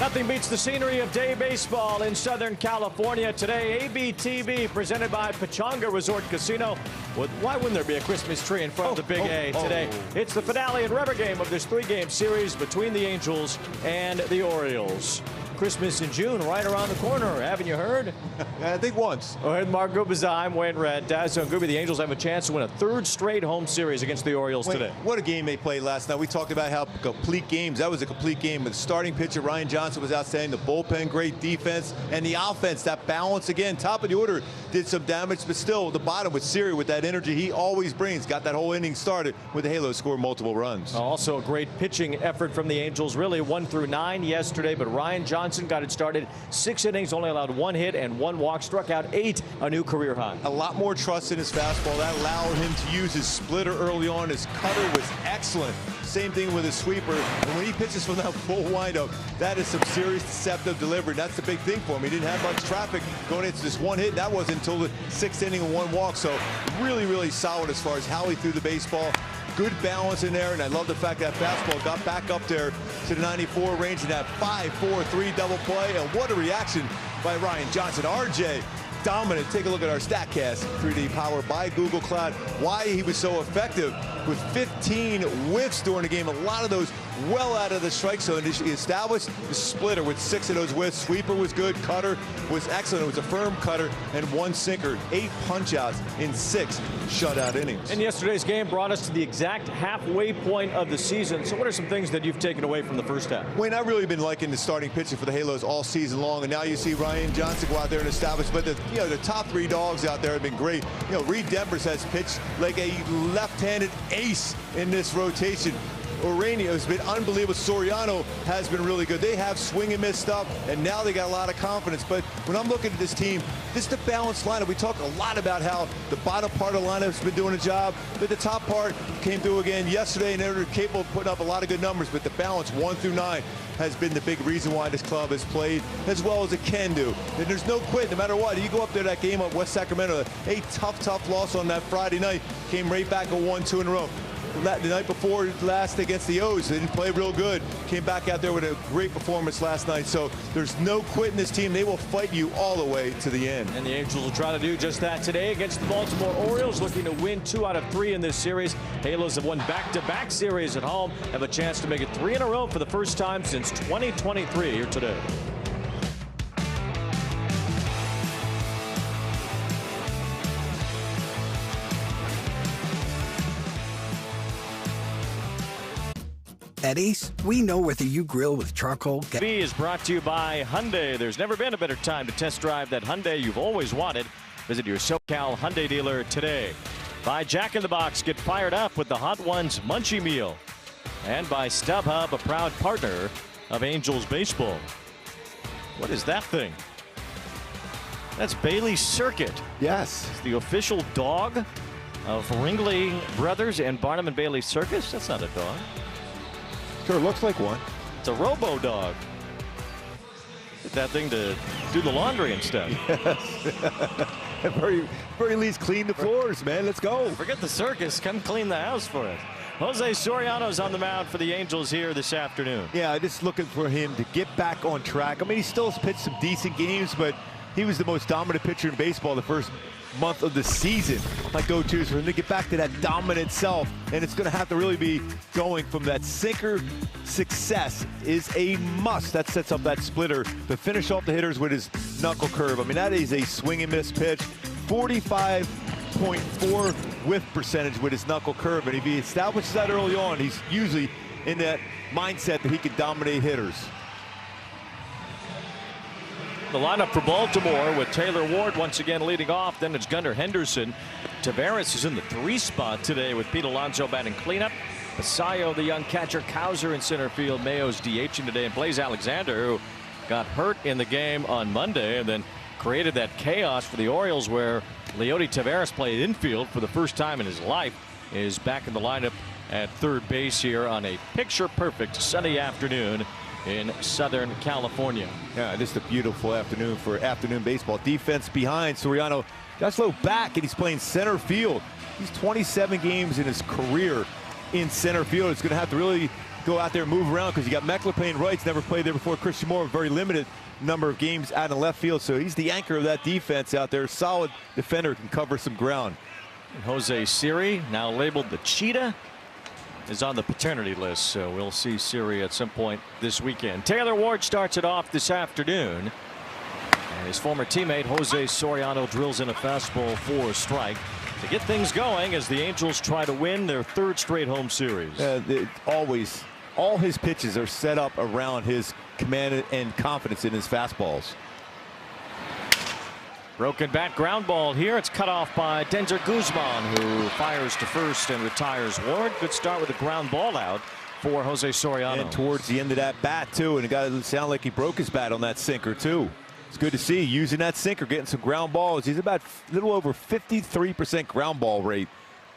Nothing beats the scenery of day baseball in Southern California. Today, ABTV presented by Pechanga Resort Casino. Why wouldn't there be a Christmas tree in front of the Big A today? It's the finale and rubber game of this three-game series between the Angels and the Orioles. Christmas in June, right around the corner. Haven't you heard? I think once. With Mark Gubicza, I'm Wayne Red. Dazzle and Gooby, the Angels have a chance to win a third straight home series against the Orioles today. What a game they played last night. We talked about how complete games. That was a complete game. The starting pitcher, Ryan Johnson, was outstanding. The bullpen, great defense. And the offense, that balance again. Top of the order did some damage, but still the bottom with Siri with that energy he always brings. Got that whole inning started with the Halos scored multiple runs. Also a great pitching effort from the Angels. Really 1 through 9 yesterday, but Ryan Johnson got it started. 6 innings, only allowed 1 hit and 1 walk, struck out 8, a new career high. A lot more trust in his fastball. That allowed him to use his splitter early on. His cutter was excellent. Same thing with his sweeper. And when he pitches from that full windup, that is some serious deceptive delivery. That's the big thing for him. He didn't have much traffic going into this 1 hit. That wasn't until the 6th inning and 1 walk. So really, really solid as far as how he threw the baseball. Good balance in there, and I love the fact that fastball got back up there to the 94 range in that 5-4-3 double play. And what a reaction by Ryan Johnson. RJ, dominant. Take a look at our StatCast 3D powered by Google Cloud. Why he was so effective with 15 whiffs during the game. A lot of those well out of the strike zone. He established the splitter with 6 of those whiffs. Sweeper was good. Cutter was excellent. It was a firm cutter and 1 sinker. 8 punch-outs in 6 shutout innings. And yesterday's game brought us to the exact halfway point of the season. So what are some things that you've taken away from the first half? Wayne, I've really been liking the starting pitching for the Halos all season long, and now you see Ryan Johnson go out there and establish. But the top 3 dogs out there have been great. Reed Devers has pitched like a left-handed ace in this rotation. Orania has been unbelievable. Soriano has been really good. They have swing and miss stuff, and now they got a lot of confidence. But when I'm looking at this team, this is the balanced lineup. We talk a lot about how the bottom part of the lineup has been doing a job, but the top part came through again yesterday, and they're capable of putting up a lot of good numbers. But the balance 1 through 9 has been the big reason why this club has played as well as it can do. And there's no quit, no matter what. You go up there, that game at West Sacramento, a tough loss on that Friday night, came right back on 1-2 in a row. The night before last against the O's, they didn't play real good. Came back out there with a great performance last night. So there's no quit in this team. They will fight you all the way to the end. And the Angels will try to do just that today against the Baltimore Orioles, looking to win 2 out of 3 in this series. Halos have won back-to-back series at home, have a chance to make it 3 in a row for the first time since 2023 here today. At Ace, we know whether you grill with charcoal, MLB is brought to you by Hyundai. There's never been a better time to test drive that Hyundai you've always wanted. Visit your SoCal Hyundai dealer today. By Jack in the Box, get fired up with the Hot Ones Munchie Meal. And by StubHub, a proud partner of Angels Baseball. What is that thing? That's Bailey's Circuit. Yes. It's the official dog of Ringling Brothers and Barnum and Bailey Circus. That's not a dog. Sure looks like one. It's a robo-dog. Get that thing to do the laundry and stuff. Yes. At very least, clean the floors, man. Let's go. Forget the circus. Come clean the house for us. Jose Soriano's on the mound for the Angels here this afternoon. Yeah, just looking for him to get back on track. I mean, he still has pitched some decent games, but he was the most dominant pitcher in baseball the first month of the season. My go-to is for him to get back to that dominant self, and it's going to have to really be going from that sinker. Success is a must. That sets up that splitter to finish off the hitters with his knuckle curve. I mean, that is a swing and miss pitch. 45.4 whiff percentage with his knuckle curve, and if he establishes that early on, he's usually in that mindset that he can dominate hitters. The lineup for Baltimore with Taylor Ward once again leading off. Then it's Gunnar Henderson. Tavares is in the 3 spot today with Pete Alonso batting cleanup. Basayo, the young catcher. Cowser in center field. Mayo's DHing today. And Blaze Alexander, who got hurt in the game on Monday and then created that chaos for the Orioles where Leody Taveras played infield for the first time in his life, is back in the lineup at third base here on a picture-perfect sunny afternoon in Southern California. Yeah, just a beautiful afternoon for afternoon baseball. Defense behind Soriano. Just low back, and he's playing center field. He's 27 games in his career in center field. It's going to have to really go out there and move around because you got Meckler playing rights, never played there before. Christian Moore, very limited number of games out in left field, so he's the anchor of that defense out there. Solid defender, can cover some ground. And Jose Siri, now labeled the Cheetah, is on the paternity list, so we'll see Siri at some point this weekend. Taylor Ward starts it off this afternoon, and his former teammate Jose Soriano drills in a fastball for a strike to get things going as the Angels try to win their third straight home series. Always, all his pitches are set up around his command and confidence in his fastballs. Broken bat ground ball here. It's cut off by Denzer Guzman, who fires to first and retires Ward. Good start with a ground ball out for Jose Soriano. And towards the end of that bat, too, and it got to sound like he broke his bat on that sinker, too. It's good to see using that sinker, getting some ground balls. He's about a little over 53% ground ball rate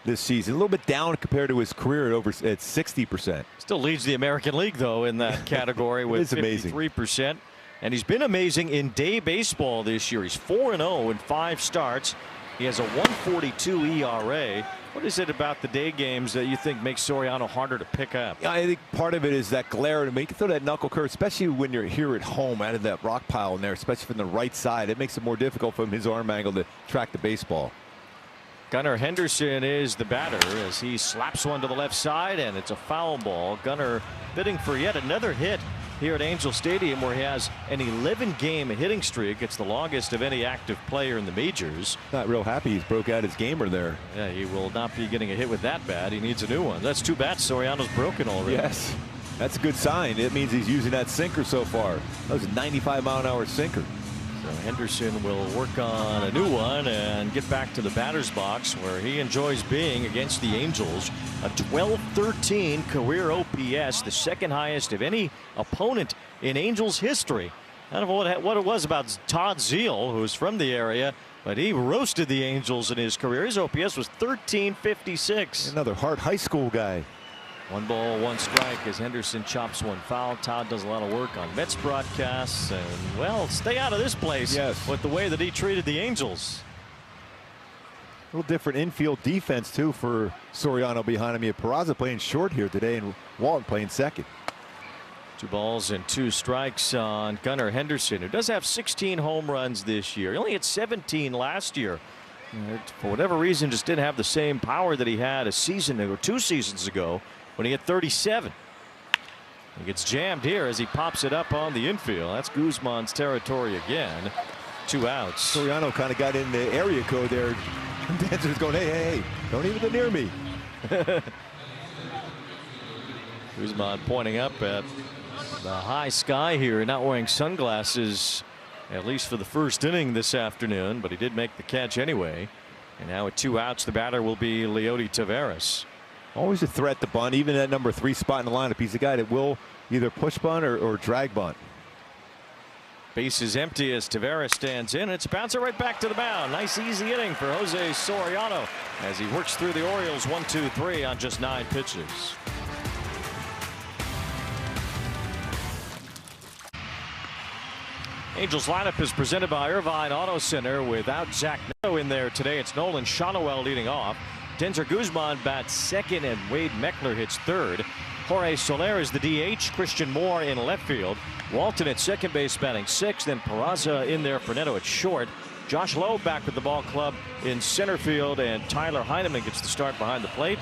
this season. A little bit down compared to his career at 60%. Still leads the American League, though, in that category with 53%. And he's been amazing in day baseball this year. He's 4-0 in 5 starts. He has a 1.42 ERA. What is it about the day games that you think makes Soriano harder to pick up? I think part of it is that glare. You can throw that knuckle curve, especially when you're here at home out of that rock pile in there, especially from the right side. It makes it more difficult from his arm angle to track the baseball. Gunnar Henderson is the batter as he slaps one to the left side, and it's a foul ball. Gunnar bidding for yet another hit here at Angel Stadium, where he has an 11-game hitting streak. It's the longest of any active player in the majors. Not real happy he's broke out his gamer there. Yeah, he will not be getting a hit with that bat. He needs a new one. That's 2 bats Soriano's broken already. Yes, that's a good sign. It means he's using that sinker so far. That was a 95-mile-an-hour sinker. So Henderson will work on a new one and get back to the batter's box, where he enjoys being against the Angels. A 12-13 career OPS, the second highest of any opponent in Angels history. I don't know what it was about Todd Zeal, who's from the area, but he roasted the Angels in his career. His OPS was 1356. Another Hart High School guy. 1 ball, 1 strike as Henderson chops one foul. Todd does a lot of work on Mets broadcasts, and, well, stay out of this place. Yes. With the way that he treated the Angels. A little different infield defense, too, for Soriano behind him. You have Peraza playing short here today and Walton playing second. 2 balls and 2 strikes on Gunnar Henderson, who does have 16 home runs this year. He only had 17 last year. For whatever reason, just didn't have the same power that he had a season or 2 seasons ago when he had 37. He gets jammed here as he pops it up on the infield. That's Guzman's territory again. 2 outs. Soriano kind of got in the area code there. Denzer's going, hey, don't even get near me. Guzman pointing up at the high sky here, not wearing sunglasses, at least for the first inning this afternoon, but he did make the catch anyway. And now with 2 outs, the batter will be Leody Taveras. Always a threat to bunt, even at number 3 spot in the lineup. He's a guy that will either push bunt or drag bunt. Base is empty as Taveras stands in. It's a bouncer right back to the mound. Nice easy inning for Jose Soriano as he works through the Orioles 1-2-3 on just 9 pitches. Angels lineup is presented by Irvine Auto Center. Without Zach Neto in there today, it's Nolan Shonowell leading off. Denzer Guzman bats second, and Wade Meckler hits third. Jorge Soler is the DH. Christian Moore in left field. Walton at second base batting 6th. Then Peraza in there for Neto at short. Josh Lowe back with the ball club in center field, and Tyler Heineman gets the start behind the plate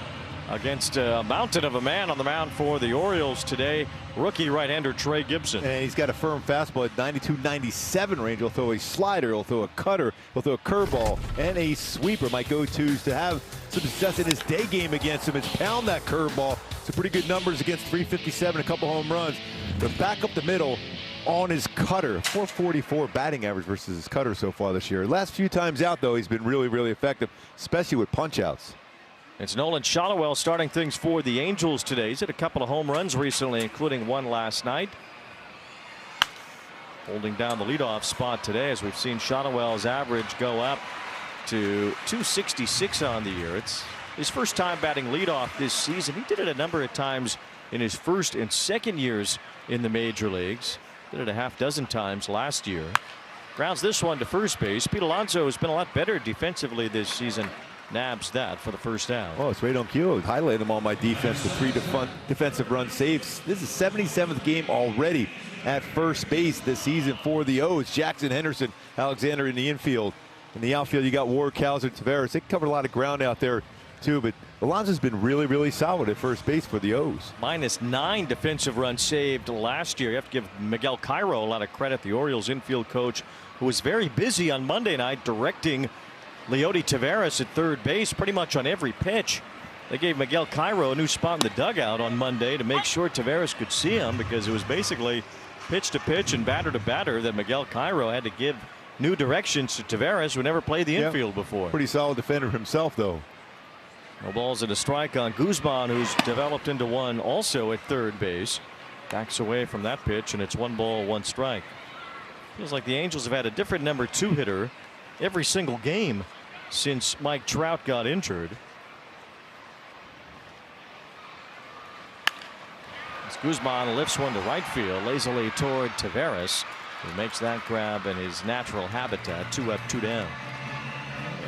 against a mountain of a man on the mound for the Orioles today. Rookie right-hander Trey Gibson. And he's got a firm fastball at 92-97 range. He'll throw a slider, he'll throw a cutter, he'll throw a curveball, and a sweeper. My go-tos to have some success in his day game against him is pound that curveball. Some pretty good numbers against 357, a couple home runs. But back up the middle on his cutter. 444 batting average versus his cutter so far this year. Last few times out, though, he's been really, really effective, especially with punch-outs. It's Nolan Shonowell starting things for the Angels today. He's hit a couple of home runs recently, including one last night. Holding down the leadoff spot today, as we've seen Shonowell's average go up to 266 on the year. It's his first time batting leadoff this season. He did it a number of times in his first and second years in the major leagues. Did it a half dozen times last year. Grounds this one to first base. Pete Alonso has been a lot better defensively this season nabs that for the first down. Oh, it's right on cue. I was highlighting them on my defense with 3 defensive run saves. This is 77th game already at first base this season for the O's. Jackson, Henderson, Alexander in the infield. In the outfield, you got Ward, Cowser, Taveras. They covered a lot of ground out there, too. But Alonso's been really, really solid at first base for the O's. -9 defensive runs saved last year. You have to give Miguel Cairo a lot of credit, the Orioles infield coach, who was very busy on Monday night directing Leody Taveras at third base pretty much on every pitch. They gave Miguel Cairo a new spot in the dugout on Monday to make sure Taveras could see him, because it was basically pitch to pitch and batter to batter that Miguel Cairo had to give new directions to Taveras, who never played the infield before. Pretty solid defender himself, though. No balls and a strike on Guzman, who's developed into one also at third base. Backs away from that pitch, and it's 1 ball, 1 strike. Feels like the Angels have had a different number 2 hitter every single game since Mike Trout got injured. As Guzman lifts one to right field, lazily toward Taveras, who makes that grab in his natural habitat. 2 up, 2 down.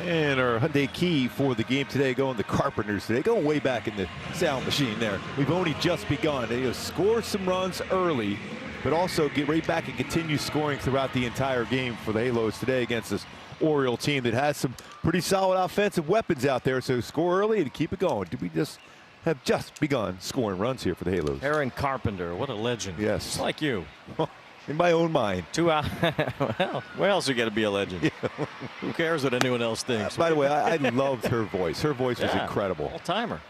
And our Hyundai key for the game today going to Carpenters today. Going way back in the sound machine there. We've only just begun. They score some runs early, but also get right back and continue scoring throughout the entire game for the Halos today against this Oriole team that has some pretty solid offensive weapons out there. So score early and keep it going. We have just begun scoring runs here for the Halos. Aaron Carpenter, what a legend. Yes. Just like you. In my own mind. 2 out. Well, where else are you going to be a legend? Yeah. Who cares what anyone else thinks? By the way, I loved her voice. Her voice was incredible. All-timer.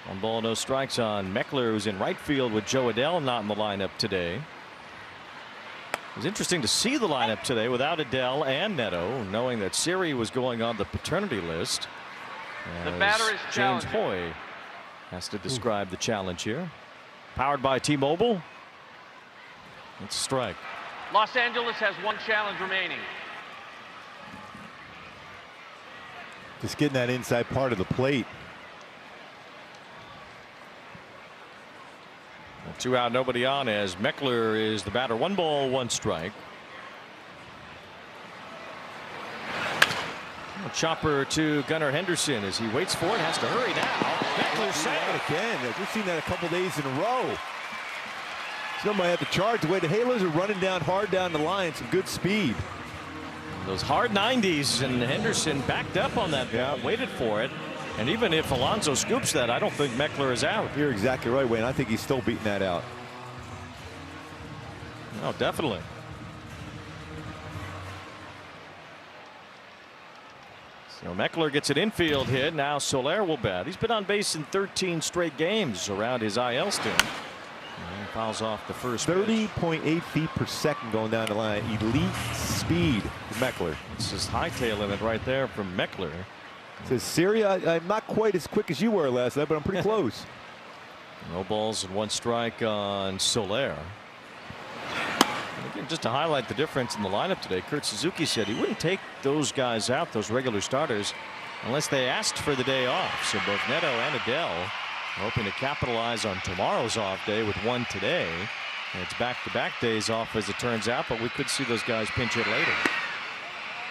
1 ball, no strikes on Meckler, who's in right field with Joe Adell not in the lineup today. It was interesting to see the lineup today without Adell and Neto, knowing that Siri was going on the paternity list. The batter is James Hoy has to describe the challenge here. Powered by T-Mobile. It's a strike. Los Angeles has 1 challenge remaining. Just getting that inside part of the plate. 2 out, nobody on, as Meckler is the batter. 1 ball, 1 strike. A chopper to Gunnar Henderson as he waits for it. Has to hurry now. Meckler safe again. We've seen that a couple days in a row. Somebody had to charge the way the Halos are running down hard down the line. Some good speed. Those hard 90s, and Henderson backed up on that ball, waited for it. And even if Alonso scoops that, I don't think Meckler is out. You're exactly right, Wayne. I think he's still beating that out. No, definitely. So Meckler gets an infield hit. Now Soler will bat. He's been on base in 13 straight games around his IL stint. And fouls off the first 30.8 feet per second going down the line. Elite speed for Meckler. It's just hightailing it right there from Meckler. Says Siri, I'm not quite as quick as you were last night, but I'm pretty close. No balls and 1 strike on Soler. And again, just to highlight the difference in the lineup today, Kurt Suzuki said he wouldn't take those guys out, those regular starters, unless they asked for the day off. So both Neto and Adell hoping to capitalize on tomorrow's off day with 1 today. And it's back-to-back days off as it turns out, but we could see those guys pinch it later.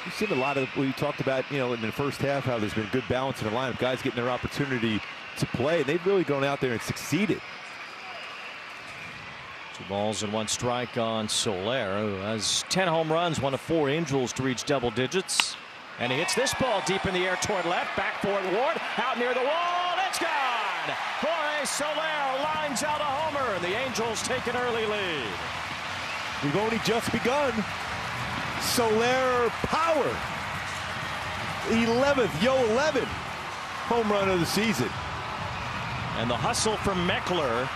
You've seen a lot of, we talked about, in the first half, how there's been good balance in the lineup. Guys getting their opportunity to play. And they've really gone out there and succeeded. 2 balls and 1 strike on Soler, who has 10 home runs, 1 of 4 Angels to reach double digits. And he hits this ball deep in the air toward left. Back for it, Ward. Out near the wall. It's gone. Jorge Soler lines out a homer, and the Angels take an early lead. We've only just begun. Soler power. 11th home run of the season. And the hustle from Meckler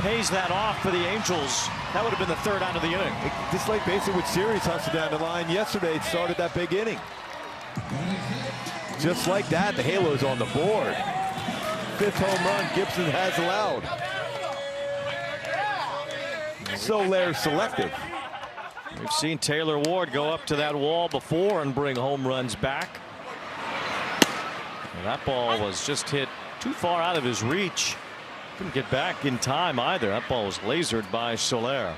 pays that off for the Angels. That would have been the 3rd out of the inning. Just like basically with Sirius hustled down the line yesterday, it started that big inning. Just like that, the Halos on the board. 5th home run Gibson has allowed. Soler selective. We've seen Taylor Ward go up to that wall before and bring home runs back. And that ball was just hit too far out of his reach. Couldn't get back in time either. That ball was lasered by Soler.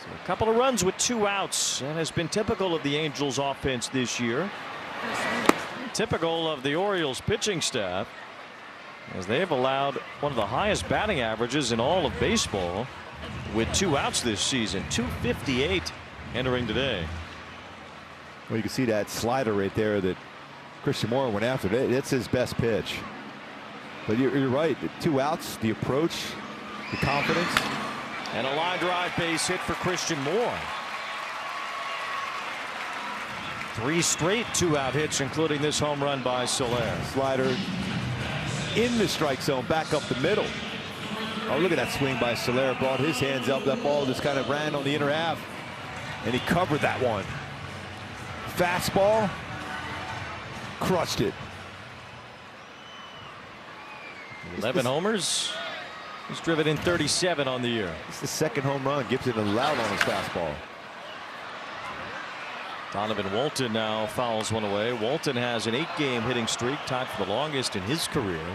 So a couple of runs with 2 outs, and has been typical of the Angels offense this year. Typical of the Orioles pitching staff, as they have allowed one of the highest batting averages in all of baseball with 2 outs this season. 258 entering today. Well, you can see that slider right there that Christian Moore went after. It's his best pitch. But you're right. 2 outs, the approach, the confidence. And a line drive base hit for Christian Moore. 3 straight 2-out hits, including this home run by Soler. Slider in the strike zone, back up the middle. Oh, look at that swing by Soler. Brought his hands up. That ball just kind of ran on the inner half, and he covered that one. Fastball, crushed it. 11 homers. He's driven in 37 on the year. It's the 2nd home run. Gibson allowed on his fastball. Donovan Walton now fouls one away. Walton has an 8-game hitting streak, tied for the longest in his career.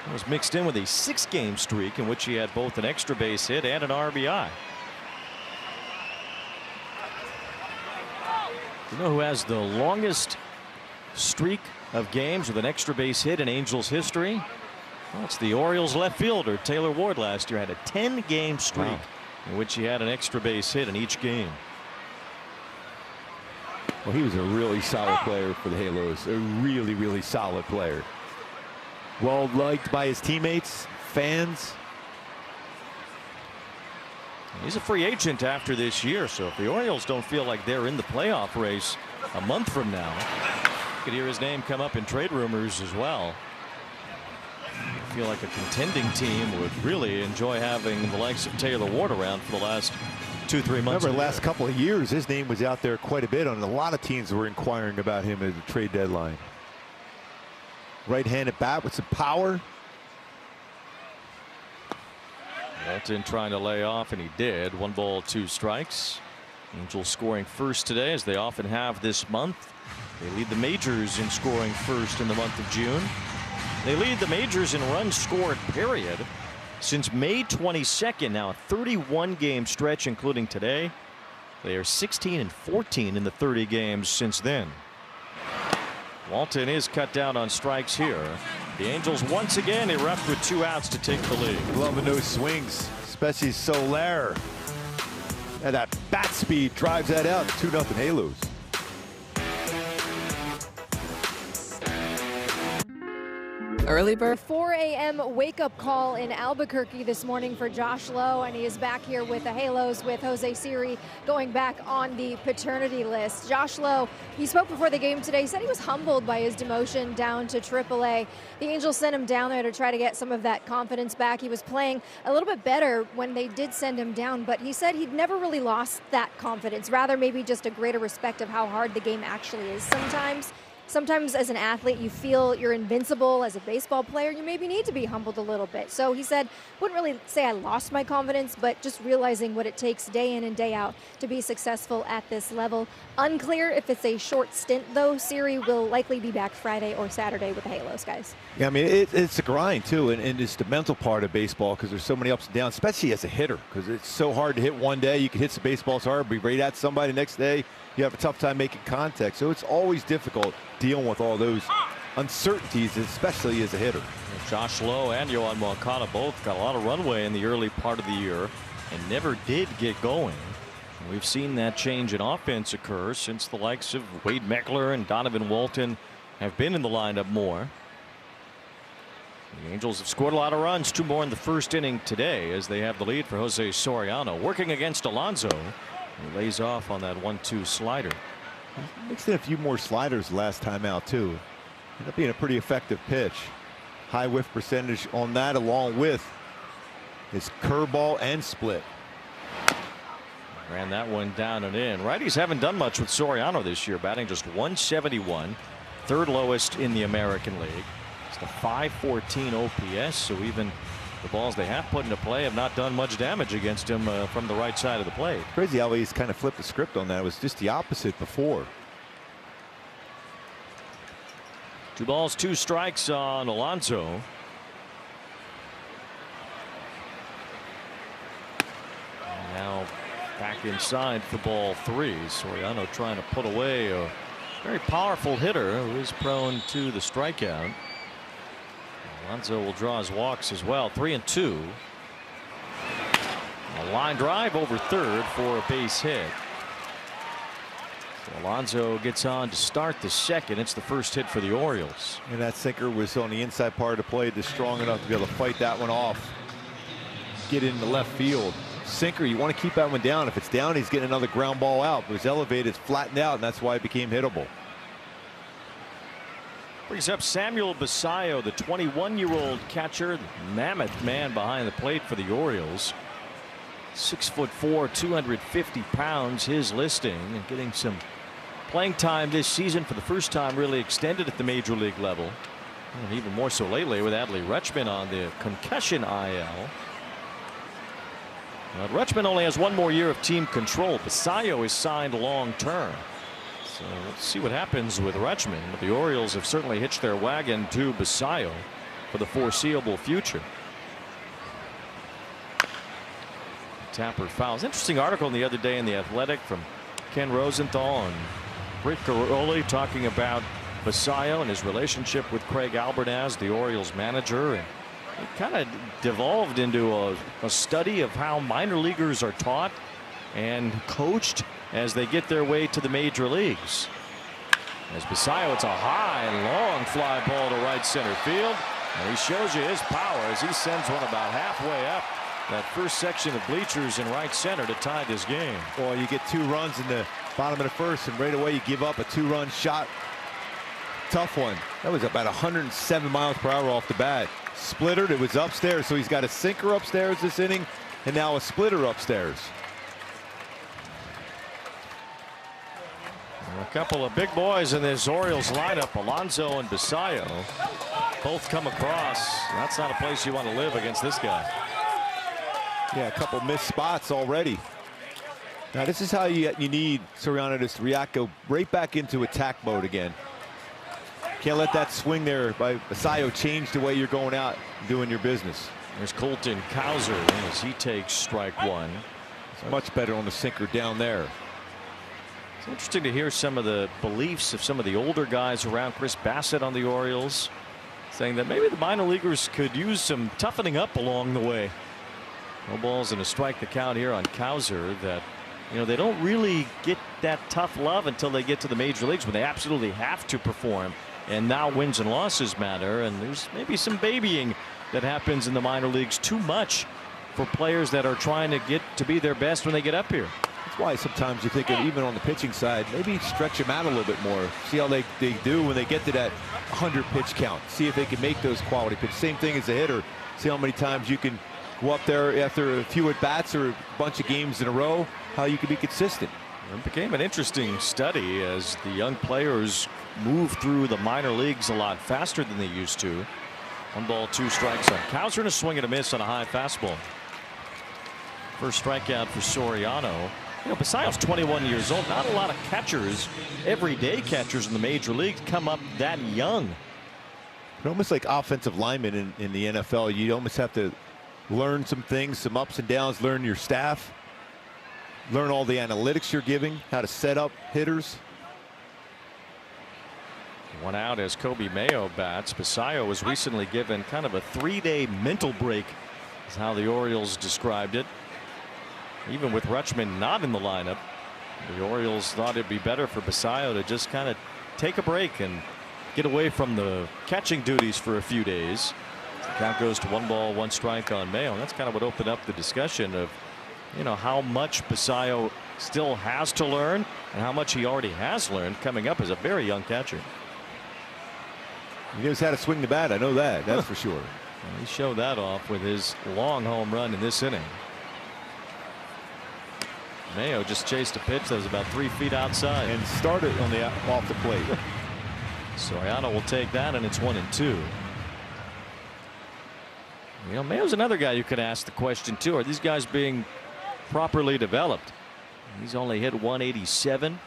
It was mixed in with a 6-game streak in which he had both an extra base hit and an RBI. You know who has the longest streak of games with an extra base hit in Angels history? Well, it's the Orioles left fielder Taylor Ward. Last year had a 10-game streak in which he had an extra base hit in each game. Well, he was a really solid player for the Halos. A really, really solid player. Well liked by his teammates, fans. He's a free agent after this year, so if the Orioles don't feel like they're in the playoff race a month from now, you could hear his name come up in trade rumors as well. I feel like a contending team would really enjoy having the likes of Taylor Ward around for the last 2-3 months. Remember, the last couple of years, his name was out there quite a bit, and a lot of teams were inquiring about him at the trade deadline. Right-handed bat with some power. Walton trying to lay off, and he did. 1 ball, 2 strikes. Angels scoring first today, as they often have this month. They lead the majors in scoring first in the month of June. They lead the majors in runs scored, period, since May 22nd. Now a 31-game stretch, including today. They are 16-14 in the 30 games since then. Walton is cut down on strikes here. The Angels once again erupt with 2 outs to take the lead. Loving those swings, especially Soler. And that bat speed drives that out. 2-0 Halos. Early bird. 4 a.m. wake-up call in Albuquerque this morning for Josh Lowe, and he is back here with the Halos with Jose Siri going back on the paternity list. Josh Lowe, he spoke before the game today. He said he was humbled by his demotion down to AAA. The Angels sent him down there to try to get some of that confidence back. He was playing a little bit better when they did send him down, but he said he'd never really lost that confidence, rather maybe just a greater respect of how hard the game actually is sometimes. Sometimes as an athlete, you feel you're invincible. As a baseball player, you maybe need to be humbled a little bit. So he said, wouldn't really say I lost my confidence, but just realizing what it takes day in and day out to be successful at this level. Unclear if it's a short stint, though. Siri will likely be back Friday or Saturday with the Halos, guys. Yeah, I mean, it's a grind, too, and it's the mental part of baseball, because there's so many ups and downs, especially as a hitter, because it's so hard to hit one day. You can hit some baseballs hard, be right at somebody next day. You have a tough time making contact, so it's always difficult dealing with all those uncertainties, especially as a hitter. Josh Lowe and Yohan Moncada both got a lot of runway in the early part of the year and never did get going. We've seen that change in offense occur since the likes of Wade Meckler and Donovan Walton have been in the lineup more. The Angels have scored a lot of runs, 2 more in the first inning today, as they have the lead for Jose Soriano. Working against Alonso. He lays off on that 1-2 slider. Mixed in a few more sliders last time out, too. Ended up being a pretty effective pitch. High whiff percentage on that, along with his curveball and split. Ran that one down and in. Righties haven't done much with Soriano this year, batting just 171, 3rd lowest in the American League. It's the .514 OPS, so even the balls they have put into play have not done much damage against him from the right side of the plate. Crazy how he's kind of flipped the script on that. It was just the opposite before. 2 balls, 2 strikes on Alonso. Now back back inside for ball 3. Soriano trying to put away a very powerful hitter who is prone to the strikeout. Alonso will draw his walks as well. 3-2. A line drive over third for a base hit. So Alonso gets on to start the second. It's the first hit for the Orioles. And that sinker was on the inside part of the plate, just strong enough to be able to fight that one off. Get into left field. Sinker, you want to keep that one down. If it's down, he's getting another ground ball out. It was elevated, it's flattened out, and that's why it became hittable. Brings up Samuel Basallo, the 21-year-old catcher, the mammoth man behind the plate for the Orioles. 6'4", 250 pounds, his listing, and getting some playing time this season for the first time really extended at the major league level. And even more so lately with Adley Rutschman on the concussion IL. Now, Rutschman only has one more year of team control. Basallo is signed long term. So let's see what happens with Rutschman. But the Orioles have certainly hitched their wagon to Basallo for the foreseeable future. Tapper fouls. Interesting article the other day in The Athletic from Ken Rosenthal and Rick Caroli talking about Basallo and his relationship with Craig Albertaz, the Orioles manager. And it kind of devolved into a study of how minor leaguers are taught and coached as they get their way to the major leagues. As Basallo, it's a high and long fly ball to right center field. And he shows you his power as he sends one about halfway up that first section of bleachers in right center to tie this game. Boy, you get 2 runs in the bottom of the first, and right away you give up a 2-run shot. Tough one. That was about 107 miles per hour off the bat. Splittered, it was upstairs, so he's got a sinker upstairs this inning and now a splitter upstairs. A couple of big boys in this Orioles lineup, Alonso and Basallo, both come across. That's not a place you want to live against this guy. Yeah, a couple missed spots already. Now this is how you need Soriano to react, go right back into attack mode again. Can't let that swing there by Basallo change the way you're going out and doing your business. There's Colton Cowser as he takes strike 1. It's much better on the sinker down there. It's interesting to hear some of the beliefs of some of the older guys around. Chris Bassett on the Orioles saying that maybe the minor leaguers could use some toughening up along the way. No balls and a strike the count here on Cowser. That, you know, they don't really get that tough love until they get to the major leagues when they absolutely have to perform. And now wins and losses matter, and there's maybe some babying that happens in the minor leagues too much for players that are trying to get to be their best when they get up here. That's why sometimes you think of, even on the pitching side, maybe stretch them out a little bit more. See how they do when they get to that 100 pitch count. See if they can make those quality pitches. Same thing as a hitter. See how many times you can go up there after a few at bats or a bunch of games in a row, how you can be consistent. It became an interesting study as the young players move through the minor leagues a lot faster than they used to. 1 ball, 2 strikes on Cowser, and a swing and a miss on a high fastball. First strikeout for Soriano. You know, Basallo's 21 years old. Not a lot of catchers, everyday catchers in the major leagues, come up that young. But almost like offensive linemen in the NFL, you almost have to learn some things, some ups and downs, learn your staff, learn all the analytics you're giving, how to set up hitters. 1 out as Kobe Mayo bats. Basallo was recently given kind of a 3-day mental break, is how the Orioles described it. Even with Rutschman not in the lineup, the Orioles thought it'd be better for Basallo to just kind of take a break and get away from the catching duties for a few days. The count goes to 1 ball, 1 strike on Mayo. And that's kind of what opened up the discussion of, you know, how much Basallo still has to learn and how much he already has learned coming up as a very young catcher. He knows how to swing the bat. I know that. That's for sure. He showed that off with his long home run in this inning. Mayo just chased a pitch that was about 3 feet outside and started on the off the plate. Soriano will take that, and it's 1-2. You know, Mayo's another guy you could ask the question too. Are these guys being properly developed? He's only hit 187.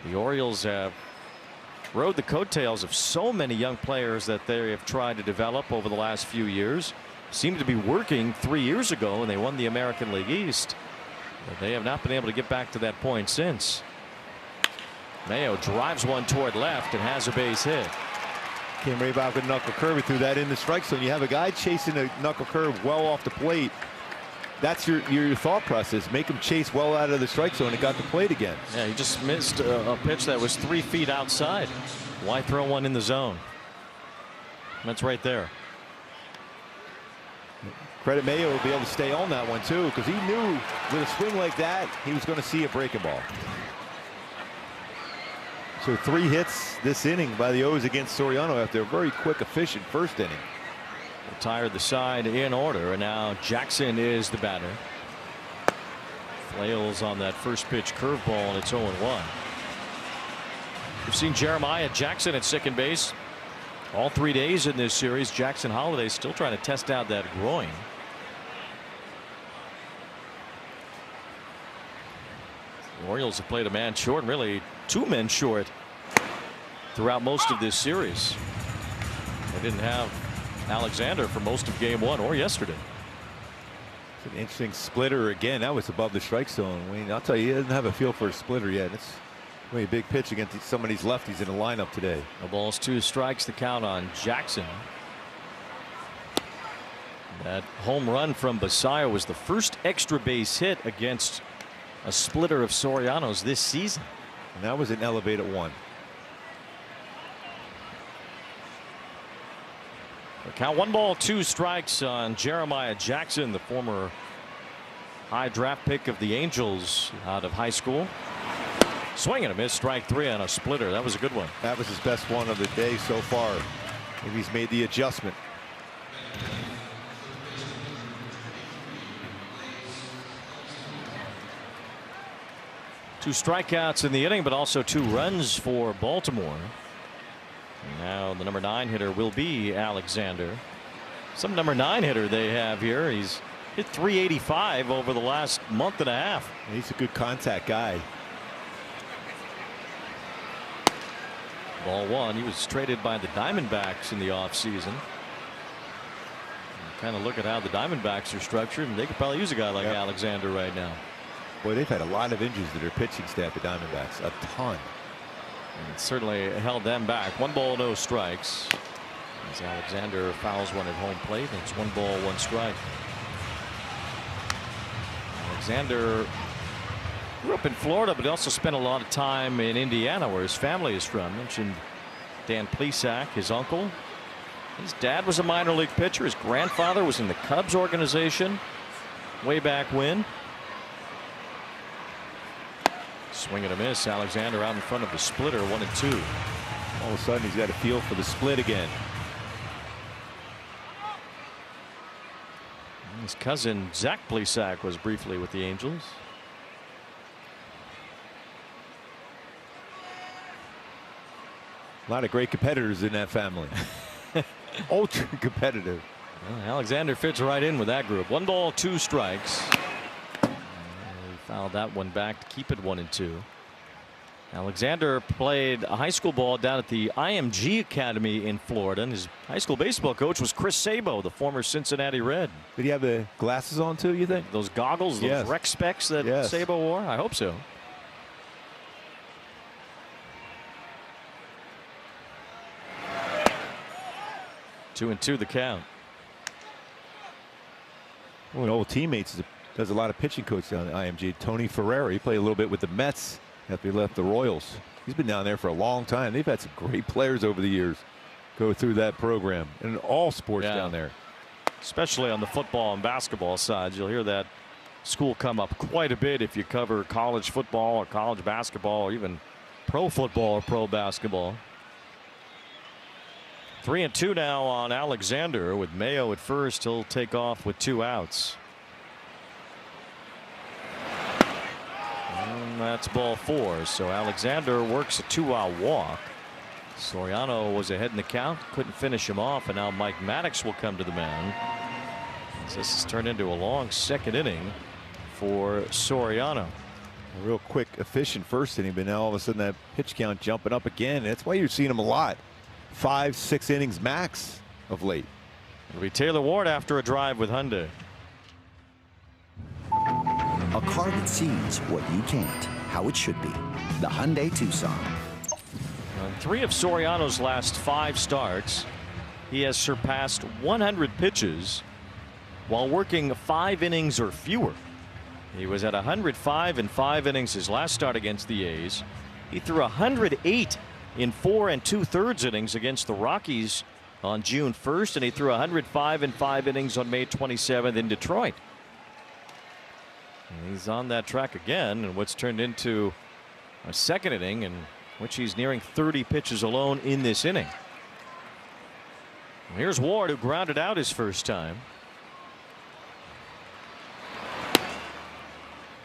The Orioles have rode the coattails of so many young players that they have tried to develop over the last few years. Seemed to be working 3 years ago when they won the American League East. But they have not been able to get back to that point since. Mayo drives one toward left and has a base hit. Came right back with a knuckle curve and threw that in the strike zone. You have a guy chasing a knuckle curve well off the plate. That's your thought process. Make him chase well out of the strike zone and got the plate again. Yeah, he just missed a pitch that was 3 feet outside. Why throw one in the zone? That's right there. Credit Mayo will be able to stay on that one too, because he knew with a swing like that he was going to see a breaking ball. So 3 hits this inning by the O's against Soriano after a very quick, efficient first inning. Retired the side in order, and now Jackson is the batter. Flails on that first pitch curveball, and it's 0-1. We've seen Jeremiah Jackson at second base all 3 days in this series. Jackson Holiday still trying to test out that groin. The Orioles have played a man short, and really 2 men short throughout most of this series. They didn't have Alexander for most of game 1 or yesterday. It's an interesting splitter again. That was above the strike zone. Wayne, I'll tell you, he doesn't have a feel for a splitter yet. It's a really big pitch against some of these lefties in the lineup today. No balls, 2 strikes, the count on Jackson. That home run from Basayo was the first extra base hit against a splitter of Soriano's this season. And that was an elevated one. Count 1 ball, 2 strikes on Jeremiah Jackson, the former high draft pick of the Angels out of high school. Swing and a miss, strike 3 on a splitter. That was a good one. That was his best one of the day so far. Maybe he's made the adjustment. Two strikeouts in the inning, but also 2 runs for Baltimore. Now the number 9 hitter will be Alexander. Some number 9 hitter they have here. He's hit .385 over the last month and a half. He's a good contact guy. Ball 1. He was traded by the Diamondbacks in the offseason. Kind of look at how the Diamondbacks are structured, and they could probably use a guy like Alexander right now. Boy, they've had a lot of injuries to their pitching staff, the Diamondbacks. A ton. And it certainly held them back. 1 ball, no strikes. As Alexander fouls one at home plate, and it's 1 ball, 1 strike. Alexander grew up in Florida, but he also spent a lot of time in Indiana, where his family is from. Mentioned Dan Plesac, his uncle. His dad was a minor league pitcher. His grandfather was in the Cubs organization way back when. Swing and a miss. Alexander out in front of the splitter, 1-2. All of a sudden he's got a feel for the split again. His cousin Zach Plesac was briefly with the Angels. A lot of great competitors in that family. Ultra competitive. Well, Alexander fits right in with that group. 1 ball, 2 strikes. He fouled that one back to keep it 1-2. Alexander played a high school ball down at the IMG Academy in Florida, and his high school baseball coach was Chris Sabo, the former Cincinnati Red. Did he have the glasses on too, you think? Those goggles, those rec specs that Sabo wore? I hope so. Two and 2 the count. Well, an old teammates does a lot of pitching coach down at IMG. Tony Ferrera, he played a little bit with the Mets after he left the Royals. He's been down there for a long time. They've had some great players over the years go through that program, and all sports down there. Especially on the football and basketball sides. You'll hear that school come up quite a bit if you cover college football or college basketball or even pro football or pro basketball. 3-2 now on Alexander with Mayo at first. He'll take off with 2 outs. And that's ball 4. So Alexander works a 2-out walk. Soriano was ahead in the count, couldn't finish him off, and now Mike Maddox will come to the mound. So this has turned into a long second inning for Soriano. A real quick, efficient first inning, but now all of a sudden that pitch count jumping up again. That's why you're seeing him a lot. 5-6 innings max of late. It'll be Taylor Ward after a drive with Hyundai. A car that sees what you can't, how it should be. The Hyundai Tucson. On 3 of Soriano's last 5 starts, he has surpassed 100 pitches while working 5 innings or fewer. He was at 105 in 5 innings his last start against the A's. He threw 108 in 4 2/3 innings against the Rockies on June 1st, and he threw 105 in 5 innings on May 27th in Detroit. And he's on that track again in what's turned into a second inning in which he's nearing 30 pitches alone in this inning. And here's Ward, who grounded out his first time.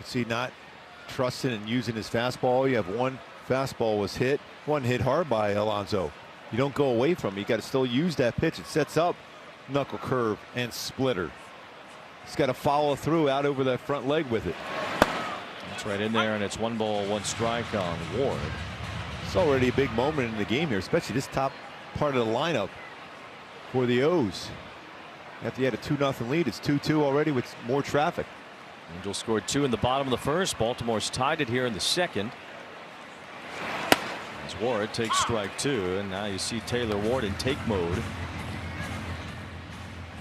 See, not trusting and using his fastball. You have one fastball was hit, one hit hard by Alonso. You don't go away from it. You got to still use that pitch. It sets up knuckle curve and splitter. He's got to follow through out over that front leg with it. That's right in there, and it's 1 ball 1 strike on Ward. It's already a big moment in the game here, especially this top part of the lineup for the O's. After you had a 2-0 lead, it's 2-2 already with more traffic. Angels scored 2 in the bottom of the first. Baltimore's tied it here in the second. As Ward takes strike 2, and now you see Taylor Ward in take mode.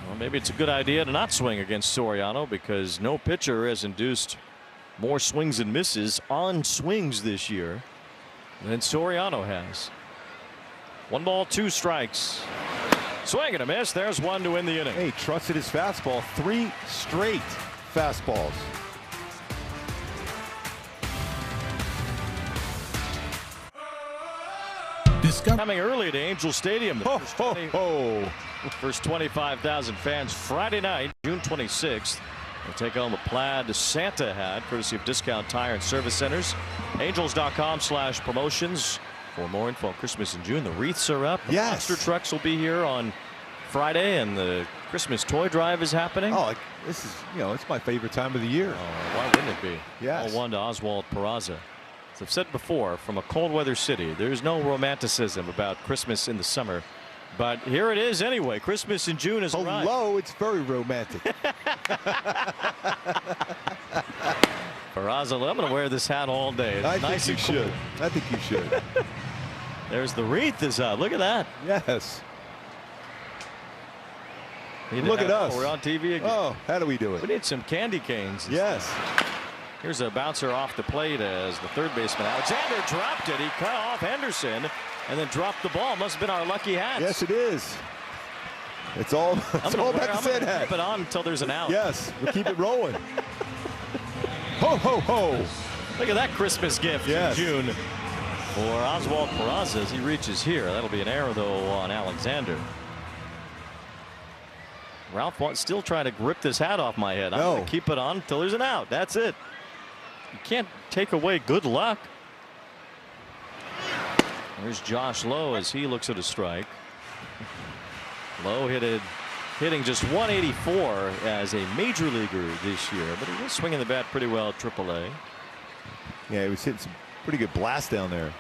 Well, maybe it's a good idea to not swing against Soriano, because no pitcher has induced more swings and misses on swings this year than Soriano has. 1 ball 2 strikes. Swing and a miss. There's 1 to win the inning. Hey, trusted his fastball. 3 straight fastballs. Coming early to Angel Stadium. The first 25,000 fans Friday night, June 26th. We'll take home a plaid Santa hat, courtesy of Discount Tire and Service Centers. Angels.com/promotions for more info on Christmas in June. The wreaths are up. The monster trucks will be here on Friday, and the Christmas toy drive is happening. Oh, this is, it's my favorite time of the year. Oh, why wouldn't it be? Yes. 0-1 to Oswald Peraza. As I've said before, from a cold weather city, there's no romanticism about Christmas in the summer. But here it is anyway. Christmas in June is arrived. Hello, it's very romantic. Peraza, I'm going to wear this hat all day. It's I nice think you and cool. should. I think you should. There's the wreath is up. Look at that. Yes. Look at us. We're on TV again. Oh, how do we do it? We need some candy canes. Yes. Here's a bouncer off the plate as the third baseman Alexander dropped it. He cut off Henderson and then dropped the ball. Must have been our lucky hats. Yes, it is. It's all about the Santa hat. Keep it on until there's an out. Yes, we'll keep it rolling. Ho, ho, ho. Look at that Christmas gift in June for Oswald Peraza as he reaches here. That'll be an error, though, on Alexander. Ralph wants still trying to grip this hat off my head. I'm going to keep it on until there's an out. That's it. You can't take away good luck. There's Josh Lowe as he looks at a strike. Lowe hitting just 184 as a major leaguer this year, but he was swinging the bat pretty well at AAA. Yeah, he was hitting some pretty good blasts down there.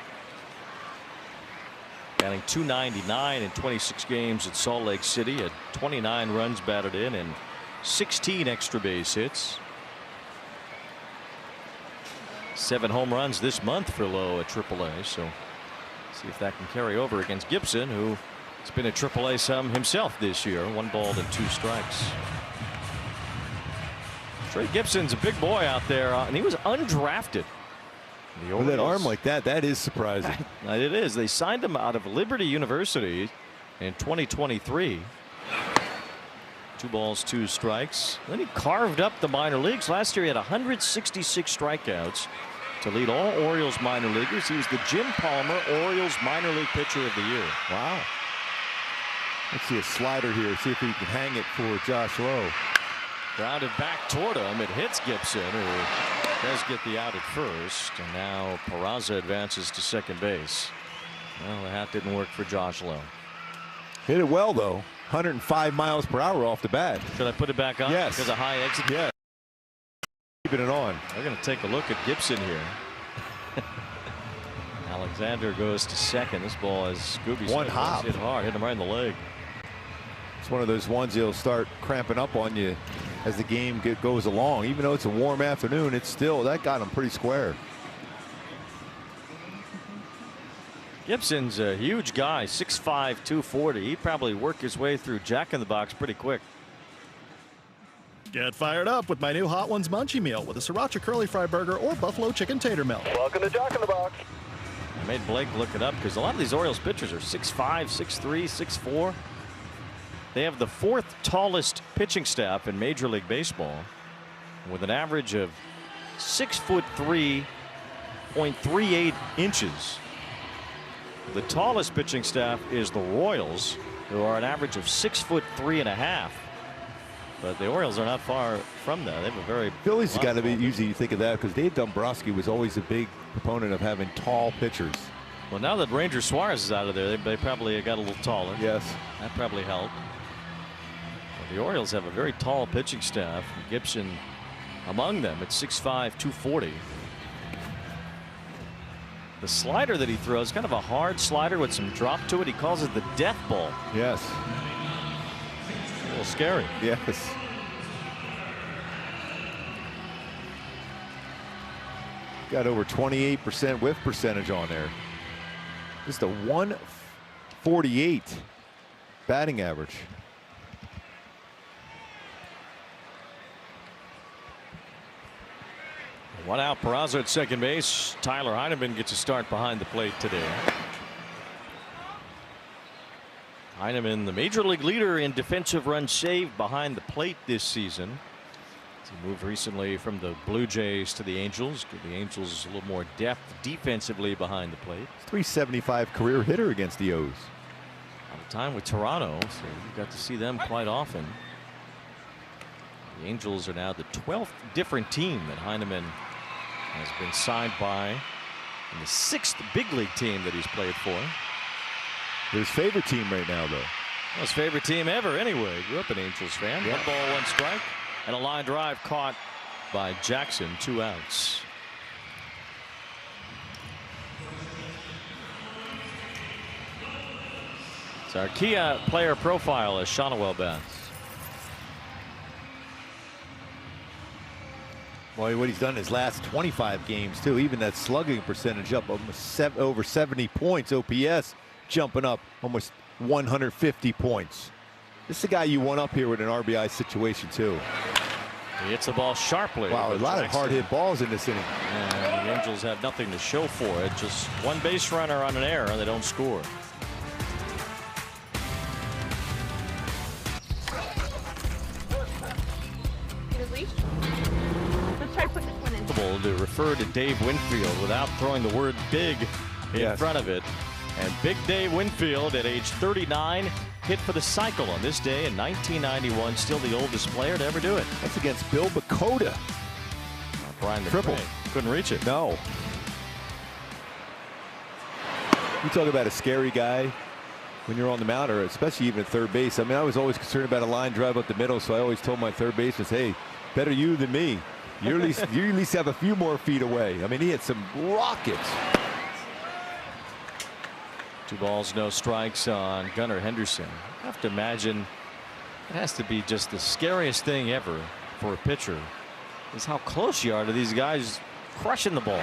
Batting .299 in 26 games at Salt Lake City, had 29 runs batted in and 16 extra base hits. 7 home runs this month for Lowe at AAA, so see if that can carry over against Gibson, who has been at AAA some himself this year. 1 ball and 2 strikes. Trey Gibson's a big boy out there, and he was undrafted. With that arm like that, that is surprising. It is. They signed him out of Liberty University in 2023. 2 balls, 2 strikes. Then he carved up the minor leagues. Last year he had 166 strikeouts to lead all Orioles minor leaguers. He was the Jim Palmer Orioles minor league pitcher of the year. Wow. Let's see a slider here. See if he can hang it for Josh Lowe. Grounded back toward him. It hits Gibson, who does get the out at first. And now Peraza advances to second base. Well, the hat didn't work for Josh Lowe. Hit it well, though. 105 miles per hour off the bat. Should I put it back on? Yes. Because of high exit? Yeah. Keeping it on. We're going to take a look at Gibson here. Alexander goes to second. This ball is Scooby. One hop. Hit hard. Hit him right in the leg. It's one of those ones he'll start cramping up on you as the game goes along. Even though it's a warm afternoon, it's still, that got him pretty square. Gibson's a huge guy, 6'5", 240. He'd probably work his way through Jack in the Box pretty quick. Get fired up with my new Hot Ones Munchie Meal with a Sriracha Curly Fry Burger or Buffalo Chicken Tater Melt. Welcome to Jack in the Box. I made Blake look it up because a lot of these Orioles pitchers are 6'5", 6'3", 6'4". They have the 4th tallest pitching staff in Major League Baseball with an average of 6'3.38 inches. The tallest pitching staff is the Royals, who are an average of 6'3.5". But the Orioles are not far from that. They have a very Phillies got to be easy. You think of that because Dave Dombrowski was always a big proponent of having tall pitchers. Well, now that Ranger Suarez is out of there, they probably got a little taller. Yes, that probably helped. Well, the Orioles have a very tall pitching staff. Gibson among them at 6'5", 240. The slider that he throws, kind of a hard slider with some drop to it. He calls it the death ball. Yes. A little scary. Yes. Got over 28% whiff percentage on there. Just a 148 batting average. One out, Peraza at second base. Tyler Heineman gets a start behind the plate today. Heineman, the major league leader in defensive runs saved behind the plate this season. He moved recently from the Blue Jays to the Angels. Give the Angels a little more depth defensively behind the plate. 375 career hitter against the O's. Out of time with Toronto, so you got to see them quite often. The Angels are now the 12th different team that Heineman has been signed by, and the 6th big league team that he's played for. His favorite team right now, though. Well, his favorite team ever, anyway. Grew up an Angels fan. Yep. 1 ball, 1 strike, and a line drive caught by Jackson. 2 outs. It's our Kia player profile as Shonowell bats. Boy, what he's done in his last 25 games, too. Even that slugging percentage up almost over 70 points. OPS jumping up almost 150 points. This is the guy you want up here with an RBI situation, too. He hits the ball sharply. Wow, a lot of hard hit balls in this inning. And the Angels have nothing to show for it. Just 1 base runner on an error. They don't score. Let's try to put this one in. To refer to Dave Winfield without throwing the word big in front of it. And Big Dave Winfield at age 39 hit for the cycle on this day in 1991. Still the oldest player to ever do it. That's against Bill Bakota. Brian McRae Triple. couldn't reach it. No. You talk about a scary guy when you're on the mound, or especially even at third base. I mean, I was always concerned about a line drive up the middle, so I always told my third baseman, hey, better you than me. You at least have a few more feet away. I mean, he had some rockets. 2 balls, no strikes on Gunnar Henderson. I have to imagine it has to be just the scariest thing ever for a pitcher is how close you are to these guys crushing the ball.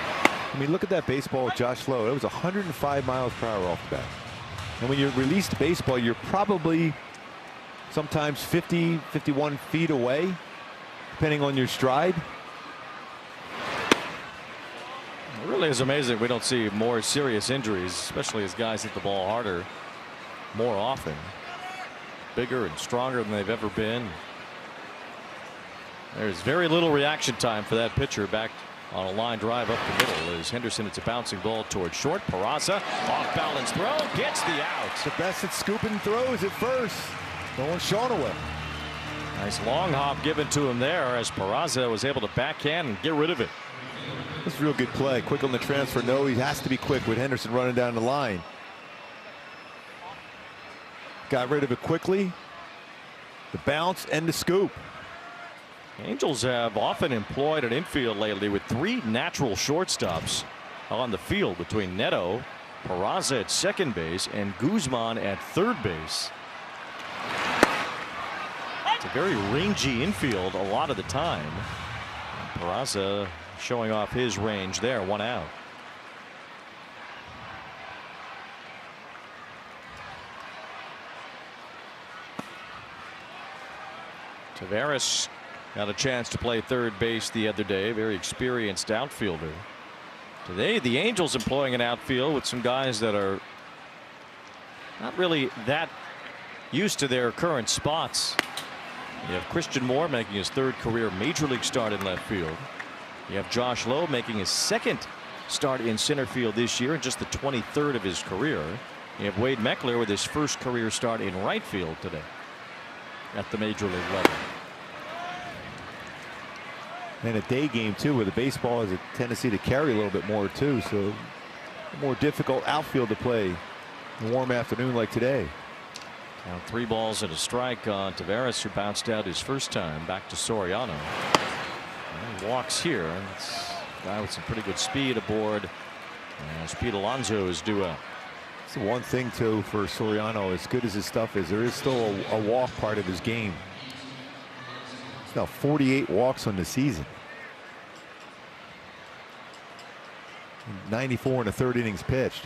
I mean, look at that baseball with Josh Lowe. It was 105 miles per hour off the bat. And when you release the baseball, you're probably sometimes 50, 51 feet away, depending on your stride. It really is amazing we don't see more serious injuries, especially as guys hit the ball harder more often. Bigger and stronger than they've ever been. There's very little reaction time for that pitcher back on a line drive up the middle as Henderson, it's a bouncing ball towards short. Peraza, off balance throw, gets the out. The best at scooping throws at first. Going Shonowell. Nice long hop given to him there as Peraza was able to backhand and get rid of it. That's a real good play. Quick on the transfer. No, he has to be quick with Henderson running down the line. Got rid of it quickly. The bounce and the scoop. Angels have often employed an infield lately with 3 natural shortstops on the field between Neto, Peraza at second base, and Guzman at third base. It's a very rangy infield a lot of the time. And Peraza showing off his range there. 1 out. Taveras got a chance to play third base the other day. Very experienced outfielder. Today the Angels employing an outfield with some guys that are not really that used to their current spots. You have Christian Moore making his 3rd career major league start in left field. You have Josh Lowe making his 2nd start in center field this year and just the 23rd of his career. You have Wade Meckler with his 1st career start in right field today at the major league level. And a day game too, where the baseball has a tendency to carry a little bit more too, so a more difficult outfield to play in a warm afternoon like today. Now 3 balls and a strike on Taveras, who bounced out his first time. Back to Soriano. And he walks here. It's a guy with some pretty good speed aboard as Pete Alonso is due up. It's the one thing too for Soriano, as good as his stuff is, there is still a walk part of his game. It's now 48 walks on the season. 94 in the 3rd innings pitched.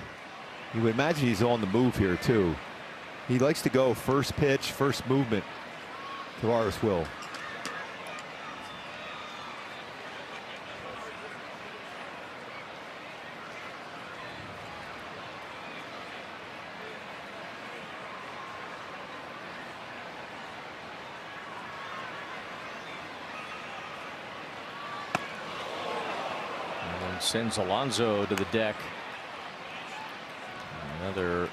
You would imagine he's on the move here too. He likes to go first pitch, first movement. Taveras will. And sends Alonso to the deck. Another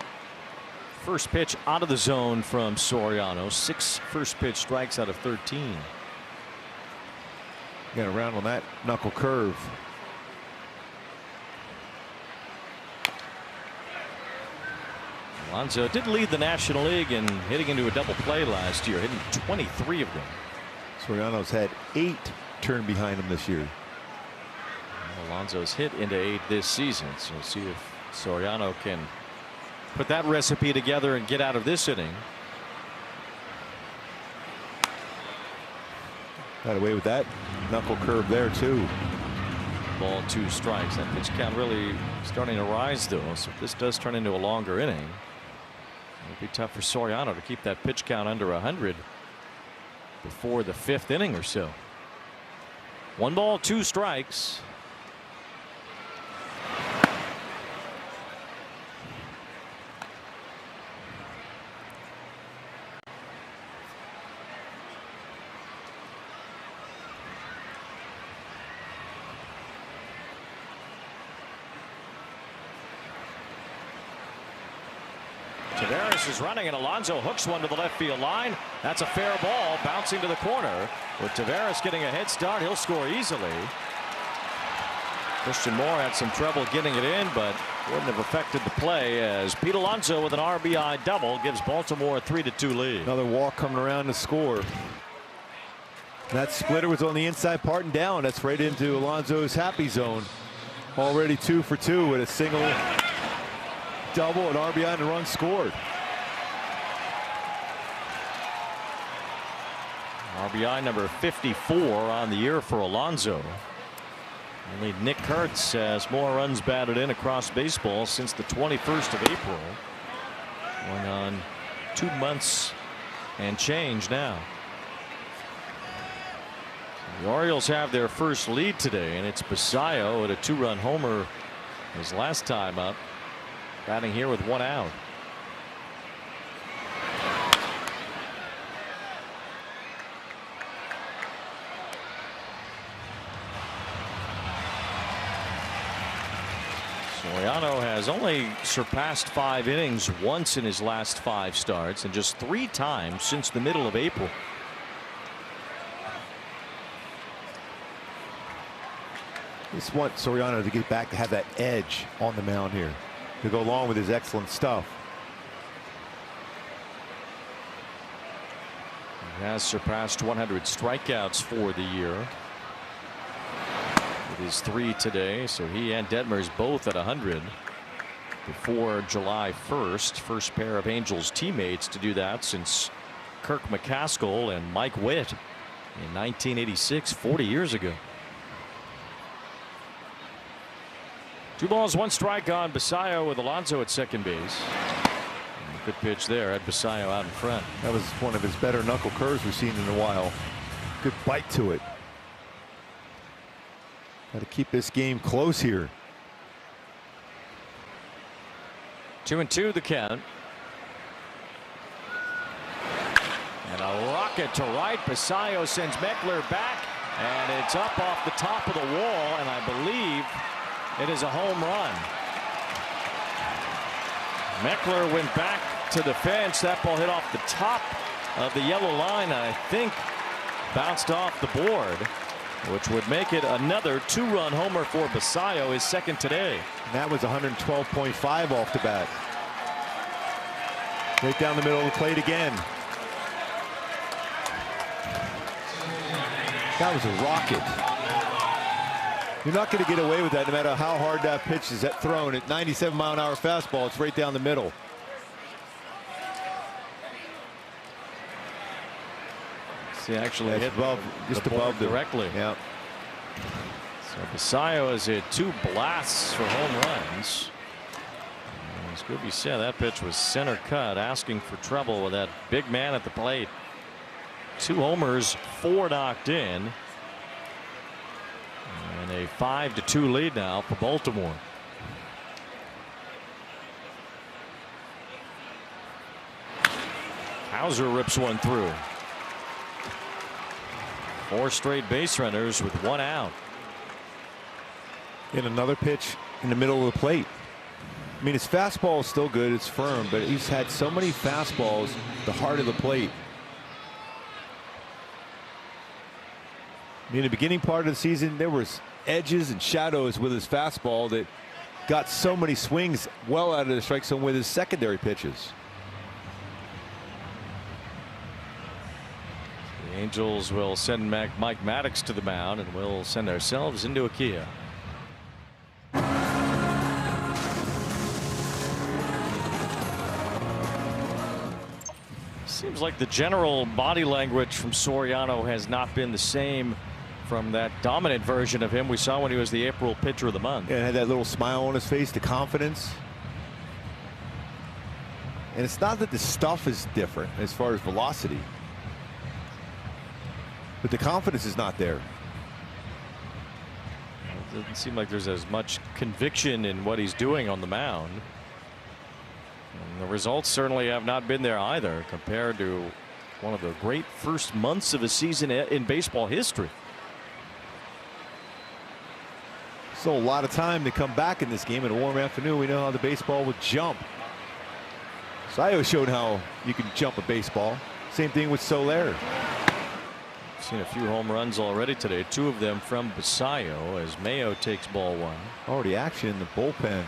first pitch out of the zone from Soriano. 6 first pitch strikes out of 13. Got around on that knuckle curve. Alonso did lead the National League in hitting into a double play last year, hitting 23 of them. Soriano's had 8 turn behind him this year. Alonso's hit into 8 this season, so we'll see if Soriano can put that recipe together and get out of this inning. Got away with that knuckle curve there too. Ball 2 strikes. That pitch count really starting to rise though, so if this does turn into a longer inning, it'll be tough for Soriano to keep that pitch count under 100 before the 5th inning or so. 1 ball 2 strikes. Taveras is running, and Alonso hooks one to the left field line. That's a fair ball bouncing to the corner. With Taveras getting a head start, he'll score easily. Christian Moore had some trouble getting it in, but wouldn't have affected the play, as Pete Alonso with an RBI double gives Baltimore a 3-2 lead. Another walk coming around to score. That splitter was on the inside part and down. That's right into Alonso's happy zone. Already 2 for 2 with a single, double, and RBI and a run scored. RBI number 54 on the year for Alonso. Only Nick Kurtz has more runs batted in across baseball since the 21st of April. Going on 2 months and change now. The Orioles have their first lead today, and it's Basayo at a 2-run homer his last time up, batting here with 1 out. Soriano has only surpassed 5 innings once in his last 5 starts, and just 3 times since the middle of April. Just want Soriano to get back to have that edge on the mound here to go along with his excellent stuff. He has surpassed 100 strikeouts for the year. It is 3 today, so he and Detmers both at 100 before July 1st. First pair of Angels teammates to do that since Kirk McCaskill and Mike Witt in 1986, 40 years ago. 2 balls, 1 strike on Basayo with Alonso at second base. Good pitch there. Had Basayo out in front. That was one of his better knuckle curves we've seen in a while. Good bite to it. Got to keep this game close here. 2-2 the count. And a rocket to right. Basayo sends Meckler back, and it's up off the top of the wall, and I believe it is a home run. Meckler went back to the fence. That ball hit off the top of the yellow line, and I think bounced off the board, which would make it another 2-run homer for Basayo, his second today. And that was 112.5 off the bat. Right down the middle of the plate again. That was a rocket. You're not going to get away with that no matter how hard that pitch is thrown. At 97-mile-an-hour fastball, it's right down the middle. See, actually hit above, just above directly. Yeah. So Basayo has hit 2 blasts for home runs. As Scooby said, that pitch was center cut, asking for trouble with that big man at the plate. 2 homers, 4 knocked in. And a 5-2 lead now for Baltimore. Hauser rips one through. 4 straight base runners with 1 out. And another pitch in the middle of the plate. I mean, his fastball is still good. It's firm, but he's had so many fastballs the heart of the plate. I mean, in the beginning part of the season, there was edges and shadows with his fastball that got so many swings well out of the strike zone with his secondary pitches. The Angels will send Mike Maddox to the mound, and we'll send ourselves into a Kia. Seems like the general body language from Soriano has not been the same from that dominant version of him we saw when he was the April pitcher of the month. Yeah, had that little smile on his face, the confidence. And it's not that the stuff is different as far as velocity, but the confidence is not there. It doesn't seem like there's as much conviction in what he's doing on the mound. And the results certainly have not been there either, compared to one of the great first months of a season in baseball history. So a lot of time to come back in this game in a warm afternoon. We know how the baseball would jump. Basayo showed how you can jump a baseball. Same thing with Soler. Seen a few home runs already today, 2 of them from Basayo, as Mayo takes ball 1. Already action in the bullpen.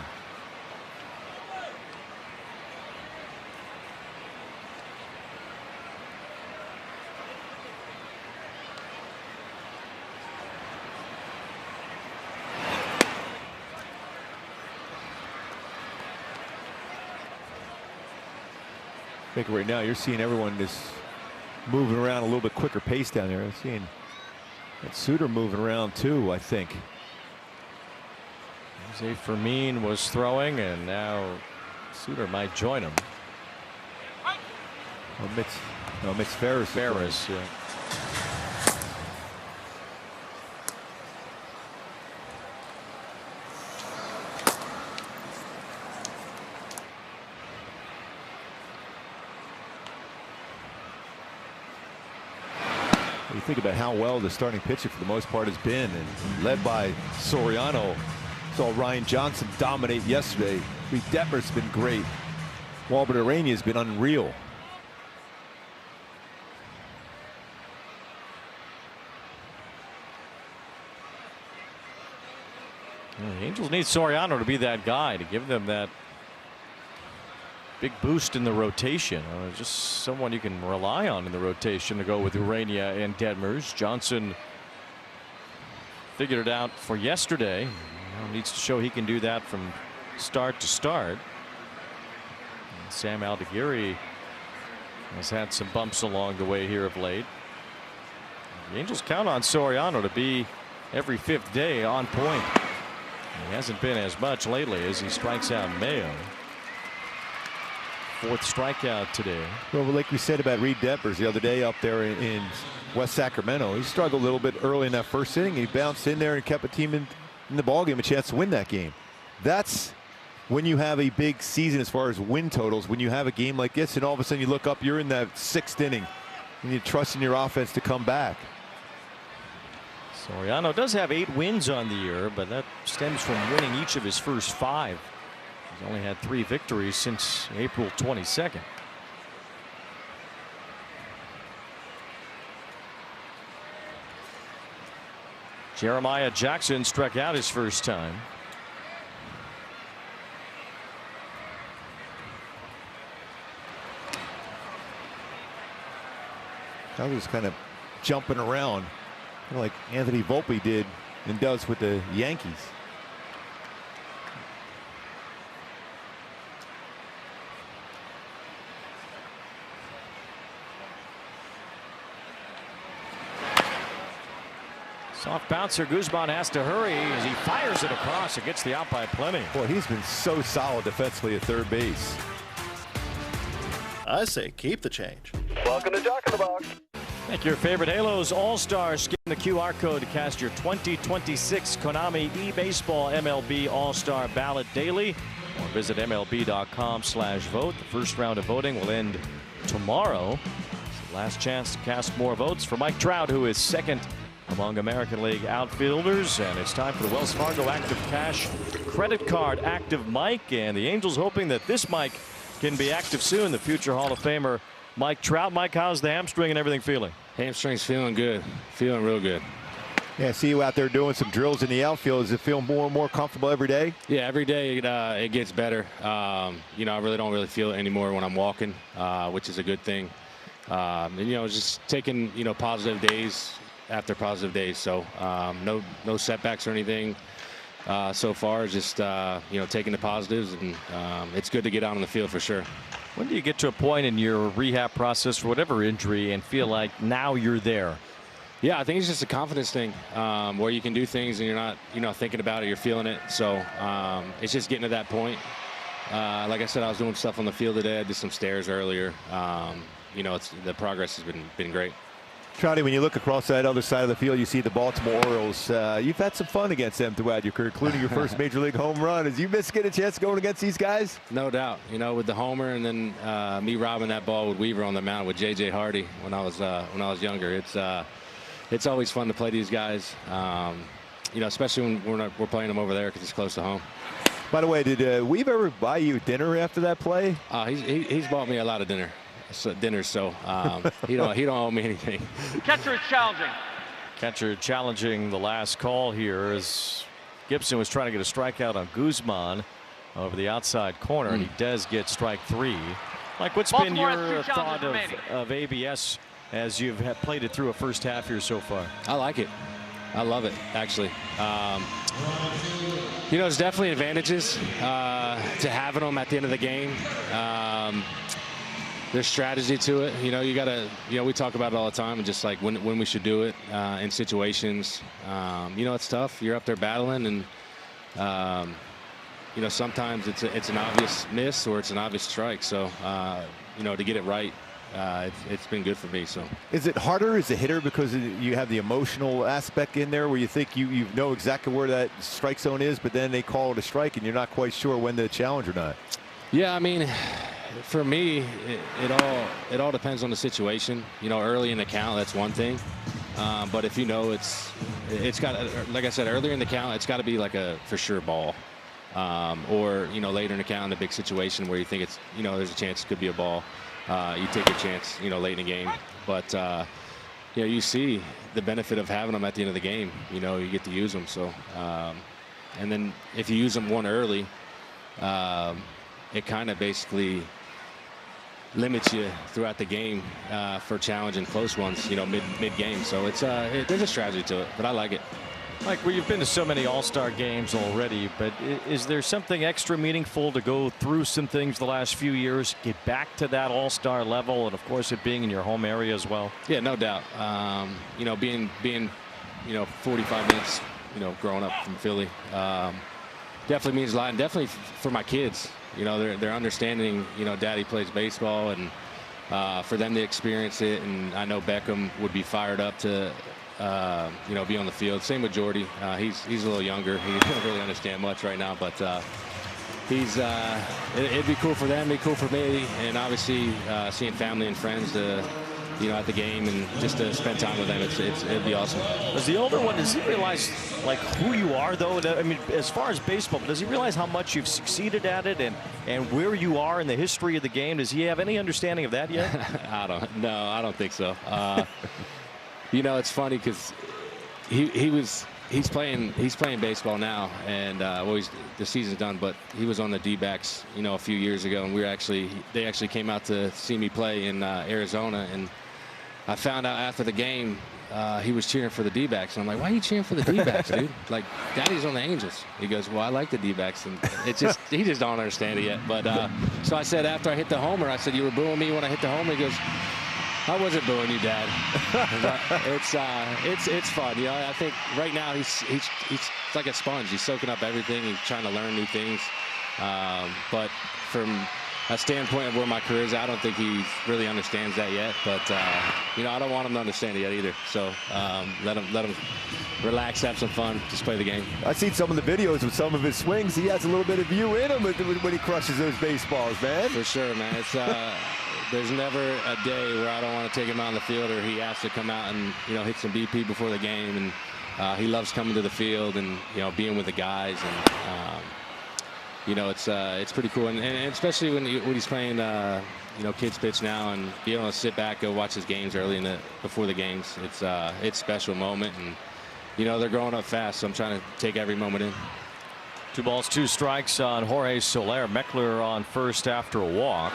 I think right now you're seeing everyone just moving around a little bit quicker pace down there. I'm seeing that Suter moving around too, I think. Jose Fermin was throwing, and now Suter might join him. Oh, Mitch Ferris. Ferris, yeah. You think about how well the starting pitcher for the most part has been, and led by Soriano. Saw Ryan Johnson dominate yesterday. Reed Detmer's been great. Walbert Arania has been unreal. The Angels need Soriano to be that guy, to give them that big boost in the rotation. Just someone you can rely on in the rotation to go with Urania and Detmers. Johnson figured it out for yesterday. Now needs to show he can do that from start to start. And Sam Aldeguerri Has had some bumps along the way here of late. The Angels count on Soriano to be every 5th day on point. He hasn't been as much lately as he strikes out Mayo. 4th strikeout today. Well, like we said about Reed Devers the other day up there in West Sacramento, he struggled a little bit early in that first inning. He bounced in there and kept a team in the ballgame a chance to win that game. That's when you have a big season as far as win totals, when you have a game like this and all of a sudden you look up, you're in that 6th inning and you trust in your offense to come back. Soriano does have 8 wins on the year, but that stems from winning each of his first 5. He's only had 3 victories since April 22nd. Jeremiah Jackson struck out his first time. I was kind of jumping around like Anthony Volpe did and does with the Yankees. Soft bouncer. Guzman has to hurry as he fires it across. It gets the out by plenty. Boy, he's been so solid defensively at third base. I say keep the change. Welcome to Jock in the Box. Make your favorite Halos All-Stars. Scan the QR code to cast your 2026 Konami eBaseball MLB All-Star ballot daily, or visit MLB.com/vote. The first round of voting will end tomorrow. It's the last chance to cast more votes for Mike Trout, who is 2nd among American League outfielders. And it's time for the Wells Fargo Active Cash Credit Card Active Mike. And the Angels hoping that this Mike can be active soon. The future Hall of Famer Mike Trout. Mike, how's the hamstring and everything feeling? Hamstring's feeling good. Feeling real good. Yeah, see you out there doing some drills in the outfield. Does it feel more and more comfortable every day? Yeah, every day it gets better. You know, I really don't feel it anymore when I'm walking, which is a good thing. And, you know, just taking, you know, positive days after positive days. So no setbacks or anything so far. Just, you know, taking the positives, and it's good to get out on the field for sure. When do you get to a point in your rehab process for whatever injury and feel like now you're there? Yeah, I think it's just a confidence thing, where you can do things and you're not, you know, thinking about it, you're feeling it. So it's just getting to that point. Like I said, I was doing stuff on the field today. I did some stairs earlier. You know, the progress has been great. Trouty, when you look across that other side of the field, you see the Baltimore Orioles. You've had some fun against them throughout your career, including your first major league home run. Did you get a chance going against these guys? No doubt. You know, with the homer and then me robbing that ball with Weaver on the mound with J.J. Hardy when I was younger. It's always fun to play these guys. You know, especially when we're playing them over there because it's close to home. By the way, did Weaver ever buy you dinner after that play? He's bought me a lot of dinner. So he don't owe me anything. Catcher is challenging. Catcher challenging the last call here as Gibson was trying to get a strikeout on Guzman over the outside corner, and he does get strike 3. Like, what's Baltimore been your has 2 thought challenges of ABS as you've played it through a first half here so far? I like it. I love it, actually. You know, there's definitely advantages to having them at the end of the game. There's strategy to it. You know, you gotta. You know, we talk about it all the time, and just like when we should do it in situations. You know, it's tough. You're up there battling, and you know, sometimes it's an obvious miss or it's an obvious strike. So you know, to get it right, it's been good for me. So is it harder as a hitter because you have the emotional aspect in there where you think you know exactly where that strike zone is, but then they call it a strike and you're not quite sure when to challenge or not? Yeah, I mean, for me, it all depends on the situation. You know, early in the count, that's one thing. But if you know it's got, like I said earlier in the count, it's got to be like a for sure ball. Or, you know, later in the count in a big situation where you think it's, you know, there's a chance it could be a ball. You take a chance, you know, late in the game. But, you know, you see the benefit of having them at the end of the game. You know, you get to use them. So, and then if you use them one early, it kind of basically limits you throughout the game for challenging close ones, you know, mid game. So it's there's a strategy to it, but I like it. Mike, well, you've been to so many All-Star games already, but is there something extra meaningful to go through some things the last few years, get back to that All-Star level, and of course it being in your home area as well? Yeah, no doubt. You know, being 45 minutes, growing up from Philly, definitely means a lot, and definitely for my kids. You know, they're understanding. Daddy plays baseball, and for them to experience it, and I know Beckham would be fired up to. Be on the field. Same with Jordy. He's a little younger. He doesn't really understand much right now, but it'd be cool for them, it'd be cool for me, and obviously seeing family and friends at the game and just to spend time with them. It'd be awesome. As the older one, does he realize like who you are though? I mean, as far as baseball, does he realize how much you've succeeded at it and where you are in the history of the game? Does he have any understanding of that yet? I don't think so. It's funny because he's playing baseball now, and the season's done, but he was on the D-backs a few years ago, and they actually came out to see me play in Arizona, and I found out after the game he was cheering for the D-backs, and I'm like, why are you cheering for the D-backs, dude? Like, Daddy's on the Angels. He goes, well, I like the D-backs, and he just don't understand it yet. But so I said after I hit the homer, I said, you were booing me when I hit the homer? He goes, I wasn't booing you, Dad. It's fun. I think right now he's like a sponge. He's soaking up everything. He's trying to learn new things. But from a standpoint of where my career is, I don't think he really understands that yet. But I don't want him to understand it yet either. So let him relax, have some fun, just play the game. I've seen some of the videos with some of his swings. He has a little bit of you in him when he crushes those baseballs, man. For sure, man. It's there's never a day where I don't want to take him out on the field or he has to come out and hit some BP before the game. And he loves coming to the field and being with the guys. And it's pretty cool. And especially when he's playing kids pitch now and be able to sit back, go watch his games early before the games. It's a special moment, and they're growing up fast, so I'm trying to take every moment in. 2 balls, 2 strikes on Jorge Soler. Meckler on first after a walk.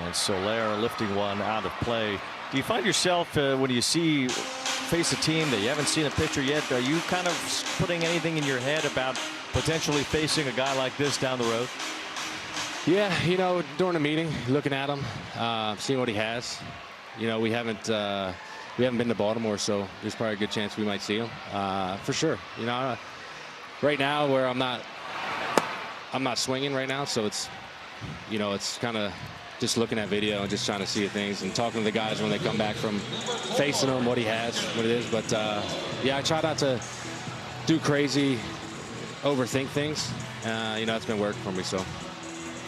And Soler lifting one out of play. Do you find yourself when you face a team that you haven't seen a pitcher yet, are you kind of putting anything in your head about potentially facing a guy like this down the road? Yeah, during a meeting, looking at him, seeing what he has. We haven't been to Baltimore, so there's probably a good chance we might see him for sure. Right now where I'm not swinging right now, so it's kind of just looking at video and just trying to see things and talking to the guys when they come back from facing him, what he has, what it is. But yeah, I try not to do crazy, overthink things. It's been working for me. So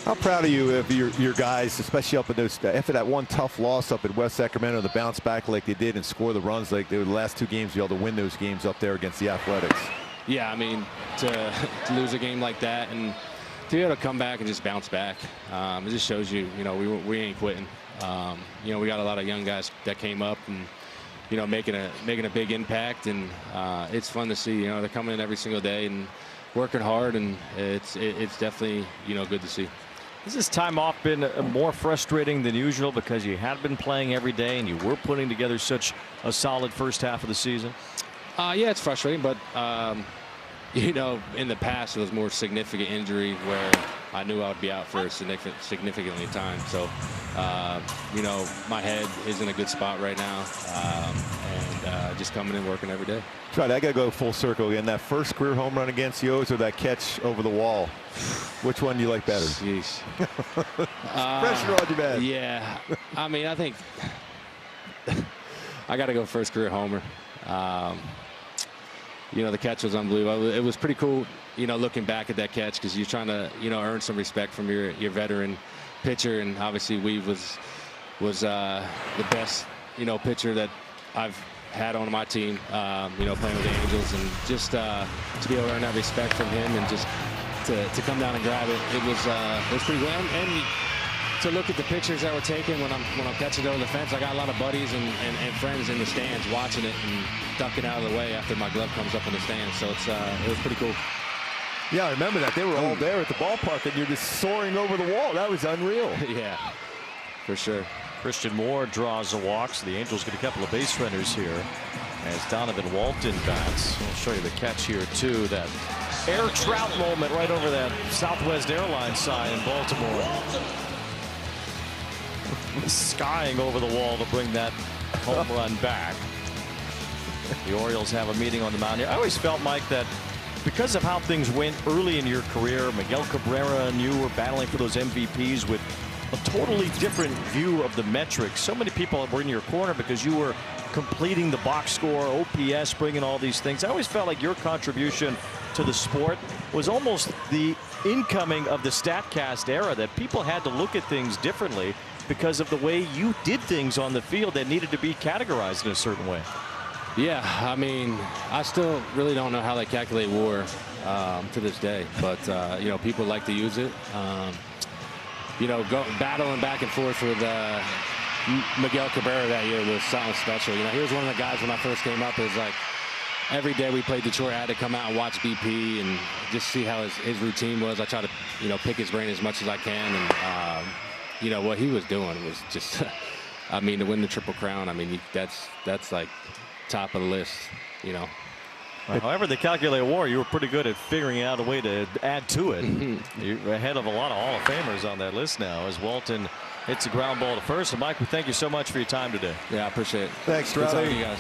how proud are you of your guys, especially up in those after that one tough loss up at West Sacramento, to bounce back like they did and score the runs like they were the last 2 games, you able to win those games up there against the Athletics? Yeah, I mean, to lose a game like that and to be able to come back and just bounce back, it just shows you, we ain't quitting. We got a lot of young guys that came up and, making a big impact, and it's fun to see. They're coming in every single day and working hard, and it's definitely good to see. Has this time off been more frustrating than usual because you had been playing every day and you were putting together such a solid first half of the season? Yeah, it's frustrating, but in the past it was more significant injury where I knew I would be out for a significantly time. So, my head is in a good spot right now, and just coming in working every day. That's right. I got to go full circle again. That first career home run against the O's or that catch over the wall? Which one do you like better? Jeez. Pressure on you, man. Yeah. I mean, I think I got to go first career homer. The catch was unbelievable. It was pretty cool, looking back at that catch because you're trying to, earn some respect from your veteran pitcher. And obviously Weave was the best, pitcher that I've had on my team, playing with the Angels. And just to be able to earn that respect from him and just to come down and grab it, it was pretty good. And to look at the pictures that were taken when I'm catching it over the fence, I got a lot of buddies and friends in the stands watching it and ducking out of the way after my glove comes up in the stands. So it was pretty cool. Yeah, I remember that. They were all there at the ballpark, and you're just soaring over the wall. That was unreal. Yeah, for sure. Christian Moore draws a walk, so the Angels get a couple of base runners here. as Donovan Walton bats. I'll show you the catch here too. That air trout moment right over that Southwest Airlines sign in Baltimore. Skying over the wall to bring that home run back. The Orioles have a meeting on the mound here. I always felt, Mike, that because of how things went early in your career, Miguel Cabrera and you were battling for those MVPs with a totally different view of the metrics. So many people were in your corner because you were completing the box score, OPS, bringing all these things. I always felt like your contribution to the sport was almost the incoming of the StatCast era, that people had to look at things differently because of the way you did things on the field that needed to be categorized in a certain way. Yeah, I mean, I still really don't know how they calculate WAR to this day, but you know, people like to use it. You know, battling back and forth with Miguel Cabrera that year was something special. You know, he was one of the guys when I first came up. It was like every day we played Detroit, I had to come out and watch BP and just see how his routine was. I try to, you know, pick his brain as much as I can, and you know, what he was doing was just, I mean, to win the Triple Crown, I mean, that's like top of the list, you know. However they calculate WAR, you were pretty good at figuring out a way to add to it. You're ahead of a lot of Hall of Famers on that list now as Walton hits a ground ball to first. And Mike, we thank you so much for your time today. Yeah, I appreciate it. Thanks, Good Rowdy. talking to you guys.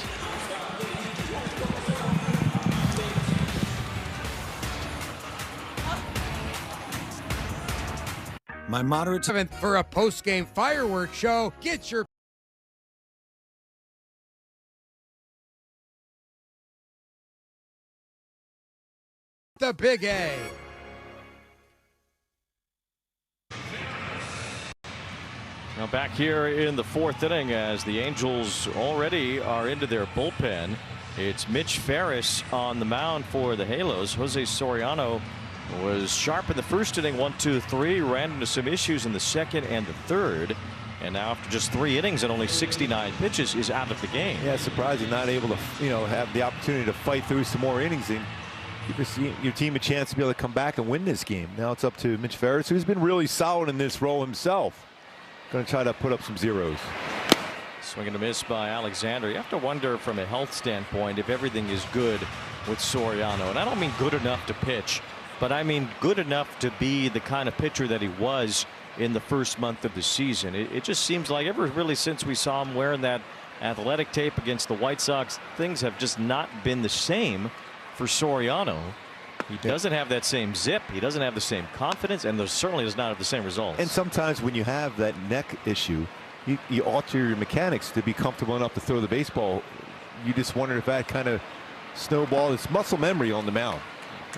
My moderate 7th for a post-game fireworks show. Get your the Big A. Now back here in the 4th inning as the Angels already are into their bullpen. It's Mitch Ferris on the mound for the Halos. Jose Soriano was sharp in the 1st inning, 1-2-3, ran into some issues in the 2nd and the 3rd. And now after just 3 innings and only 69 pitches is out of the game. Yeah, surprising, not able to, you know, have the opportunity to fight through some more innings and give your team a chance to be able to come back and win this game. Now it's up to Mitch Ferris, who's been really solid in this role himself. Going to try to put up some zeros. Swing and a miss by Alexander. You have to wonder from a health standpoint if everything is good with Soriano. And I don't mean good enough to pitch, but I mean good enough to be the kind of pitcher that he was in the first month of the season. It just seems like ever really since we saw him wearing that athletic tape against the White Sox, things have just not been the same for Soriano. He doesn't have that same zip. He doesn't have the same confidence, and certainly does not have the same results. And sometimes when you have that neck issue, you alter your mechanics to be comfortable enough to throw the baseball. You just wonder if that kind of snowballed. It's muscle memory on the mound.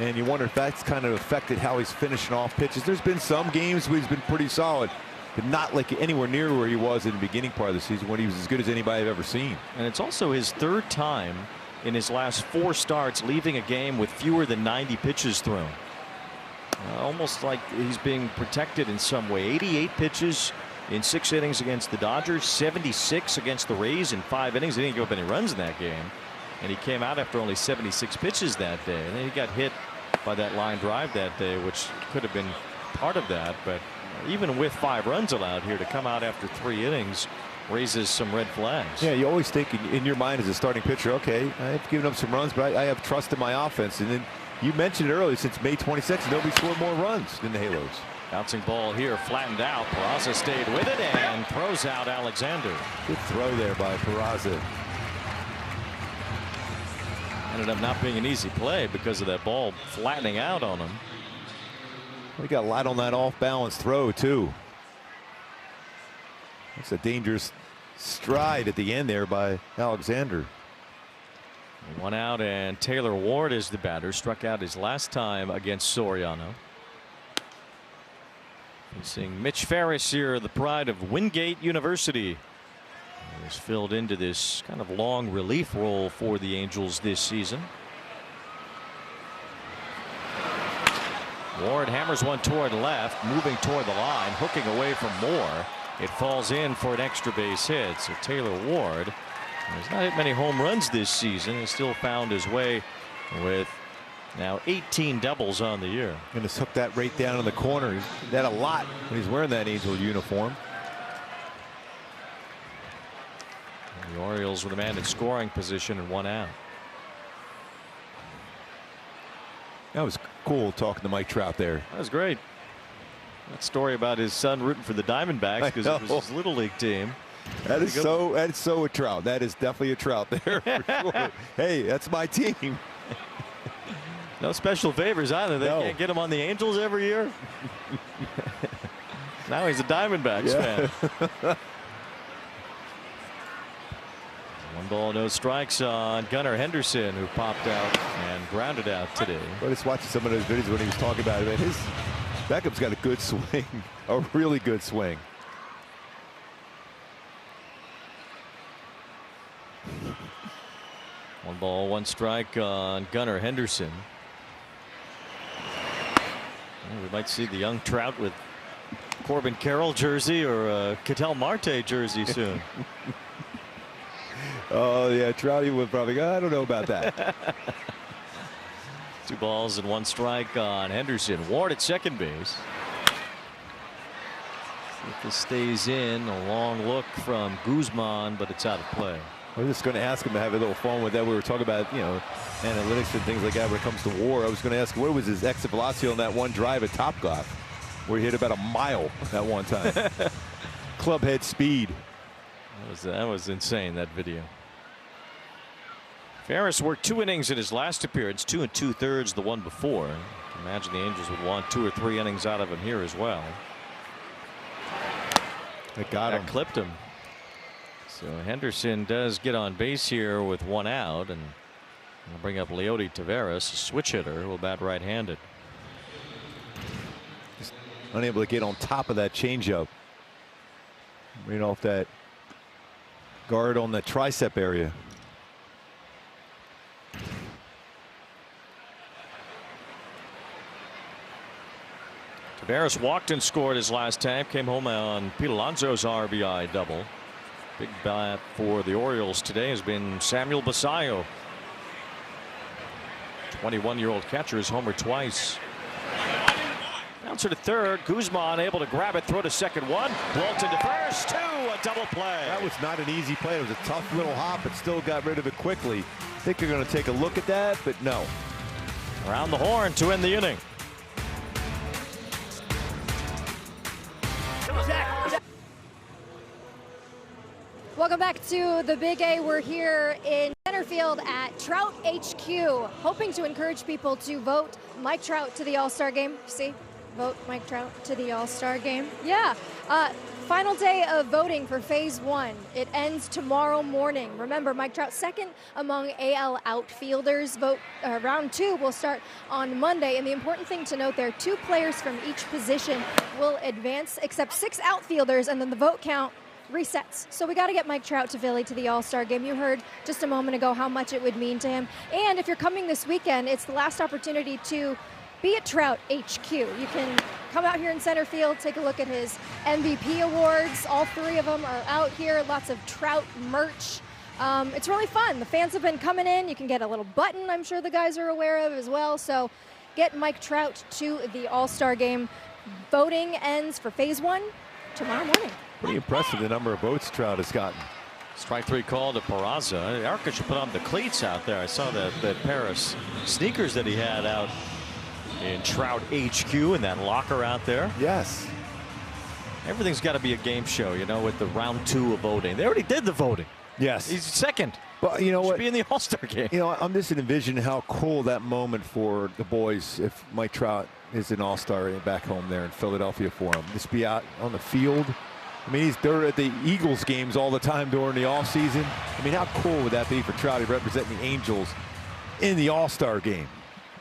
And you wonder if that's kind of affected how he's finishing off pitches. There's been some games where he's been pretty solid, but not like anywhere near where he was in the beginning part of the season when he was as good as anybody I've ever seen. And it's also his 3rd time in his last 4 starts leaving a game with fewer than 90 pitches thrown. Almost like he's being protected in some way. 88 pitches in 6 innings against the Dodgers, 76 against the Rays in 5 innings. He didn't give up any runs in that game. And he came out after only 76 pitches that day. And then he got hit by that line drive that day, which could have been part of that. But even with 5 runs allowed here, to come out after 3 innings raises some red flags. Yeah, you always think in your mind as a starting pitcher, okay, I've given up some runs, but I have trust in my offense. And then you mentioned it earlier, since May 26th, nobody scored more runs than the Halos. Bouncing ball here, flattened out. Peraza stayed with it and throws out Alexander. Good throw there by Peraza. Ended up not being an easy play because of that ball flattening out on him. We got a lot on that off-balance throw too. It's a dangerous stride at the end there by Alexander. 1 out, and Taylor Ward is the batter. Struck out his last time against Soriano. Facing Mitch Ferris here, the pride of Wingate University. He's filled into this kind of long relief role for the Angels this season. Ward hammers one toward left, moving toward the line, hooking away from Moore. It falls in for an extra base hit. So Taylor Ward has not hit many home runs this season. He's still found his way with now 18 doubles on the year. And just hook that right down in the corner. He's did that a lot when he's wearing that Angel uniform. The Orioles with a man in scoring position and 1 out. That was cool talking to Mike Trout there. That was great. That story about his son rooting for the Diamondbacks because it was his little league team. That is so a Trout. That is definitely a Trout there. For sure. Hey, that's my team. No special favors either. They can't get him on the Angels every year. Now he's a Diamondbacks fan. 1 ball, no strikes on Gunnar Henderson, who popped out and grounded out today. I was watching some of those videos when he was talking about it. Man, Beckham's got a good swing, a really good swing. One ball, 1 strike on Gunnar Henderson. Well, we might see the young Trout with Corbin Carroll jersey or a Ketel Marte jersey soon. Oh yeah, Trouty would probably go, I don't know about that. 2 balls and 1 strike on Henderson. Ward at second base. See if this stays in. A long look from Guzman, but it's out of play. I was just going to ask him to have a little fun with that. We were talking about, you know, analytics and things like that when it comes to WAR. I was going to ask what was his exit velocity on that one drive at Topgolf, where he hit about a mile at one time. Club head speed. That was insane, that video. Ferris worked 2 innings in his last appearance, 2 2/3 the one before. Imagine the Angels would want 2 or 3 innings out of him here as well. It got him. Clipped him. So Henderson does get on base here with 1 out, and we'll bring up Leody Taveras, a switch hitter who will bat right-handed. Just unable to get on top of that changeup. Right off that guard on the tricep area. Taveras walked and scored his last time. Came home on Pete Alonso's RBI double. Big bat for the Orioles today has been Samuel Basallo. 21-year-old catcher has homered twice. Bouncer to third. Guzman able to grab it, throw to second 1. Walton to first 2. A double play. That was not an easy play. It was a tough little hop, but still got rid of it quickly. I think they're going to take a look at that, but no. Around the horn to end the inning. Welcome back to the Big A. We're here in center field at Trout HQ, hoping to encourage people to vote Mike Trout to the All-Star game. See? Vote Mike Trout to the All-Star game. Yeah. Final day of voting for Phase 1. It ends tomorrow morning. Remember, Mike Trout second among AL outfielders. Round 2 will start on Monday. And the important thing to note there, 2 players from each position will advance, except 6 outfielders, and then the vote count resets. So we got to get Mike Trout to Philly to the All-Star game. You heard just a moment ago how much it would mean to him. And if you're coming this weekend, it's the last opportunity to be at Trout HQ. You can come out here in center field, take a look at his MVP awards. All 3 of them are out here. Lots of Trout merch. It's really fun. The fans have been coming in. You can get a little button I'm sure the guys are aware of as well. So get Mike Trout to the All-Star game. Voting ends for Phase 1 tomorrow morning. Pretty impressive the number of votes Trout has gotten. Strike 3 call to Peraza. Erica should put on the cleats out there. I saw that pair of sneakers that he had out in Trout HQ in that locker out there. Yes. Everything's got to be a game show, you know, with the round 2 of voting. They already did the voting. Yes. He's second. But you know what? Should be in the All-Star game. You know, I'm just envisioning how cool that moment for the boys if Mike Trout is an All-Star back home there in Philadelphia for him. Just be out on the field. I mean, they're at the Eagles games all the time during the offseason. I mean, how cool would that be for Trouty representing the Angels in the All-Star game?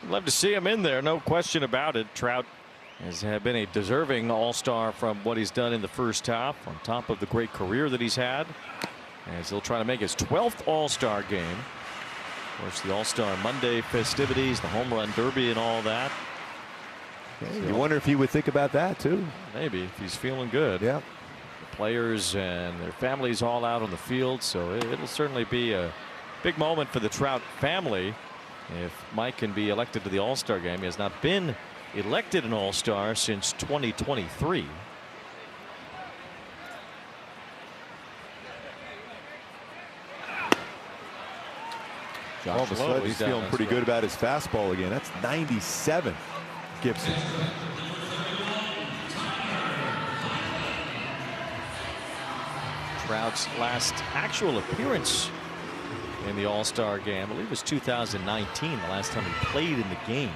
I'd love to see him in there, no question about it. Trout has been a deserving All-Star from what he's done in the first half, on top of the great career that he's had, as he'll try to make his 12th All-Star game. Of course, the All-Star Monday festivities, the home run derby and all that. Yeah, you wonder if he would think about that too. Maybe, if he's feeling good. Yeah. The players and their families all out on the field, so it'll certainly be a big moment for the Trout family if Mike can be elected to the All-Star game. He has not been elected an All-Star since 2023. All of a sudden, he's feeling pretty good about his fastball again. That's 97, Gibson. Trout's last actual appearance in the All-Star game, I believe it was 2019, the last time he played in the game.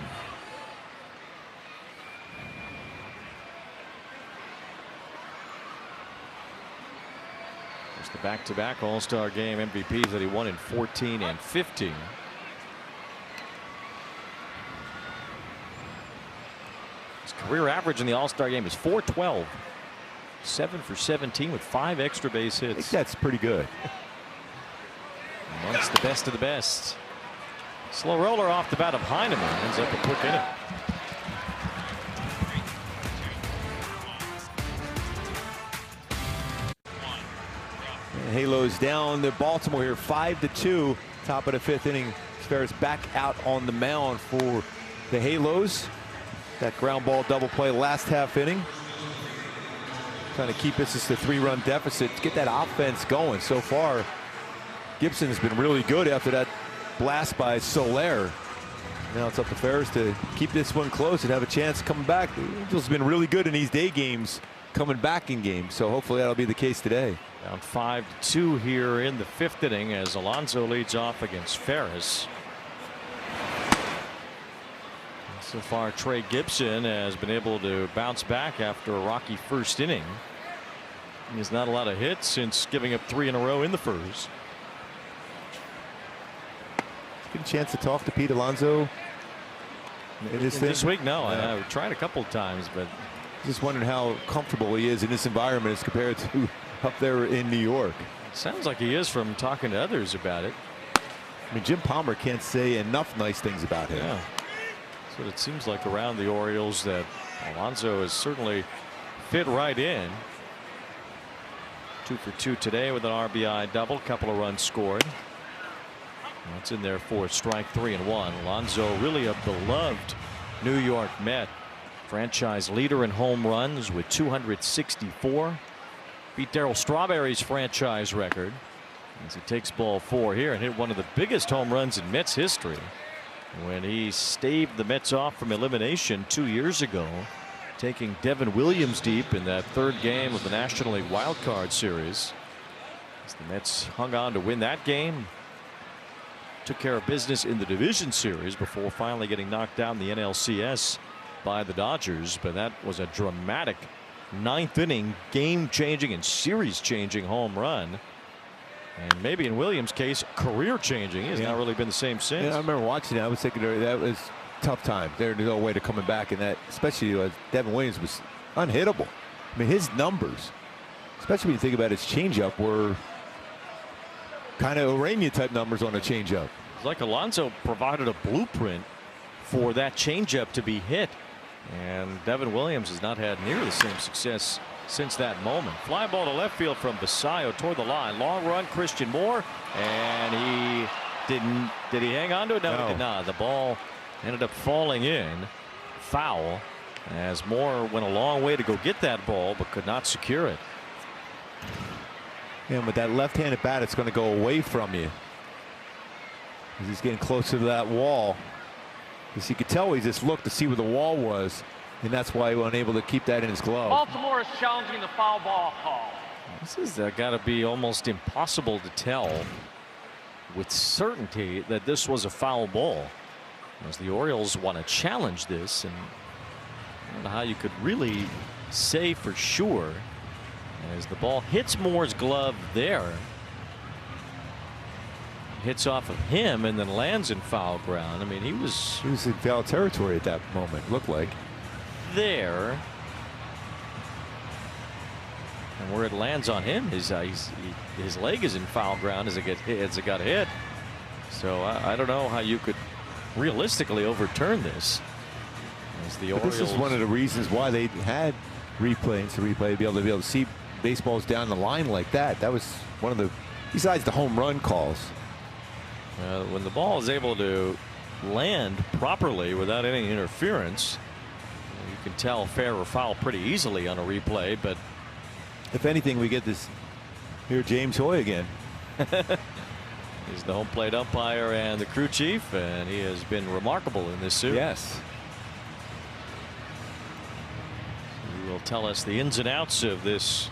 There's the back-to-back All-Star game MVPs that he won in 14 and 15. His career average in the All-Star game is .412. 7 for 17 with 5 extra base hits. I think that's pretty good. Amongst the best of the best. Slow roller off the bat of Heineman. Ends up a quick inning. Halos down to Baltimore here 5-2. Top of the 5th inning. Ferris back out on the mound for the Halos. That ground ball double play last half inning. Trying to keep this as a 3-run deficit. Get that offense going. So far, Gibson has been really good after that blast by Soler. Now it's up to Ferris to keep this one close and have a chance coming back. The Angels have been really good in these day games, coming back in games. So hopefully that'll be the case today. Down 5-2 here in the 5th inning as Alonso leads off against Ferris. So far, Trey Gibson has been able to bounce back after a rocky first inning. He's not a lot of hits since giving up 3 in a row in the first. Get a chance to talk to Pete Alonso this week? No, I've tried a couple of times, but just wondering how comfortable he is in this environment as compared to up there in New York. Sounds like he is from talking to others about it. I mean, Jim Palmer can't say enough nice things about him. Yeah. That's what it seems like around the Orioles, that Alonso has certainly fit right in. 2 for 2 today with an RBI double, couple of runs scored. That's in there for strike 3 and 1. Alonso really a beloved New York Met, franchise leader in home runs with 264. Beat Darryl Strawberry's franchise record as he takes ball 4 here and hit one of the biggest home runs in Mets history when he staved the Mets off from elimination 2 years ago, taking Devin Williams deep in that 3rd game of the National League Wild Card Series. As the Mets hung on to win that game, took care of business in the division series before finally getting knocked down the NLCS by the Dodgers. But that was a dramatic 9th inning, game-changing and series-changing home run. And maybe in Williams' case, career-changing. He has not really been the same since. Yeah, I remember watching that. I was thinking that was tough time. There's no way to coming back, and that, especially Devin Williams, was unhittable. I mean, his numbers, especially when you think about his changeup, were kind of Urania type numbers on a changeup. It's like Alonso provided a blueprint for that changeup to be hit, and Devin Williams has not had near the same success since that moment. Fly ball to left field from Basayo toward the line. Long run, Christian Moore, and he didn't. Did he hang on to it? No, he did not. The ball ended up falling in, foul, as Moore went a long way to go get that ball but could not secure it. And with that left-handed bat, it's going to go away from you. As he's getting closer to that wall. As you could tell, he just looked to see where the wall was, and that's why he wasn't able to keep that in his glove. Baltimore is challenging the foul ball call. This has got to be almost impossible to tell with certainty that this was a foul ball, as the Orioles want to challenge this, and I don't know how you could really say for sure. As the ball hits Moore's glove there, hits off of him and then lands in foul ground. I mean, he was in foul territory at that moment, looked like. There. And where it lands on him, his leg is in foul ground as it got hit. So I don't know how you could realistically overturn this. As the Orioles, this is one of the reasons why they had replay to be able to see baseballs down the line like that. That was one of the, besides the home run calls. When the ball is able to land properly without any interference, you can tell fair or foul pretty easily on a replay. But if anything, we get this here, James Hoy again. He's the home plate umpire and the crew chief, and he has been remarkable in this suit. Yes. He will tell us the ins and outs of this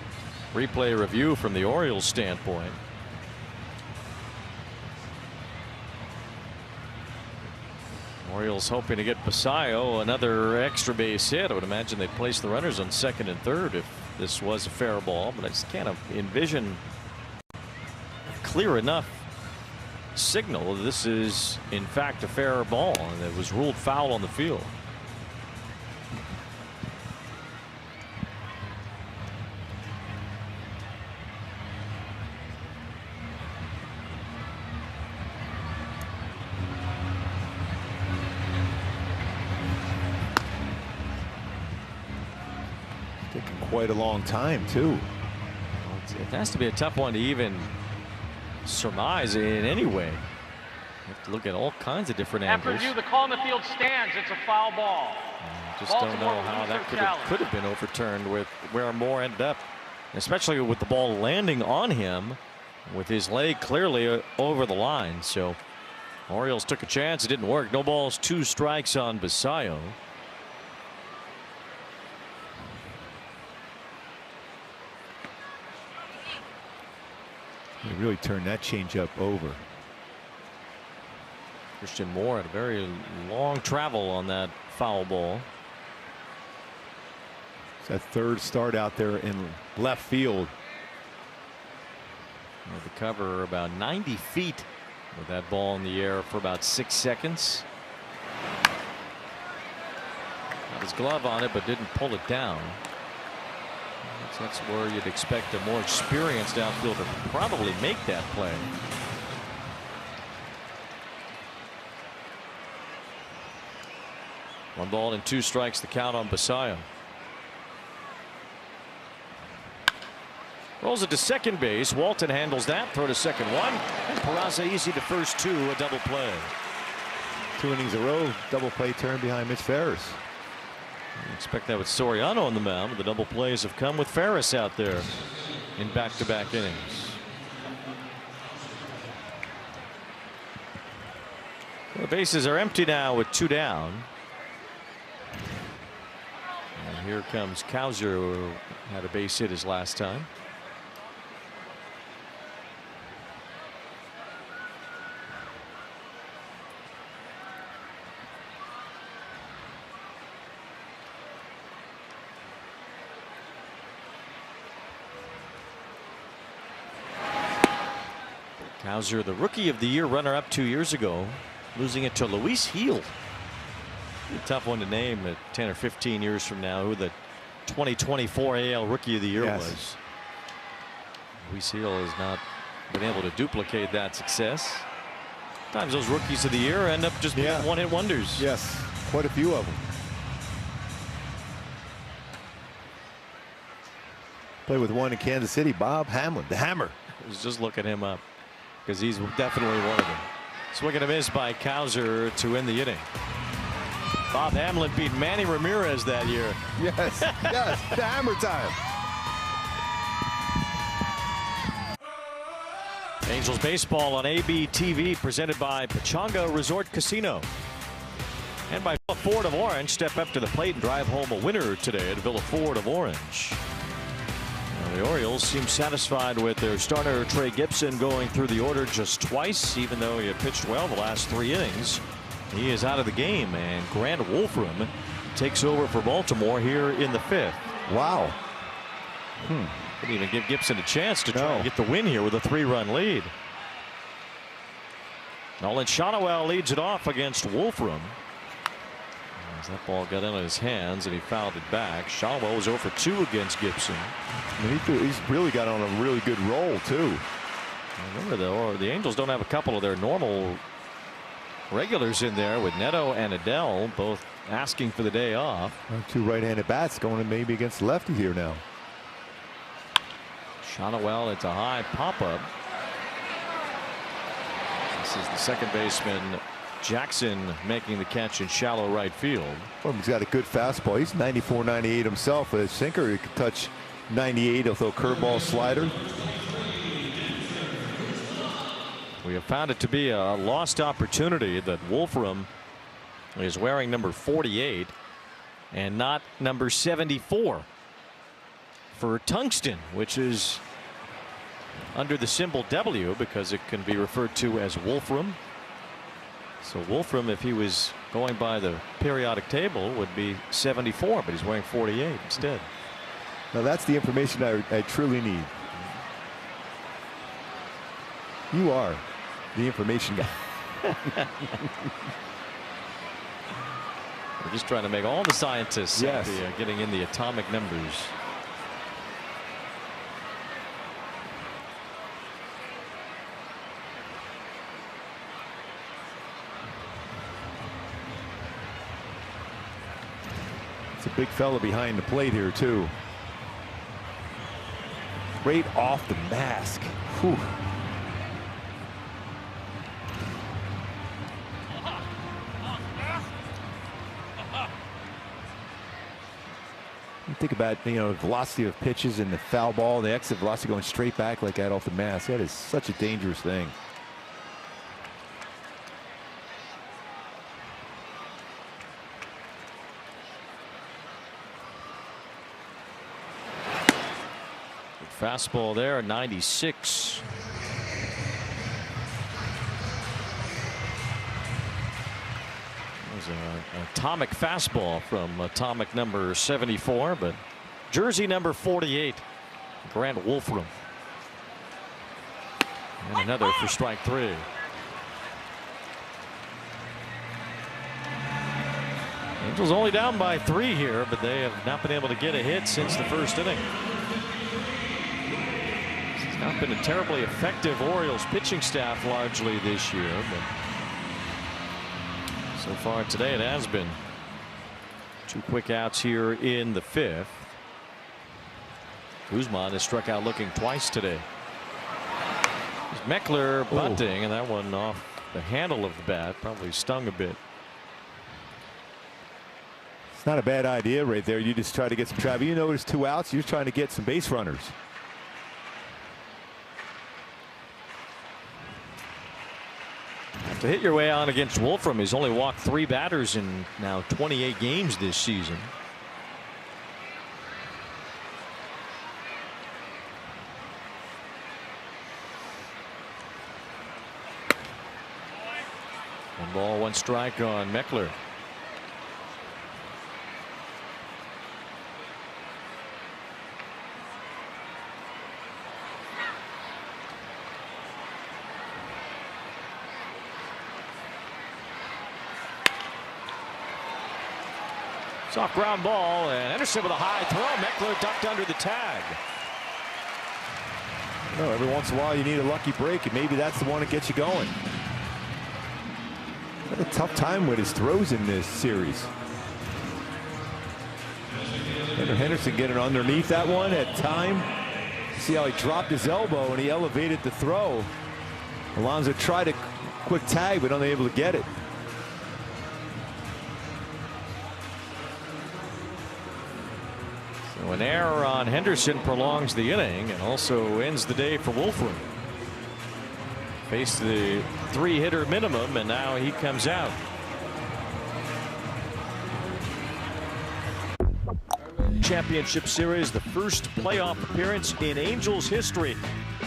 replay review from the Orioles standpoint. Orioles hoping to get Basayo another extra base hit. I would imagine they'd place the runners on second and third if this was a fair ball, but I just can't envision a clear enough signal that this is in fact a fair ball, and it was ruled foul on the field. Taking quite a long time too. It has to be a tough one to even surmise in any way. You have to look at all kinds of different After angles. review, the call in the field stands. It's a foul ball. Just don't know how that could have been overturned with where Moore ended up, especially with the ball landing on him with his leg clearly over the line. So Orioles took a chance. It didn't work. No balls, 2 strikes on Basayo. He really turned that changeup over. Christian Moore had a very long travel on that foul ball. It's that third start out there in left field. The cover about 90 feet with that ball in the air for about 6 seconds. Got his glove on it, but didn't pull it down. That's where you'd expect a more experienced outfielder to probably make that play. One ball and 2 strikes, the count on Basayo. Rolls it to second base. Walton handles that. Throw to second 1. And Peraza easy to first 2. A double play. 2 innings a row. Double play turn behind Mitch Ferris. You expect that with Soriano on the mound. The double plays have come with Ferris out there in back-to-back innings. The bases are empty now with 2 down. And here comes Cowser, who had a base hit his last time. Cowser, the Rookie of the Year runner-up 2 years ago, losing it to Luis Gil. A tough one to name at 10 or 15 years from now who the 2024 AL Rookie of the Year was. Luis Gil has not been able to duplicate that success. Sometimes those Rookies of the Year end up just being one-hit wonders. Yes, quite a few of them. Played with one in Kansas City, Bob Hamlin, the Hammer. I was just looking him up because he's definitely one of them. Swing and a miss by Cowser to end the inning. Bob Hamlin beat Manny Ramirez that year. Yes, yes, the Hammer time. Angels baseball on AB TV, presented by Pechanga Resort Casino. And by Villa Ford of Orange. Step up to the plate and drive home a winner today at Villa Ford of Orange. The Orioles seem satisfied with their starter Trey Gibson going through the order just twice, even though he had pitched well the last 3 innings. He is out of the game, and Grant Wolfram takes over for Baltimore here in the 5th. Wow. Didn't even give Gibson a chance to try to get the win here with a 3-run lead. Nolan Shotwell leads it off against Wolfram. As that ball got into his hands and he fouled it back. Shotwell was 0 for 2 against Gibson. I mean, he's really got on a really good roll too. Remember though, the Angels don't have a couple of their normal regulars in there with Neto and Adele both asking for the day off. 2 right-handed bats going maybe against the lefty here now. Shotwell, it's a high pop-up. This is the second baseman Jackson making the catch in shallow right field. Well, he's got a good fastball. He's 94, 98 himself. A sinker, he could touch 98. He'll throw curveball, slider. We have found it to be a lost opportunity that Wolfram is wearing number 48 and not number 74 for tungsten, which is under the symbol W because it can be referred to as Wolfram. So Wolfram, if he was going by the periodic table, would be 74, but he's wearing 48 instead. Now that's the information I truly need. You are the information guy. We're just trying to make all the scientists yes. Getting in the atomic numbers. It's a big fella behind the plate here too. Right off the mask. Whew. Think about, the velocity of pitches and the foul ball, the exit velocity going straight back like that off the mask. That is such a dangerous thing. Fastball there, 96. An atomic fastball from atomic number 74, but jersey number 48, Grant Wolfram. And another for strike 3. Angels only down by 3 here, but they have not been able to get a hit since the first inning. It's not been a terribly effective Orioles pitching staff largely this year, but so far today it has been. 2 quick outs here in the 5th. Guzman has struck out looking twice today. Meckler bunting, and that one off the handle of the bat, probably stung a bit. It's not a bad idea right there. You just try to get some traffic. You know there's 2 outs. You're trying to get some base runners. To hit your way on against Wolfram, he's only walked 3 batters in now 28 games this season. One ball, 1 strike on Meckler. Soft ground ball, and Henderson with a high throw. Meckler ducked under the tag. No, every once in a while you need a lucky break, and maybe that's the one that gets you going. Had a tough time with his throws in this series. Henderson getting underneath that one at time. See how he dropped his elbow and he elevated the throw. Alonso tried a quick tag, but unable to get it. So an error on Henderson prolongs the inning and also ends the day for Wolfram. Faced the 3-hitter minimum, and now he comes out. Championship Series, the first playoff appearance in Angels history.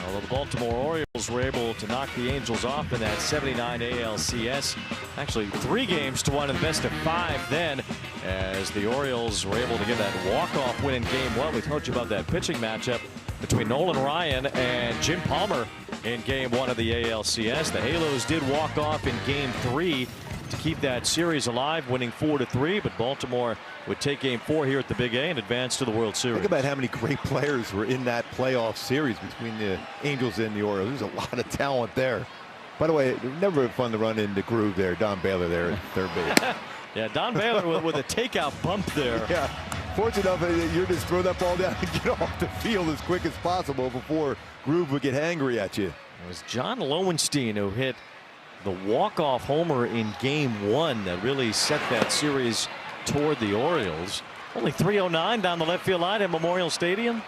Although the Baltimore Orioles were able to knock the Angels off in that 79 ALCS. Actually 3 games to 1 in the best of 5 then, as the Orioles were able to get that walk-off win in Game 1. We told you about that pitching matchup between Nolan Ryan and Jim Palmer in Game 1 of the ALCS. The Halos did walk off in Game 3 to keep that series alive, winning 4-3, but Baltimore would take Game 4 here at the Big A and advance to the World Series. Think about how many great players were in that playoff series between the Angels and the Orioles. There's a lot of talent there. By the way, never fun to run into groove there. Don Baylor there at third base. Yeah, Don Baylor with a takeout bump there. Yeah, fortunate enough you're just throw that ball down and get off the field as quick as possible before Groove would get angry at you. It was John Lowenstein who hit the walk-off homer in Game 1 that really set that series toward the Orioles. Only 309 down the left field line at Memorial Stadium.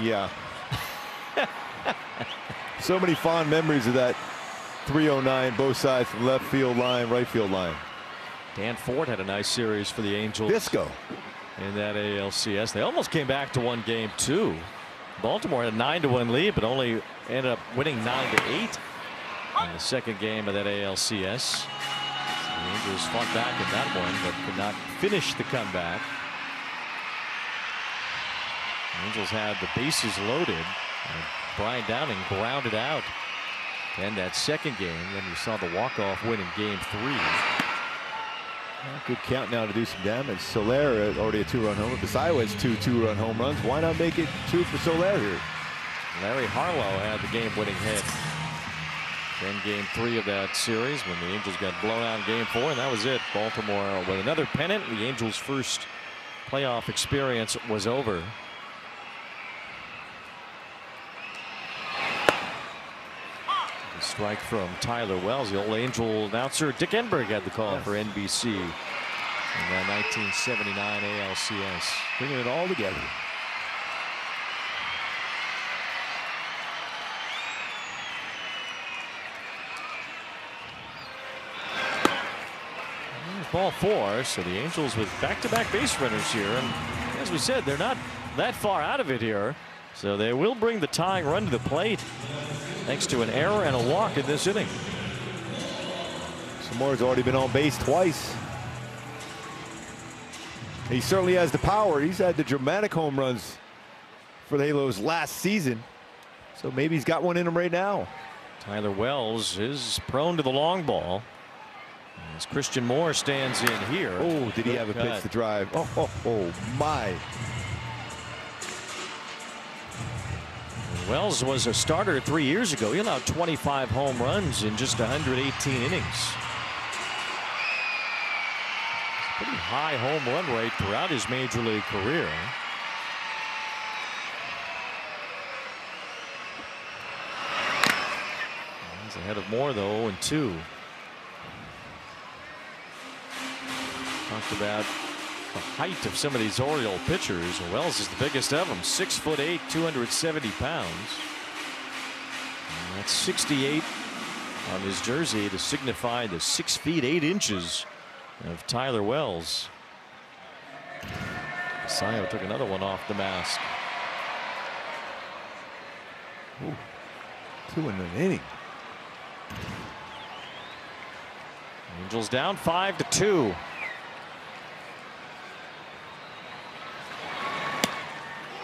Yeah. So many fond memories of that 309 both sides from left field line, right field line. Dan Ford had a nice series for the Angels. Disco. In that ALCS. They almost came back to win game 2. Baltimore had a 9-1 lead, but only ended up winning 9-8 in the second game of that ALCS. The Angels fought back in that one, but could not finish the comeback. The Angels had the bases loaded. And Brian Downing grounded out to end that second game. Then you saw the walk-off win in game 3. Good count now to do some damage. Soler already a 2-run homer. Basayo has 2 2-run home runs. Why not make it 2 for Soler here? Larry Harlow had the game-winning hit. Then game 3 of that series when the Angels got blown out in game 4, and that was it. Baltimore with another pennant. The Angels' first playoff experience was over. A strike from Tyler Wells. The old Angel announcer Dick Enberg had the call for NBC in the 1979 ALCS. Bringing it all together. Ball 4, so the Angels with back-to-back base runners here, and as we said, they're not that far out of it here, so they will bring the tying run to the plate thanks to an error and a walk in this inning. Samora's already been on base twice. He certainly has the power. He's had the dramatic home runs for the Halos last season, so maybe he's got one in him right now. Tyler Wells is prone to the long ball. As Christian Moore stands in here. Oh, did he have a pitch to drive? Oh, my. Wells was a starter 3 years ago. He allowed 25 home runs in just 118 innings. Pretty high home run rate throughout his major league career. He's ahead of Moore though, 0-2. Talked about the height of some of these Oriole pitchers. Wells is the biggest of them, 6'8", 270 pounds. And that's 68 on his jersey to signify the 6 feet 8 inches of Tyler Wells. Basayo took another one off the mask. Ooh, 2 in an inning. Angels down 5-2.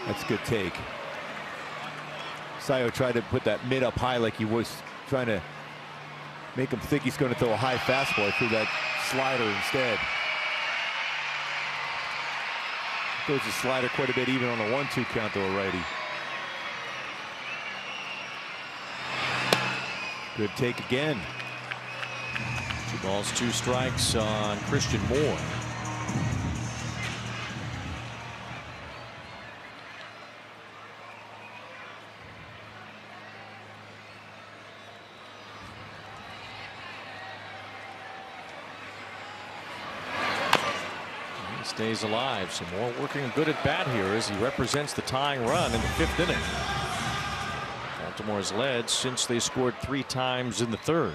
That's a good take. Sayo tried to put that mid up high like he was trying to make him think he's going to throw a high fastball. Threw that slider instead. Throws the slider quite a bit even on a 1-2 count to a righty. Good take again. 2 balls, 2 strikes on Christian Moore. Stays alive. So Moore working good at bat here as he represents the tying run in the 5th inning. Baltimore's led since they scored 3 times in the 3rd.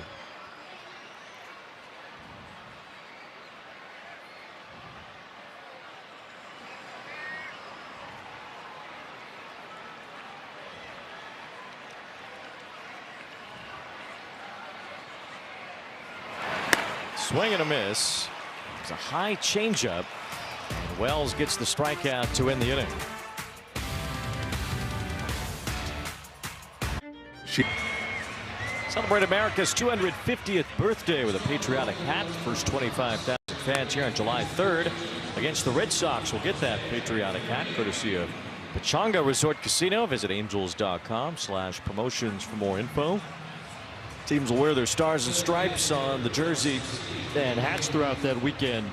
Swing and a miss. It's a high changeup. Wells gets the strikeout to end the inning. Celebrate America's 250th birthday with a patriotic hat. First 25,000 fans here on July 3rd against the Red Sox will get that patriotic hat courtesy of Pechanga Resort Casino. Visit angels.com/promotions for more info. Teams will wear their stars and stripes on the jersey and hats throughout that weekend.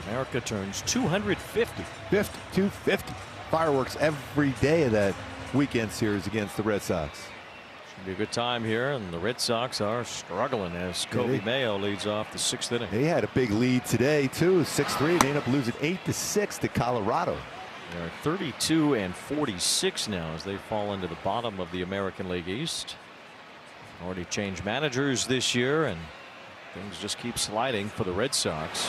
America turns 250. 250. Fireworks every day of that weekend series against the Red Sox. Should be a good time here, and the Red Sox are struggling as Kobe Mayo leads off the 6th inning. They had a big lead today too, 6-3. They end up losing 8-6 to Colorado. They're 32-46 now as they fall into the bottom of the American League East. Already changed managers this year, and things just keep sliding for the Red Sox.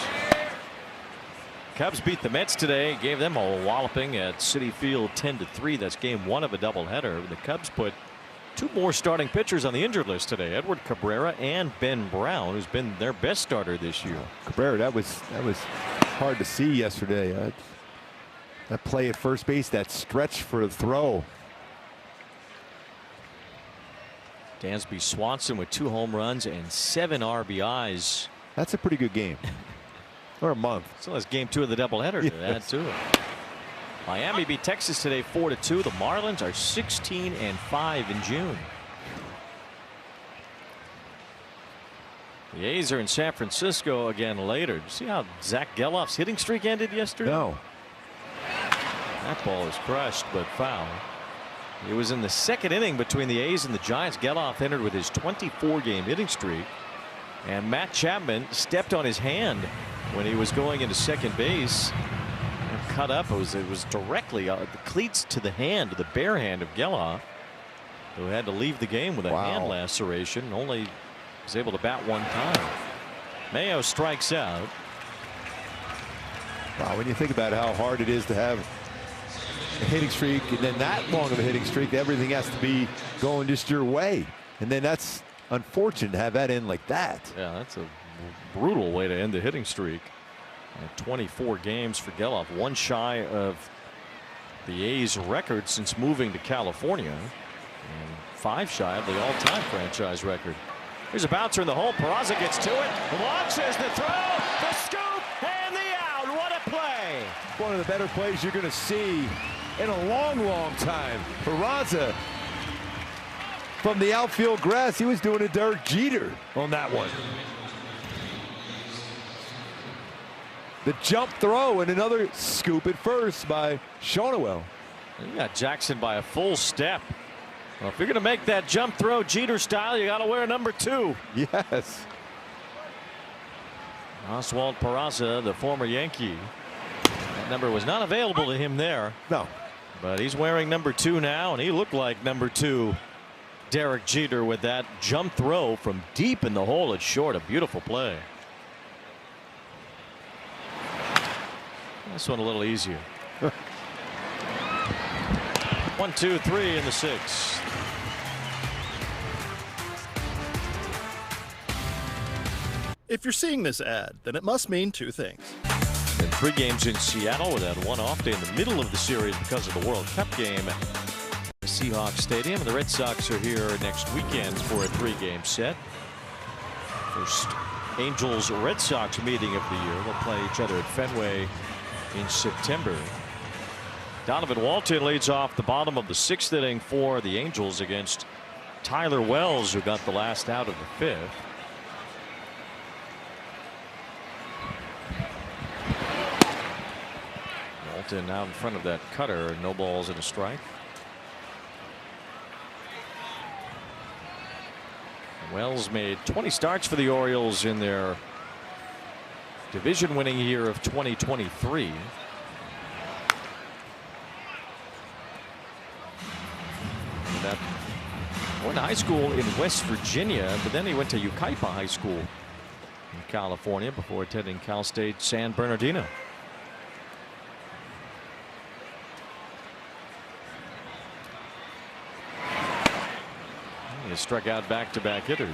Cubs beat the Mets today, gave them a walloping at Citi Field 10-3. That's game 1 of a doubleheader. The Cubs put 2 more starting pitchers on the injured list today, Edward Cabrera and Ben Brown, who's been their best starter this year. Cabrera, that was hard to see yesterday. That play at first base, that stretch for the throw. Dansby Swanson with 2 home runs and 7 RBIs. That's a pretty good game. Or a month. So that's game 2 of the doubleheader to add to it. Miami beat Texas today 4-2. The Marlins are 16-5 in June. The A's are in San Francisco again later. See how Zach Gelof's hitting streak ended yesterday? No. That ball is crushed but foul. It was in the 2nd inning between the A's and the Giants. Gelof entered with his 24-game hitting streak, and Matt Chapman stepped on his hand when he was going into second base and cut up. It was directly the cleats to the hand, the bare hand of Gelof, who had to leave the game with a hand laceration. Only was able to bat 1 time. Mayo strikes out. Wow, when you think about how hard it is to have a hitting streak and then that long of a hitting streak, everything has to be going just your way, and then that's unfortunate to have that end like that. Yeah, that's a brutal way to end the hitting streak. 24 games for Gelof, 1 shy of the A's record since moving to California, and 5 shy of the all-time franchise record. Here's a bouncer in the hole. Peraza gets to it, launches the throw, the scoop, and the out. What a play! One of the better plays you're going to see in a long time. Peraza from the outfield grass, he was doing a Derek Jeter on that one. The jump throw and another scoop at first by Shonewell. You got Jackson by a full step. Well, if you're going to make that jump throw Jeter style, you got to wear number 2. Yes. Oswald Peraza, the former Yankee. That number was not available to him there. No. But he's wearing number 2 now, and he looked like number 2 Derek Jeter with that jump throw from deep in the hole at short. A beautiful play. This one a little easier. 1, 2, 3 in the 6th. If you're seeing this ad, then it must mean 2 things. And 3 games in Seattle with that 1 off day in the middle of the series because of the World Cup game at the Seahawks Stadium. The Red Sox are here next weekend for a 3-game set. First Angels-Red Sox meeting of the year. They'll play each other at Fenway in September. Donovan Walton leads off the bottom of the 6th inning for the Angels against Tyler Wells, who got the last out of the 5th. Walton out in front of that cutter. No balls and a strike. Wells made 20 starts for the Orioles in their division winning year of 2023. That went to high school in West Virginia, but then he went to Yucaipa High School in California before attending Cal State San Bernardino. He struck out back-to-back hitters.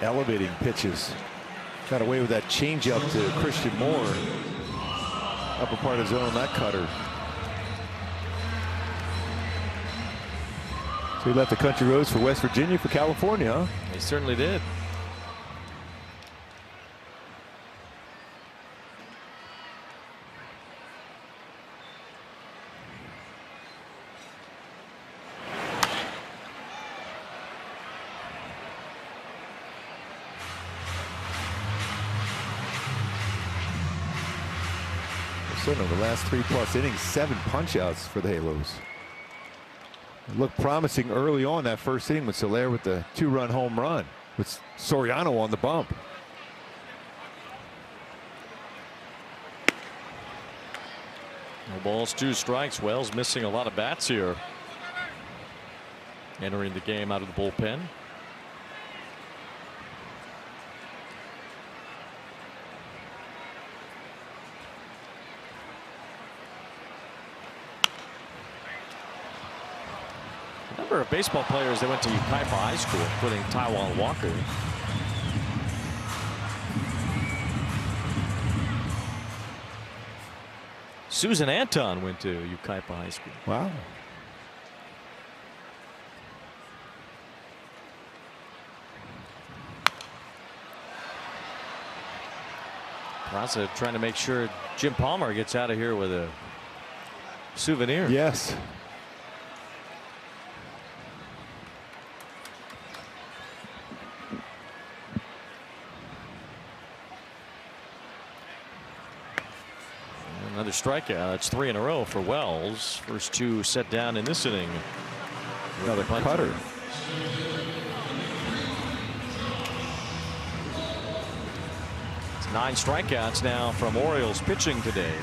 Elevating pitches. Got away with that changeup to Christian Moore. Upper part of zone, that cutter. So he left the country roads for West Virginia for California, huh? He certainly did. Certainly the last 3+ innings, 7 punch-outs for the Halos. It looked promising early on that first inning with Soler with the 2-run home run with Soriano on the bump. No balls, 2 strikes. Wells missing a lot of bats here. Entering the game out of the bullpen. A number of baseball players that went to Ukaipa High School, including Taiwan Walker. Susan Anton went to Ukaipa High School. Wow. Plaza trying to make sure Jim Palmer gets out of here with a souvenir. Yes. Another strikeout. That's 3 in a row for Wells. First 2 set down in this inning. Another cutter. It's 9 strikeouts now from Orioles pitching today.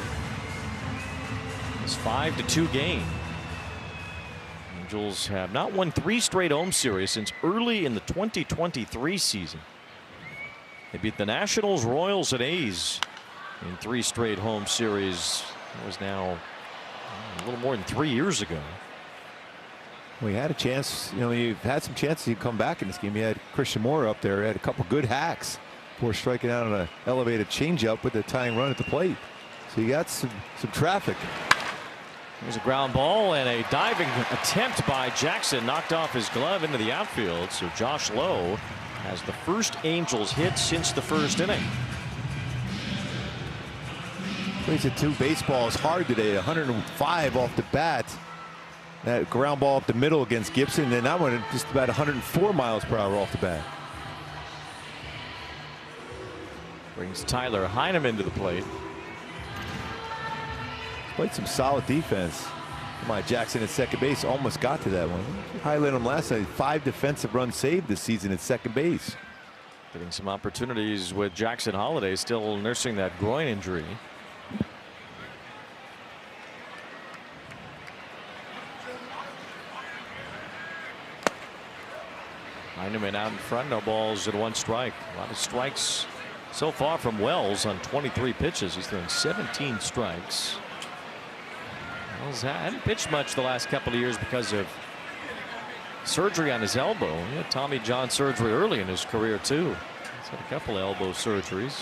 It's 5-2 game. Angels have not won 3 straight home series since early in the 2023 season. They beat the Nationals, Royals, and A's in 3 straight home series. That was now a little more than 3 years ago. We had a chance, you know, you've had some chances to come back in this game. You had Christian Moore up there, had a couple good hacks before striking out on an elevated changeup with the tying run at the plate. So you got some traffic. There's a ground ball and a diving attempt by Jackson, knocked off his glove into the outfield. So Josh Lowe has the first Angels hit since the first inning. Plays at 2 baseballs hard today, 105 off the bat. That ground ball up the middle against Gibson, and that one just about 104 miles per hour off the bat. Brings Tyler Heineman to the plate. Played some solid defense. My Jackson at second base almost got to that one. Highlighted him last night. 5 defensive runs saved this season at second base. Getting some opportunities with Jackson Holiday still nursing that groin injury. Heineman out in front, no balls and 1 strike. A lot of strikes so far from Wells on 23 pitches. He's thrown 17 strikes. Wells hadn't pitched much the last couple of years because of surgery on his elbow. He had Tommy John surgery early in his career too. He's had a couple of elbow surgeries.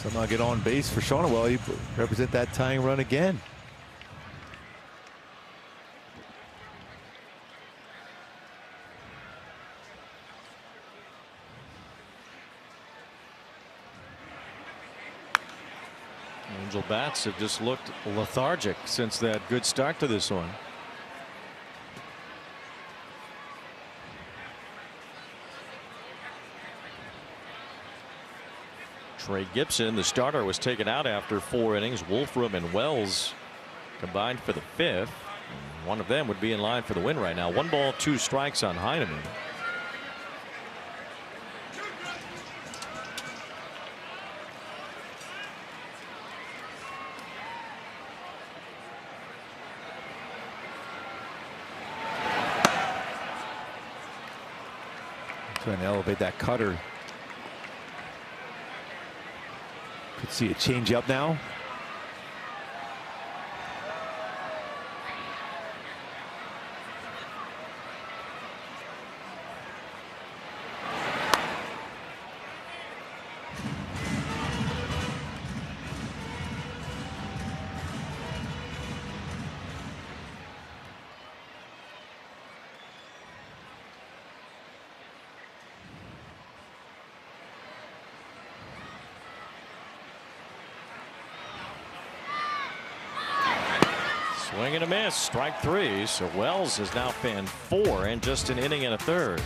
Somehow get on base for Shonewell. You represent that tying run again. Angel bats have just looked lethargic since that good start to this one. Trey Gibson, the starter, was taken out after 4 innings. Wolfram and Wells combined for the 5th. One of them would be in line for the win right now. 1 ball, 2 strikes on Heineman. Trying to elevate that cutter. Could see a change up now. Swing and a miss, strike 3. So Wells has now fanned 4 in just an inning and a third.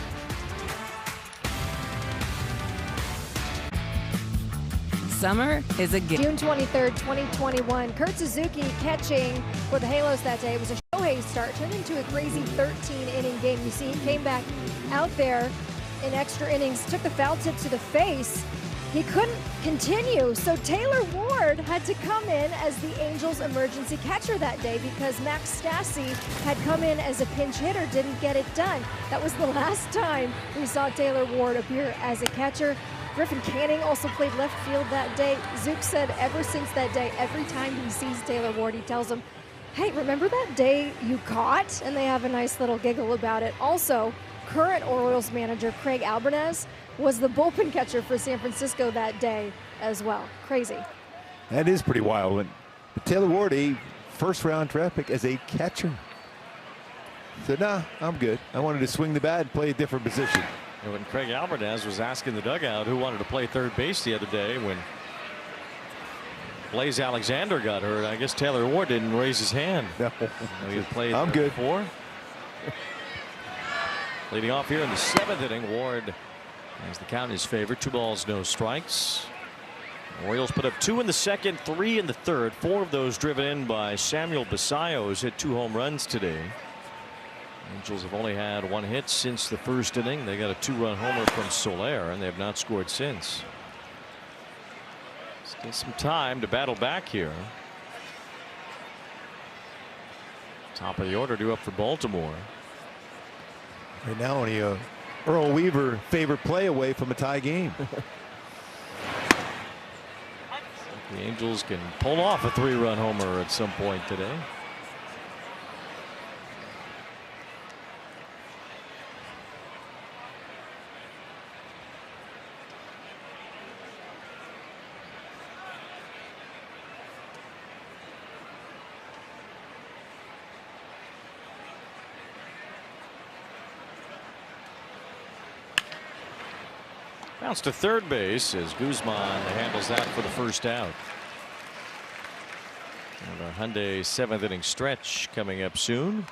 Summer is a gift. June 23rd, 2021. Kurt Suzuki catching for the Halos that day. It was a Shohei start, turned into a crazy 13-inning game. You see, he came back out there in extra innings, took the foul tip to the face. He couldn't continue, so Taylor Ward had to come in as the Angels emergency catcher that day because Max Stassi had come in as a pinch hitter, didn't get it done. That was the last time we saw Taylor Ward appear as a catcher. Griffin Canning also played left field that day. Zook said ever since that day, every time he sees Taylor Ward, he tells him, hey, remember that day you caught? And they have a nice little giggle about it. Also, current Orioles manager Craig Albanese was the bullpen catcher for San Francisco that day as well. Crazy. That is pretty wild. But Taylor Ward, a first-round draft pick as a catcher. So, nah, I'm good. I wanted to swing the bat and play a different position. And when Craig Albanese was asking the dugout who wanted to play third base the other day when Blaze Alexander got hurt, I guess Taylor Ward didn't raise his hand. No. He had played I'm good. before. Leading off here in the 7th inning, Ward has the count in his favor. 2 balls, no strikes. Orioles put up 2 in the 2nd, 3 in the 3rd. 4 of those driven in by Samuel Basallo, who's hit 2 home runs today. Angels have only had 1 hit since the 1st inning. They got a 2-run homer from Soler, and they have not scored since. Still some time to battle back here. Top of the order due up for Baltimore. Right now, only a Earl Weaver favorite play away from a tie game. The Angels can pull off a 3-run homer at some point today. Bounce to third base as Guzman handles that for the first out. And our Hyundai 7th inning stretch coming up soon.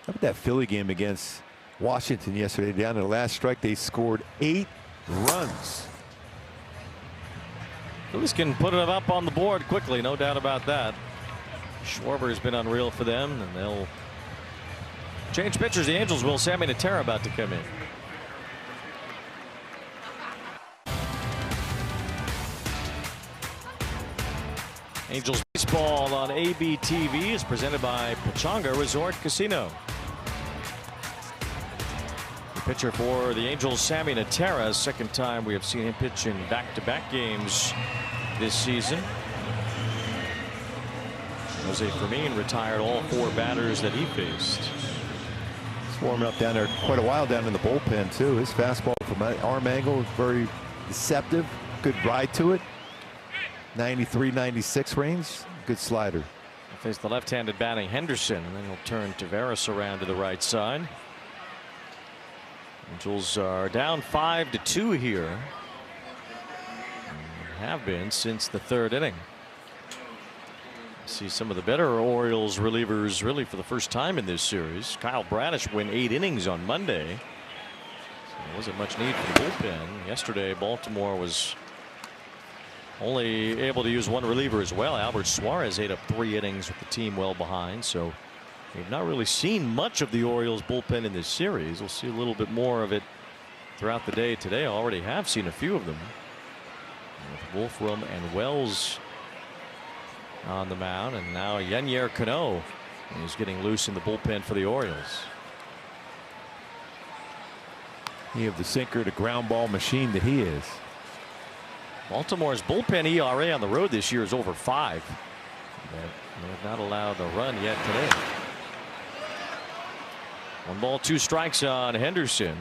How about that Philly game against Washington yesterday? Down to the last strike, they scored 8 runs. Phillies can put it up on the board quickly, no doubt about that. Schwarber has been unreal for them, and they'll change pitchers. The Angels will. Sammy Natera about to come in. Angels baseball on ABTV is presented by Pechanga Resort Casino. The pitcher for the Angels, Sammy Natera, 2nd time we have seen him pitch in back-to-back games this season. Jose Fermin retired all 4 batters that he faced. He's warming up down there quite a while down in the bullpen too. His fastball from arm angle is very deceptive. Good ride to it. 93, 96 range. Good slider. He'll face the left-handed batting Henderson, and then he'll turn Tavares around to the right side. Angels are down 5-2 here. And have been since the 3rd inning. See some of the better Orioles relievers really for the first time in this series. Kyle Bradish went 8 innings on Monday. So there wasn't much need for the bullpen. Yesterday, Baltimore was only able to use 1 reliever as well. Albert Suarez ate up 3 innings with the team well behind. So we've not really seen much of the Orioles bullpen in this series. We'll see a little bit more of it throughout the day today. I already have seen a few of them. With Wolfram and Wells on the mound, and now Yennier Cano is getting loose in the bullpen for the Orioles. You have the sinker, the ground ball machine that he is. Baltimore's bullpen ERA on the road this year is over 5. But they have not allowed a run yet today. 1 ball, 2 strikes on Henderson.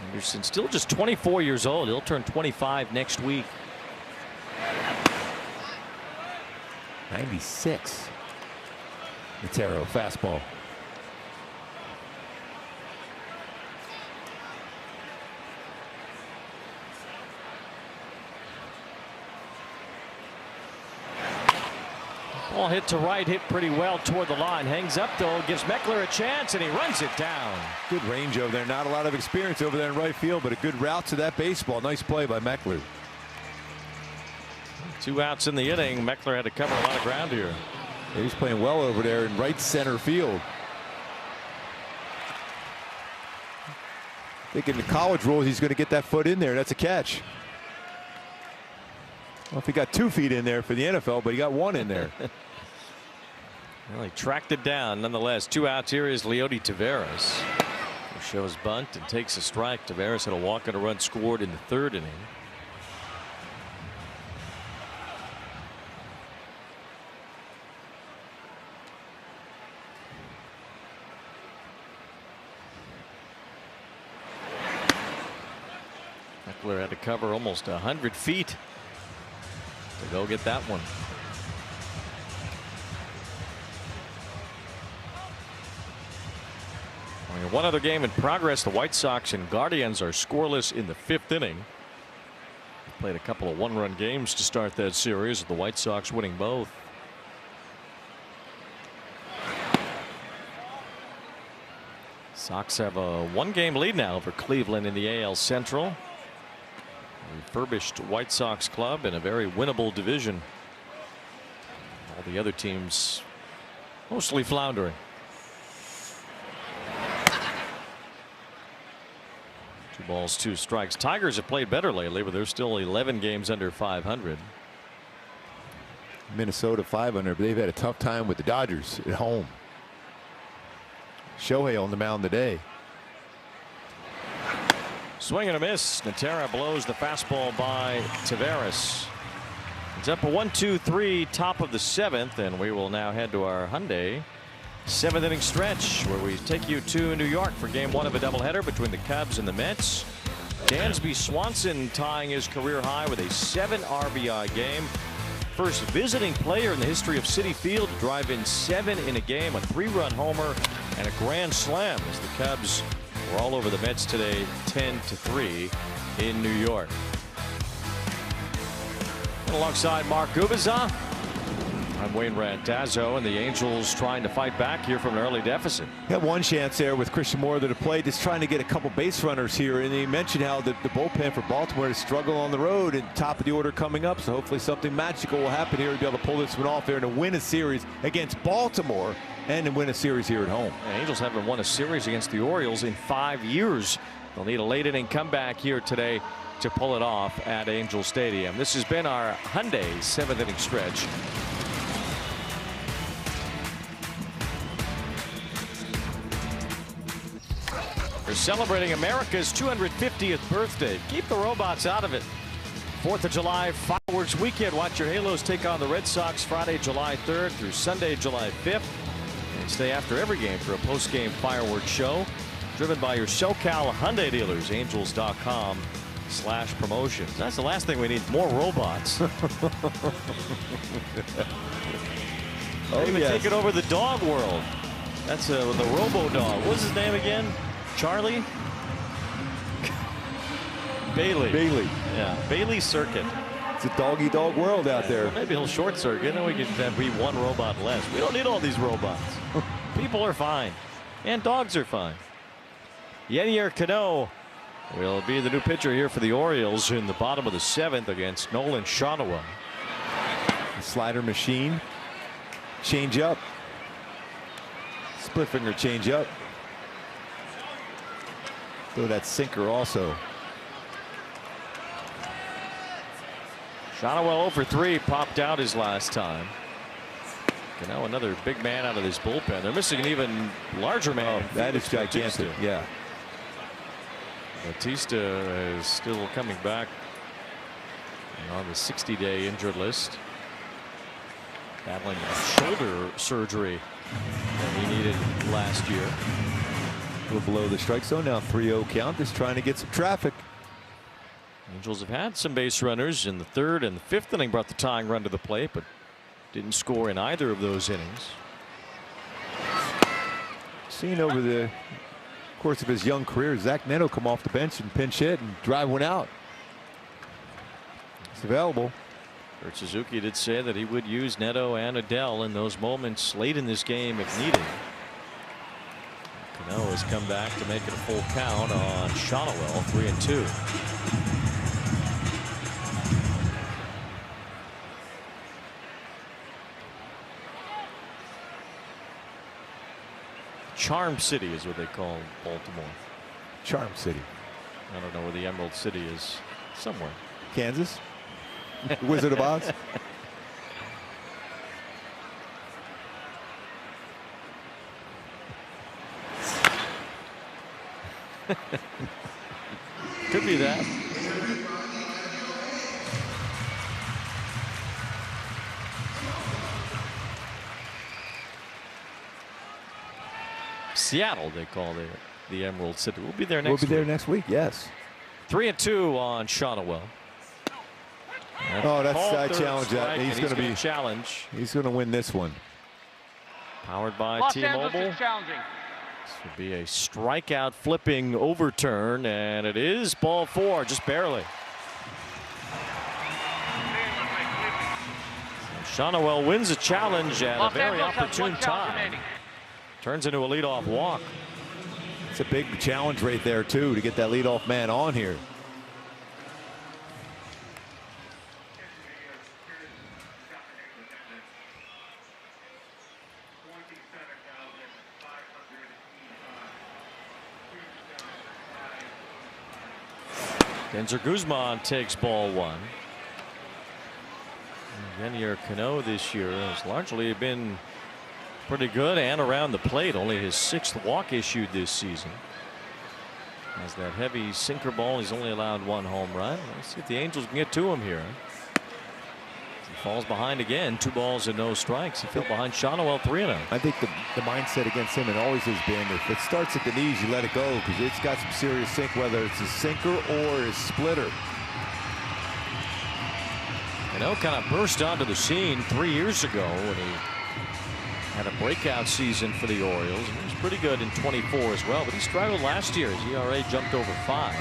Henderson still just 24 years old. He'll turn 25 next week. 96. Natera fastball. Ball hit to right, hit pretty well toward the line. Hangs up though, gives Meckler a chance, and he runs it down. Good range over there. Not a lot of experience over there in right field, but a good route to that baseball. Nice play by Meckler. 2 outs in the inning. Meckler had to cover a lot of ground here. Yeah, he's playing well over there in right center field. I think in the college rules he's going to get that foot in there. That's a catch. Well, if he got 2 feet in there for the NFL, but he got 1 in there. Well, he tracked it down nonetheless. 2 outs. Here is Leody Taveras, who shows bunt and takes a strike. Taveras had a walk and a run scored in the 3rd inning. Eckler had to cover almost 100 feet to go get that one. Only one other game in progress. The White Sox and Guardians are scoreless in the 5th inning. Played a couple of 1-run games to start that series, with the White Sox winning both. Sox have a 1-game lead now over Cleveland in the AL Central. A refurbished White Sox club in a very winnable division. All the other teams mostly floundering. 2 balls, 2 strikes. Tigers have played better lately, but they're still 11 games under 500. Minnesota 500, but they've had a tough time with the Dodgers at home. Shohei on the mound today. Swing and a miss. Natera blows the fastball by Taveras. It's up a 1-2-3, top of the 7th, and we will now head to our Hyundai 7th inning stretch, where we take you to New York for game 1 of a doubleheader between the Cubs and the Mets. Dansby Swanson tying his career high with a 7 RBI game. First visiting player in the history of Citi Field to drive in 7 in a game, a 3-run homer and a grand slam, as the Cubs were all over the Mets today, 10-3 in New York. And alongside Mark Gubicza, I'm Wayne Randazzo, and the Angels trying to fight back here from an early deficit. Had one chance there with Christian Moore to play, just trying to get a couple base runners here, and he mentioned how the bullpen for Baltimore is struggle on the road and top of the order coming up, so hopefully something magical will happen here to be able to pull this one off there and to win a series against Baltimore and to win a series here at home. The Angels haven't won a series against the Orioles in 5 years. They'll need a late inning comeback here today to pull it off at Angel Stadium. This has been our Hyundai 7th inning stretch. They're celebrating America's 250th birthday. Keep the robots out of it. 4th of July fireworks weekend. Watch your Halos take on the Red Sox Friday, July 3rd through Sunday, July 5th. And stay after every game for a post-game fireworks show. Driven by your SoCal Hyundai dealers. Angels.com/promotions. That's the last thing we need. More robots. Even taking over the dog world. That's the Robo Dog. What's his name again? Charlie? Bailey. Bailey. Yeah, Bailey Circuit. It's a dog-eat-dog world out there. Well, maybe he'll short circuit, and then we can be 1 robot less. We don't need all these robots. People are fine, and dogs are fine. Yenier Cano will be the new pitcher here for the Orioles in the bottom of the 7th against Nolan Shawnoa. Slider machine. Change up. Split finger change up. Throw that sinker also. Shawnoa 0 for 3, popped out his last time. Now another big man out of this bullpen. They're missing an even larger man. Oh, that is gigantic. Yeah. Batista is still coming back on the 60-day injured list. Battling a shoulder surgery that he needed last year. A little below the strike zone now. 3-0 count. Just trying to get some traffic. Angels have had some base runners in the 3rd and the 5th inning. Brought the tying run to the plate, but didn't score in either of those innings. Seen over the course of his young career, Zach Neto come off the bench and pinch hit and drive one out. It's available. Kurt Suzuki did say that he would use Neto and Adele in those moments late in this game if needed. Cano has come back to make it a full count on Shawnoa, 3-2. Charm City is what they call Baltimore. Charm City. I don't know where the Emerald City is. Somewhere. Kansas. Wizard of Oz. Could be that. Seattle, they call the Emerald City. We'll be there next week. We'll be there next week, yes. 3-2 on Shonowell. Oh, that's I challenge that. He's going to be challenge. He's going to win this one. Powered by Los T-Mobile. Angeles is challenging. This would be a strikeout flipping overturn, and it is ball 4, just barely. Shonowell wins a challenge at a very opportune time. Turns into a leadoff walk. It's a big challenge right there, too, to get that leadoff man on here. Genzer Guzman takes ball 1. Yenier Cano this year has largely been pretty good and around the plate. Only his 6th walk issued this season. Has that heavy sinker ball. He's only allowed 1 home run. Let's see if the Angels can get to him here. He falls behind again. 2 balls and no strikes. He fell behind Shonowell 3-0. I think the mindset against him, and always has been, if it starts at the knees, you let it go, because it's got some serious sink, whether it's a sinker or a splitter. Cano kind of burst onto the scene 3 years ago when he had a breakout season for the Orioles. He was pretty good in 24 as well, but he struggled last year. His ERA jumped over 5.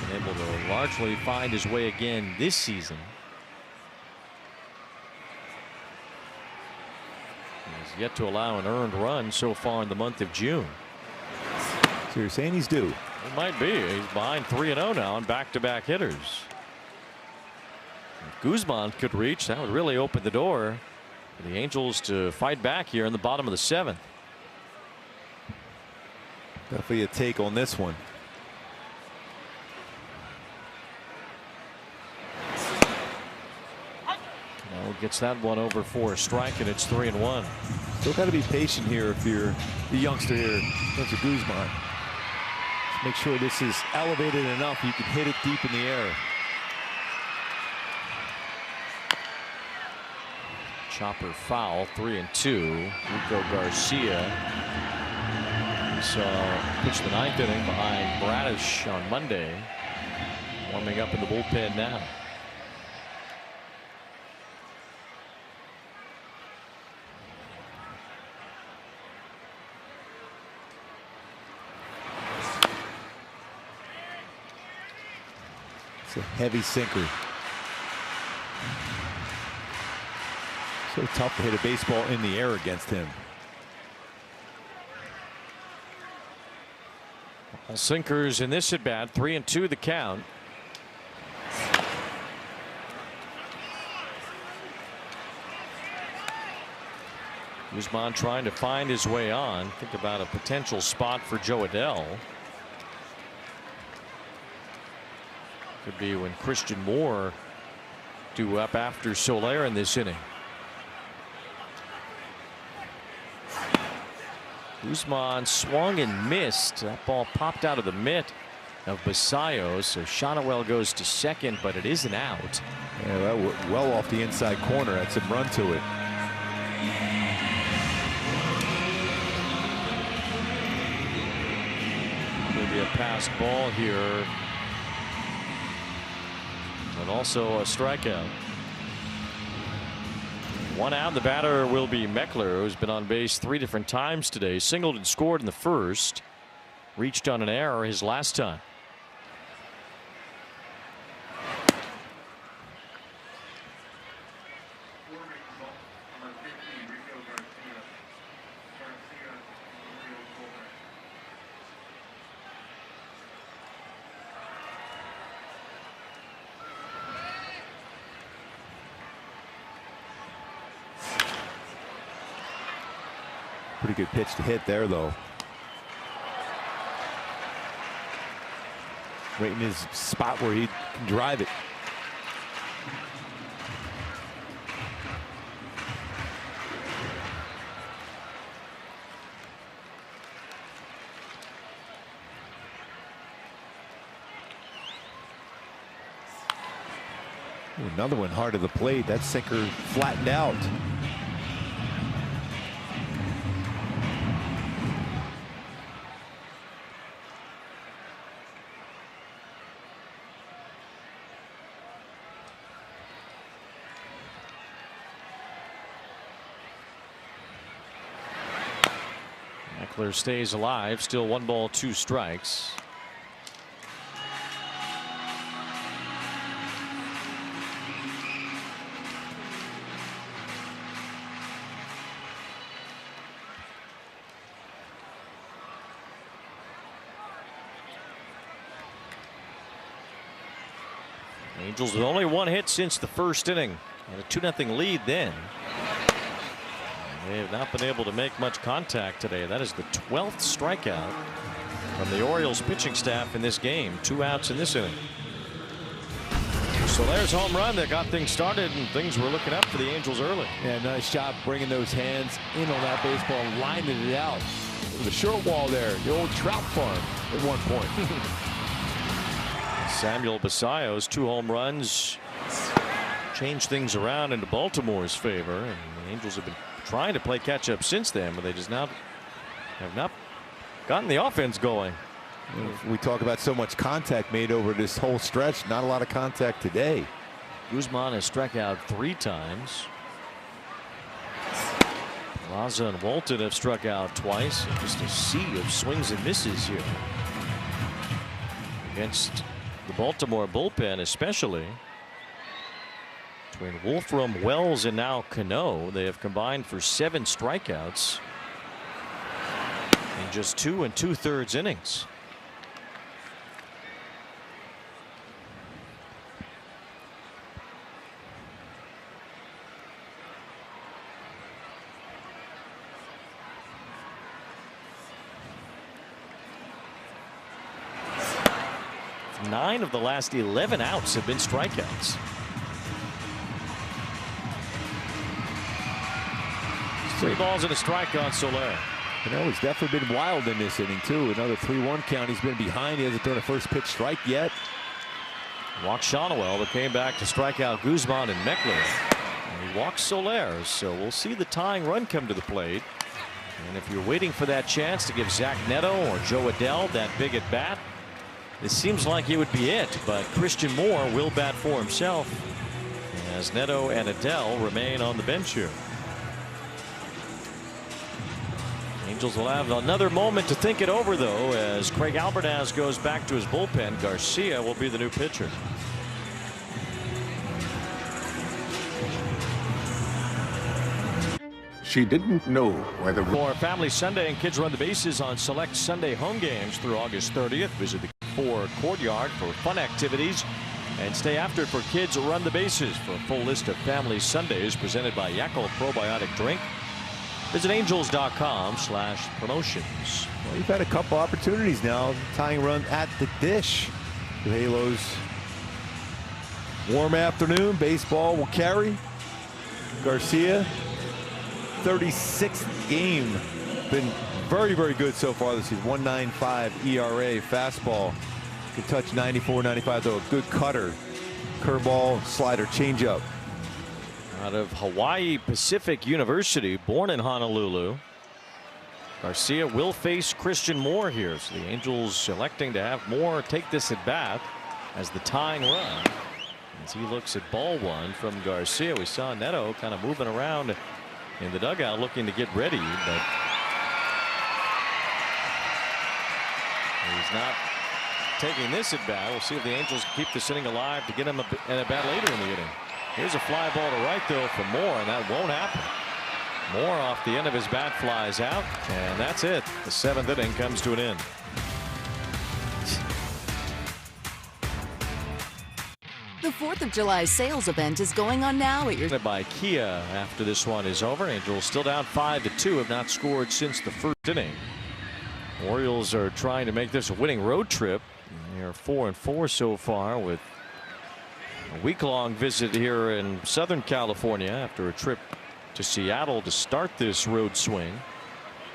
Been able to largely find his way again this season. He's yet to allow an earned run so far in the month of June. So you're saying he's due? He might be. He's behind 3-0 now on back-to-back hitters. If Guzman could reach, that would really open the door for the Angels to fight back here in the bottom of the 7th. Definitely a take on this one. Gets that one over for a strike, and it's 3-1. Still got to be patient here if you're the youngster here, Genzer Guzman. Just make sure this is elevated enough you can hit it deep in the air. Chopper foul, 3-2. Rico Garcia. We saw pitch the 9th inning behind Bradish on Monday. Warming up in the bullpen now. It's a heavy sinker. So tough to hit a baseball in the air against him. All sinkers in this at bat. 3-2 the count. Guzman trying to find his way on. Think about a potential spot for Joe Adell. Could be when Christian Moore due up after Soler in this inning. Guzman swung and missed. That ball popped out of the mitt of Basayo. So Shonowell goes to second, but it is an out. Yeah, well off the inside corner. Had some run to it. Maybe a passed ball here. And also a strikeout. 1 out. The batter will be Meckler, who's been on base 3 different times today. Singled and scored in the first. Reached on an error his last time. Pretty good pitch to hit there, though. right in his spot where he can drive it. Another one hard to the plate. That sinker flattened out. Eckler stays alive. Still 1 ball, 2 strikes. Angels with only 1 hit since the first inning and a 2-0 lead then. They have not been able to make much contact today. That is the 12th strikeout from the Orioles pitching staff in this game. 2 outs in this inning. Soler's home run that got things started, and things were looking up for the Angels early. Yeah, nice job bringing those hands in on that baseball and lining it out. The short wall there, the old trout farm at one point. Samuel Basallo's 2 home runs changed things around into Baltimore's favor, and the Angels have been trying to play catch up since then, but they just have not gotten the offense going. We talk about so much contact made over this whole stretch. Not a lot of contact today. Guzman has struck out 3 times. Raza and Walton have struck out twice. Just a sea of swings and misses here against the Baltimore bullpen, especially. Between Wolfram, Wells, and now Cano, they have combined for 7 strikeouts in just 2 2/3 innings. Nine of the last 11 outs have been strikeouts. Three balls and a strike on Soler. You know, he's definitely been wild in this inning too. Another 3-1 count. He's been behind. He hasn't thrown a first pitch strike yet. Walked Shonowell, but came back to strike out Guzman and Meckler. And he walks Soler, so we'll see the tying run come to the plate. And if you're waiting for that chance to give Zach Neto or Joe Adell that big at bat, this seems like it would be it, but Christian Moore will bat for himself as Neto and Adell remain on the bench here. Angels will have another moment to think it over, though, as Craig Albertaz goes back to his bullpen. Garcia will be the new pitcher. She didn't know whether. For Family Sunday and Kids Run the Bases on select Sunday home games through August 30th. Visit the Ford Courtyard for fun activities and stay after it for Kids Run the Bases. For a full list of Family Sundays presented by Yakult Probiotic Drink, visit angels.com/promotions. Well, you've had a couple opportunities now. Tying run at the dish. The Halos. Warm afternoon. Baseball will carry. Garcia. 36th game. Been very, very good so far this season. 1.95 ERA. Fastball. Can touch 94, 95 though. A good cutter. Curveball, slider, changeup. Out of Hawaii Pacific University, born in Honolulu, Garcia will face Christian Moore here. So the Angels electing to have Moore take this at bat as the tying run. As he looks at ball 1 from Garcia, we saw Neto kind of moving around in the dugout looking to get ready, but he's not taking this at bat. We'll see if the Angels keep this inning alive to get him at bat later in the inning. Here's a fly ball to right, though, for Moore, and that won't happen. Moore off the end of his bat flies out, and that's it. The 7th inning comes to an end. The 4th of July sales event is going on now at your. By Kia after this one is over. Angels still down 5-2, have not scored since the first inning. Orioles are trying to make this a winning road trip. They're 4-4 so far, with a week-long visit here in Southern California after a trip to Seattle to start this road swing.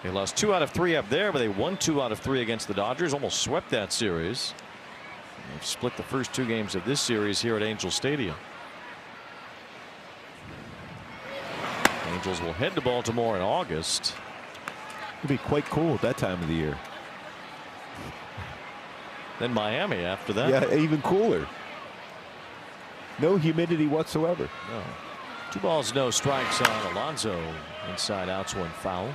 They lost 2 out of 3 up there, but they won 2 out of 3 against the Dodgers, almost swept that series. They've split the first 2 games of this series here at Angel Stadium. Angels will head to Baltimore in August. It'll be quite cool at that time of the year. Then Miami after that. Yeah, even cooler. No humidity whatsoever. No. 2 balls, no strikes on Alonso. Inside outs, 1 foul.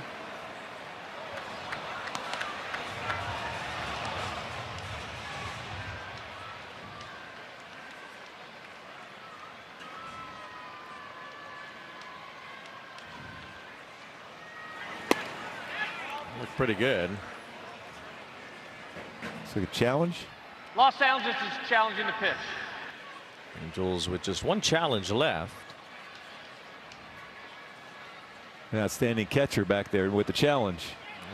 Looked pretty good. It's like a challenge. Los Angeles is challenging the pitch. Angels with just 1 challenge left. An outstanding catcher back there with the challenge.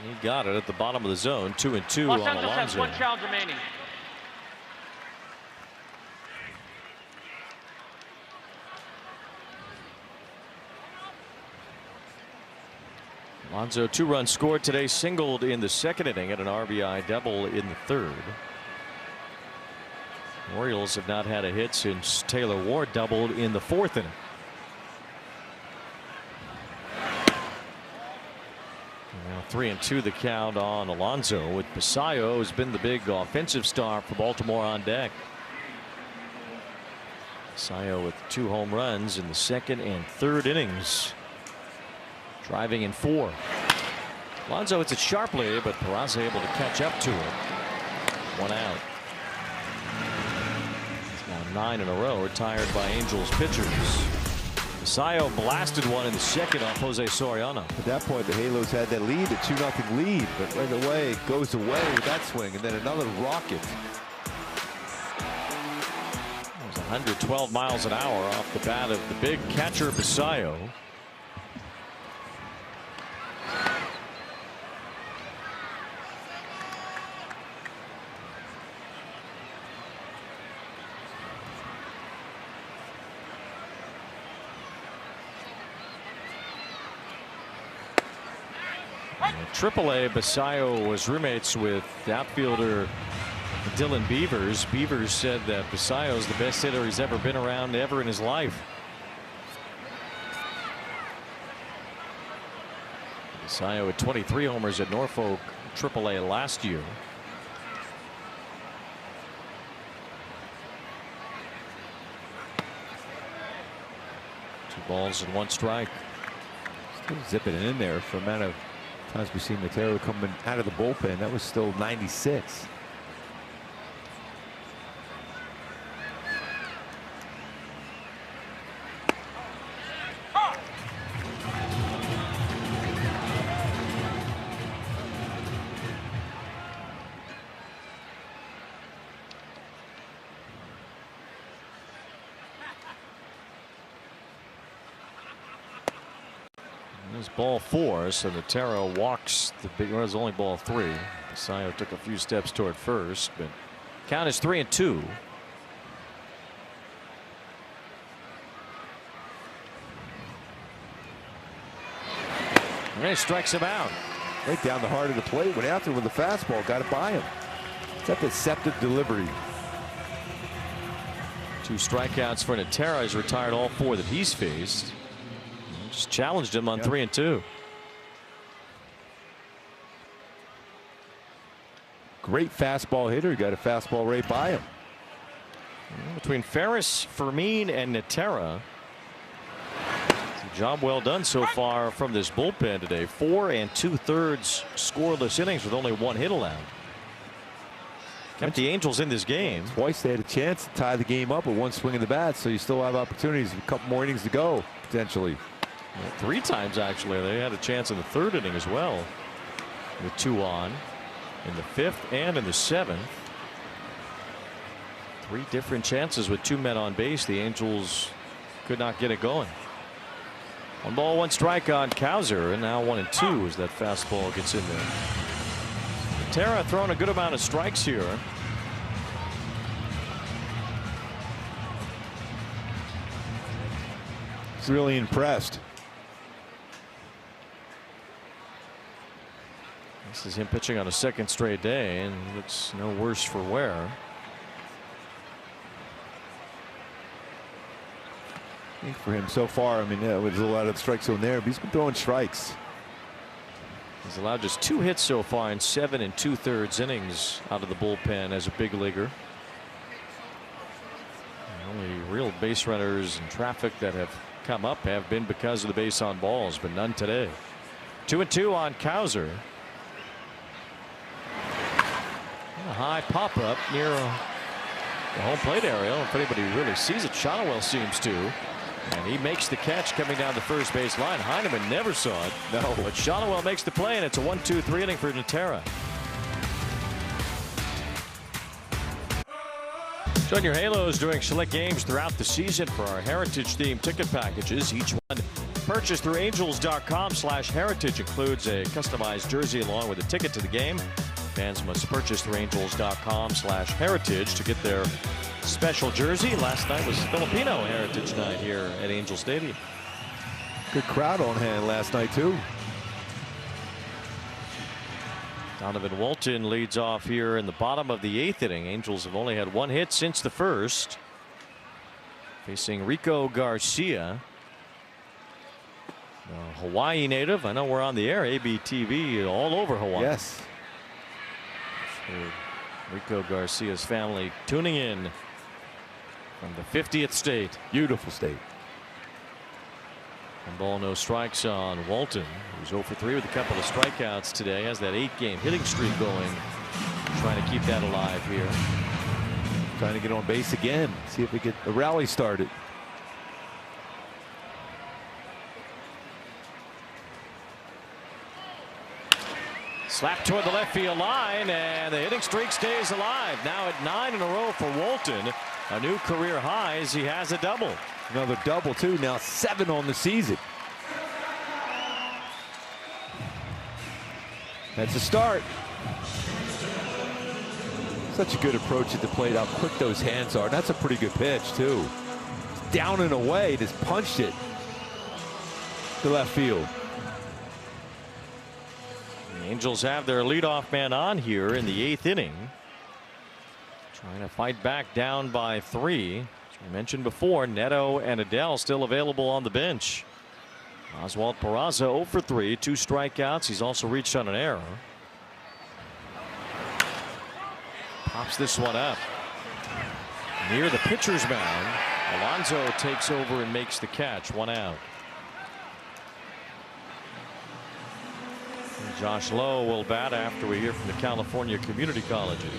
And he got it at the bottom of the zone. 2-2 Los on Angeles has Alonso. 1 challenge remaining. Alonso 2 runs scored today, singled in the 2nd inning and an RBI double in the 3rd. Orioles have not had a hit since Taylor Ward doubled in the 4th inning. Now 3-2 the count on Alonso, with Basayo, who's been the big offensive star for Baltimore, on deck. Basayo with 2 home runs in the 2nd and 3rd innings. Driving in 4. Alonso hits it sharply, but Peraza able to catch up to it. 1 out. It's now 9 in a row retired by Angels pitchers. Basayo blasted one in the 2nd off Jose Soriano. At that point, the Halos had that lead, a 2-0 lead, but right away it goes away with that swing, and then another rocket. It was 112 miles an hour off the bat of the big catcher Basayo. AAA Basayo was roommates with outfielder Dylan Beavers. Beavers said that Basayo is the best hitter he's ever been around ever in his life. Basayo had 23 homers at Norfolk AAA last year. Two balls and 1 strike. Still zipping it in there for a amount of times we've seen Matero coming out of the bullpen. That was still 96. There's ball 4, so Natero walks the big. Well, it was only ball 3. Basayo took a few steps toward first, but count is 3-2. And he strikes him out. Right down the heart of the plate. Went after him with the fastball. Got it by him. It's that deceptive delivery. 2 strikeouts for Natera. He's retired all 4 that he's faced. Just challenged him on 3-2. Great fastball hitter. He got a fastball right by him. Between Ferris, Fermin, and Natera, job well done so far from this bullpen today. 4 2/3 scoreless innings with only 1 hit allowed. Kept the Angels in this game. Twice they had a chance to tie the game up with 1 swing of the bat, so you still have opportunities. A couple more innings to go potentially. 3 times actually. They had a chance in the 3rd inning as well, with 2 on, in the 5th and in the 7th. 3 different chances with 2 men on base. The Angels could not get it going. 1 ball, 1 strike on Cowser, and now 1-2 as that fastball gets in there. Natera throwing a good amount of strikes here. Looks really impressed. This is him pitching on a second straight day, and looks no worse for wear. I think for him so far, I mean, with a lot of the strike zone there, but he's been throwing strikes. He's allowed just 2 hits so far in 7 2/3 innings out of the bullpen as a big leaguer. The only real base runners and traffic that have come up have been because of the base on balls, but none today. 2-2 on Cowser. A high pop up near the home plate area. If anybody really sees it, Shotwell seems to. And he makes the catch coming down the first base line. Heineman never saw it. No. But Shotwell makes the play, and it's a 1-2-3 inning for Natera. Join your Halos during select games throughout the season for our Heritage-themed ticket packages. Each one purchased through angels.com/heritage includes a customized jersey along with a ticket to the game. Fans must purchase through angels.com/heritage to get their special jersey. Last night was Filipino Heritage Night here at Angel Stadium. Good crowd on hand last night too. Donovan Walton leads off here in the bottom of the 8th inning. Angels have only had 1 hit since the first. Facing Rico Garcia, a Hawaii native. I know we're on the air, ABTV, all over Hawaii. Yes. Rico Garcia's family tuning in from the 50th state. Beautiful state. 1 ball, no strikes on Walton, who's 0 for 3 with a couple of strikeouts today. Has that 8-game hitting streak going. Trying to keep that alive here. Trying to get on base again. See if we get a rally started. Slap toward the left field line, and the hitting streak stays alive. Now at 9 in a row for Walton. A new career high as he has a double. Another double too. Now 7 on the season. That's a start. Such a good approach at the plate. How quick those hands are. That's a pretty good pitch too. Down and away. Just punched it to left field. The Angels have their leadoff man on here in the 8th inning. Trying to fight back down by 3. As we mentioned before, Neto and Adele still available on the bench. Oswald Peraza 0 for 3, 2 strikeouts. He's also reached on an error. Pops this one up near the pitcher's mound. Alonso takes over and makes the catch. 1 out. Josh Lowe will bat after we hear from the California Community Colleges.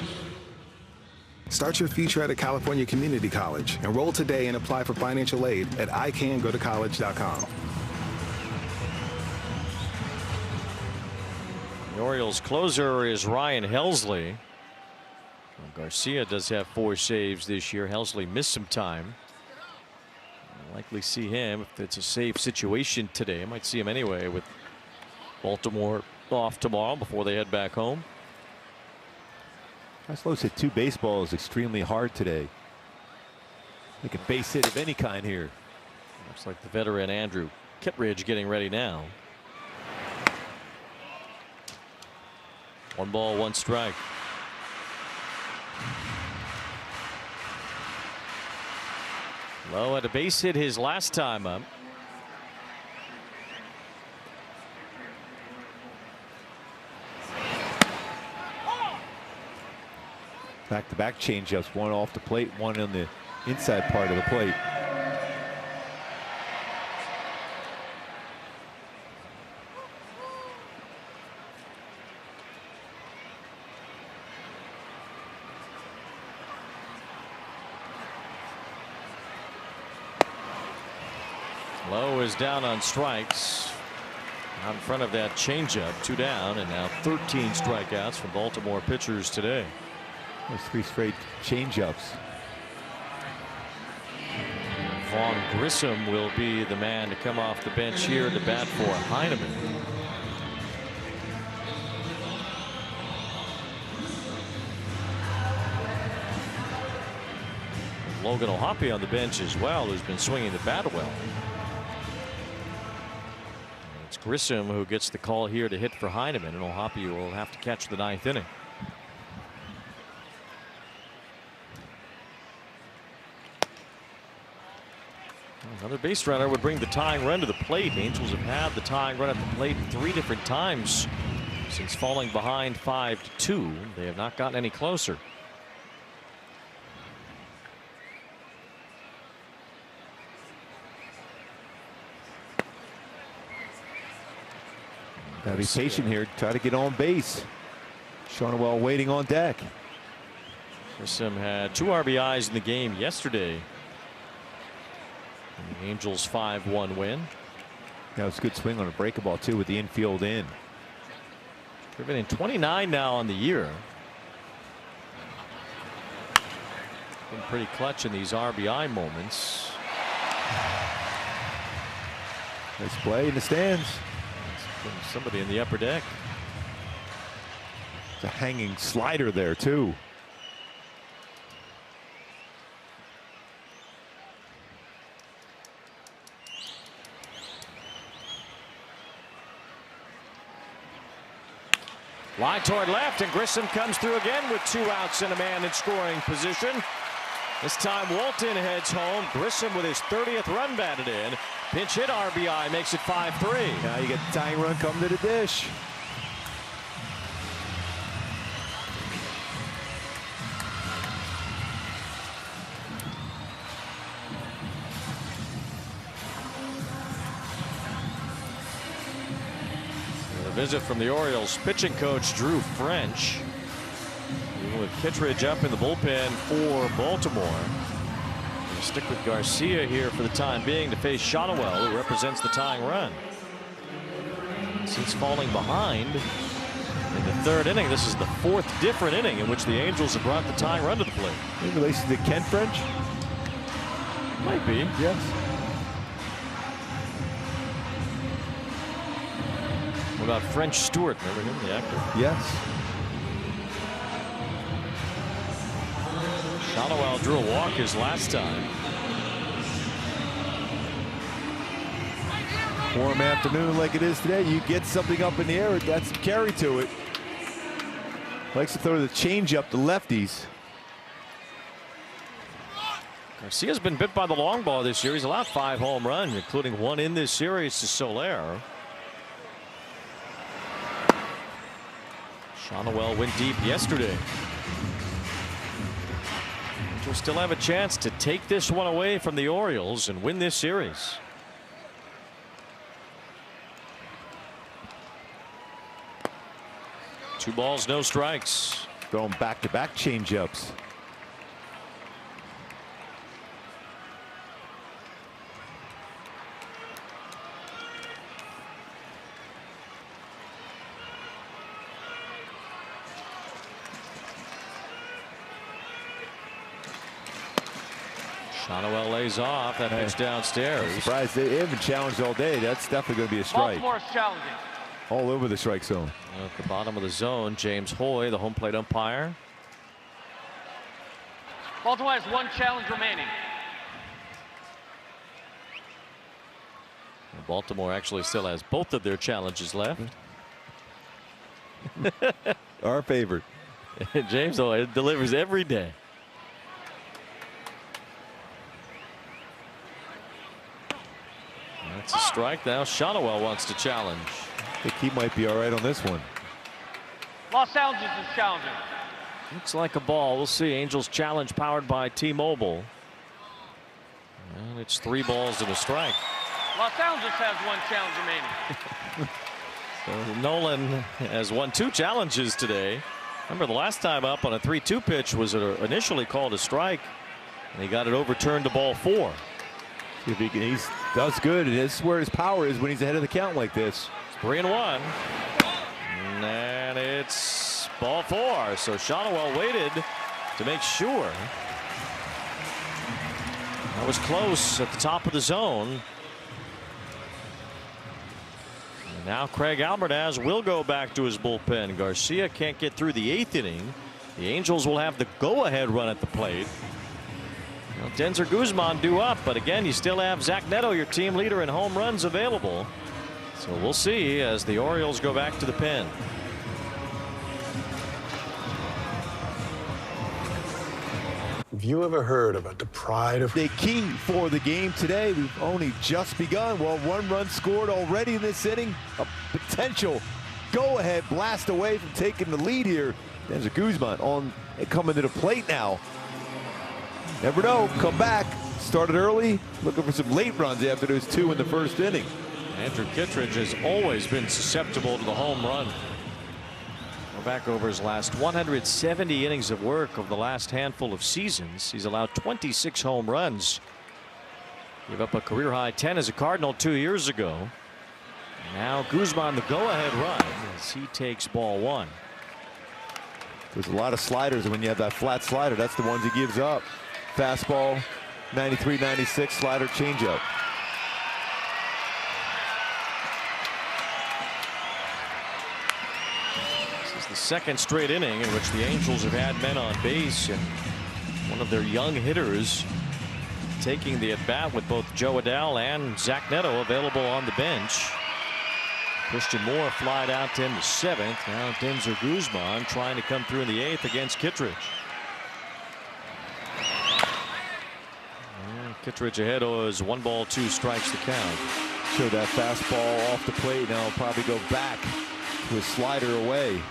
Start your future at a California Community College. Enroll today and apply for financial aid at icangotocollege.com. The Orioles closer is Ryan Helsley. Garcia does have 4 saves this year. Helsley missed some time. We'll likely see him if it's a safe situation today. I might see him anyway with Baltimore off tomorrow before they head back home. Oslo said 2 baseball is extremely hard today. They can base hit of any kind here. Looks like the veteran Andrew Kittredge getting ready now. 1 ball, 1 strike. Lowe had a base hit his last time up. Back-to-back changeups, 1 off the plate, 1 on the inside part of the plate. Lowe is down on strikes. Out in front of that changeup, 2 down, and now 13 strikeouts from Baltimore pitchers today. Those 3 straight changeups. Vaughn Grissom will be the man to come off the bench here to bat for Heineman. Logan O'Hoppe on the bench as well, who's been swinging the bat well. Grissom who gets the call here to hit for Heineman, and O'Hoppe will have to catch the 9th inning. Another base runner would bring the tying run to the plate. Angels have had the tying run at the plate 3 different times since falling behind 5-2. They have not gotten any closer. Gotta be patient here. Try to get on base. Shonwell waiting on deck. Grissom had 2 RBIs in the game yesterday. And the Angels 5-1 win. That was a good swing on a breaking ball too with the infield in. Driven in 29 now on the year. Been pretty clutch in these RBI moments. Nice play in the stands. Somebody in the upper deck. It's a hanging slider there too. Line toward left, and Grissom comes through again with 2 outs and a man in scoring position. This time Walton heads home. Grissom with his 30th run batted in. Pinch hit RBI makes it 5-3. Now you get the tying run coming to the dish. A visit from the Orioles pitching coach Drew French. With Kittredge up in the bullpen for Baltimore. We'll stick with Garcia here for the time being to face Shonwell, who represents the tying run. Since falling behind in the 3rd inning, this is the 4th different inning in which the Angels have brought the tying run to the plate. In relation to Ken French? Might be. Yes. What about French Stewart? Remember him, the actor? Yes. Shonwell drew a walk his last time. Warm afternoon like it is today. You get something up in the air, that's carry to it. Likes to throw the changeup to lefties. Garcia's been bit by the long ball this year. He's allowed 5 home runs, including 1 in this series to Soler. Shonwell went deep yesterday. Angels still have a chance to take this one away from the Orioles and win this series. Two balls, no strikes. Throwing back-to-back changeups. Shonwell lays off. That pitch downstairs. I'm surprised they haven't challenged all day. That's definitely going to be a strike. Baltimore's challenging. All over the strike zone. At the bottom of the zone, James Hoy, the home plate umpire. Baltimore has 1 challenge remaining. Baltimore actually still has both of their challenges left. Our favorite. James Hoy delivers every day. That's a strike. Now Shonwell wants to challenge. I think he might be all right on this one. Los Angeles is challenging. Looks like a ball. We'll see. Angels challenge powered by T-Mobile. And it's 3 balls and a strike. Los Angeles has 1 challenge remaining. So Nolan has won 2 challenges today. Remember the last time up on a 3-2 pitch was initially called a strike, and he got it overturned to ball 4. If he can, does good, and this is where his power is when he's ahead of the count like this. 3-1, and it's ball 4. So Shonwell waited to make sure. That was close at the top of the zone. And now Craig Albertaz will go back to his bullpen. Garcia can't get through the 8th inning. The Angels will have the go-ahead run at the plate. Well, Denzer Guzman due up, but again, you still have Zach Neto, your team leader in home runs, available. So we'll see as the Orioles go back to the pen. Have you ever heard about the pride of the key for the game today? We've only just begun. Well, 1 run scored already in this inning. A potential go-ahead blast away from taking the lead here. There's a Guzman on coming to the plate now. Never know. Come back. Started early. Looking for some late runs after those 2 in the first inning. Andrew Kittredge has always been susceptible to the home run. Go back over his last 170 innings of work of the last handful of seasons. He's allowed 26 home runs. Gave up a career high 10 as a Cardinal 2 years ago. Now Guzman the go-ahead run as he takes ball 1. There's a lot of sliders, and when you have that flat slider, that's the ones he gives up. Fastball, 93, 96, slider, changeup. This is the second straight inning in which the Angels have had men on base, and one of their young hitters taking the at-bat with both Joe Adell and Zach Neto available on the bench. Christian Moore flied out to end the 7th. Now Denzer Guzman trying to come through in the 8th against Kittredge. Kittredge ahead was 1 ball 2 strikes the count. Showed that fastball off the plate. Now he'll probably go back to a slider away.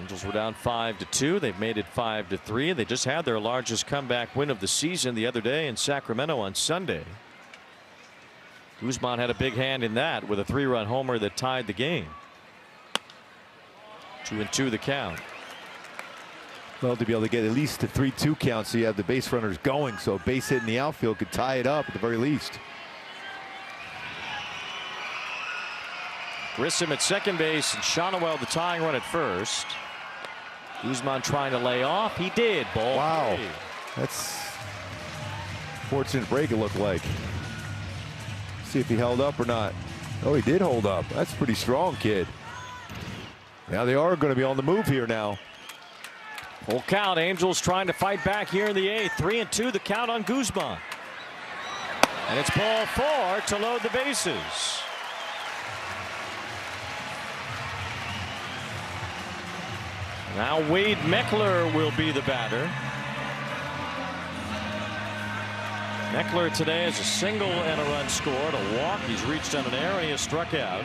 Angels were down 5-2. They've made it 5-3. They just had their largest comeback win of the season the other day in Sacramento on Sunday. Guzman had a big hand in that with a 3-run homer that tied the game. 2-2 the count. Well, to be able to get at least a 3-2 count, so you have the base runners going, so a base hit in the outfield could tie it up at the very least. Grissom at second base and Shonowell the tying run at first. Guzman trying to lay off. He did. Ball. Wow. 3. That's fortunate break, it looked like. See if he held up or not. Oh, he did hold up. That's pretty strong, kid. Now they are going to be on the move here now. Full count. Angels trying to fight back here in the 8th. 3-2 the count on Guzman. And it's ball 4 to load the bases. Now Wade Meckler will be the batter. Meckler today has a single and a run scored, a walk. He's reached on an error and he has struck out.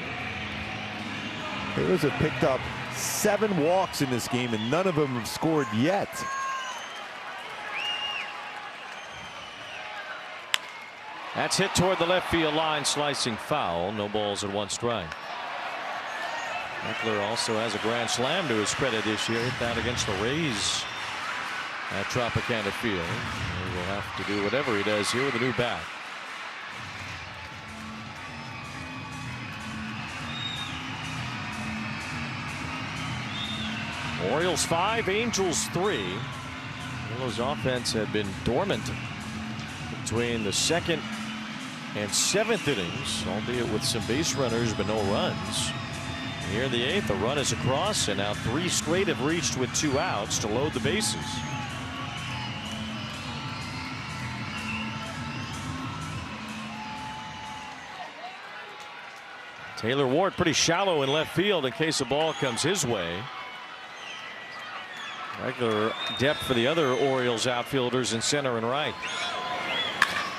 Heroes have picked up 7 walks in this game and none of them have scored yet. That's hit toward the left field line, slicing foul. No balls and 1 strike. Meckler also has a grand slam to his credit this year. Hit that against the Rays at Tropicana Field. He will have to do whatever he does here with a new bat. Orioles 5, Angels 3. Orioles offense had been dormant between the 2nd and 7th innings, albeit with some base runners but no runs. Here in the 8th, the run is across, and now 3 straight have reached with 2 outs to load the bases. Taylor Ward pretty shallow in left field in case a ball comes his way. Regular depth for the other Orioles outfielders in center and right.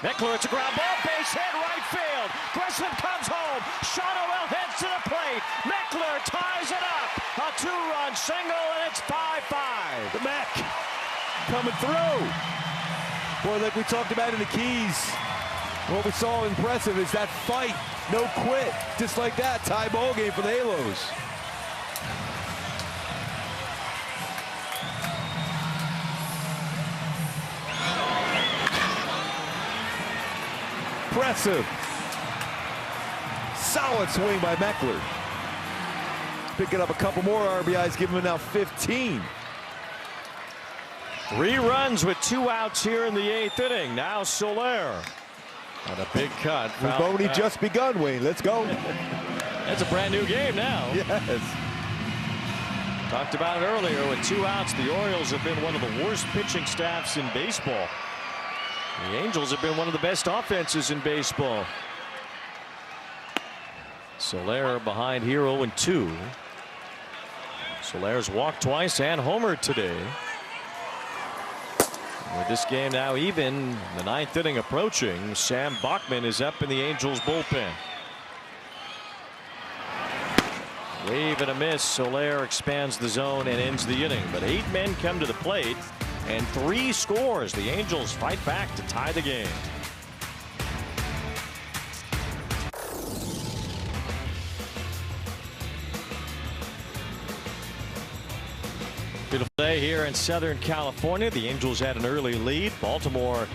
Meckler, it's a ground ball, base hit, right field. Grissom comes home. Shonowell heads to the plate. Meckler ties it up. A 2-run single, and it's 5-5. The Mac coming through. Boy, like we talked about in the Keys, what we saw impressive is that fight, no quit, just like that, tie ball game for the Halos. Impressive. Solid swing by Meckler. Picking up a couple more RBIs, giving him now 15. 3 runs with 2 outs here in the 8th inning. Now Soler on a big cut. We've only just begun, Wayne. Let's go. It's a brand new game now. Yes. Talked about it earlier. With 2 outs, the Orioles have been one of the worst pitching staffs in baseball. The Angels have been one of the best offenses in baseball. Soler behind here 0-2. Soler's walked twice and homered today. With this game now even, the 9th inning approaching, Sam Bachman is up in the Angels bullpen. Wave and a miss. Soler expands the zone and ends the inning, but 8 men come to the plate and 3 scores. The Angels fight back to tie the game. Beautiful day here in Southern California. The Angels had an early lead. Baltimore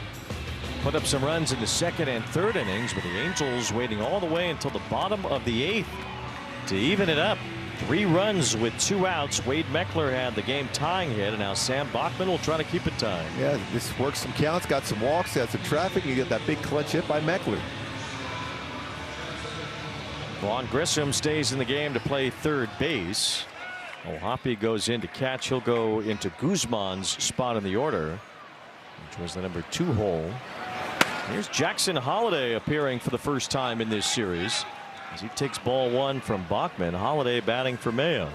put up some runs in the 2nd and 3rd innings, but the Angels waiting all the way until the bottom of the 8th to even it up. 3 runs with 2 outs. Wade Meckler had the game tying hit, and now Sam Bachman will try to keep it tied. Yeah, this works some counts, got some walks, got some traffic. You get that big clutch hit by Meckler. Vaughn Grissom stays in the game to play 3rd base. Hoppy goes in to catch. He'll go into Guzman's spot in the order, which was the number 2 hole. Here's Jackson Holliday appearing for the first time in this series as he takes ball 1 from Bachman. Holliday batting for Mayo.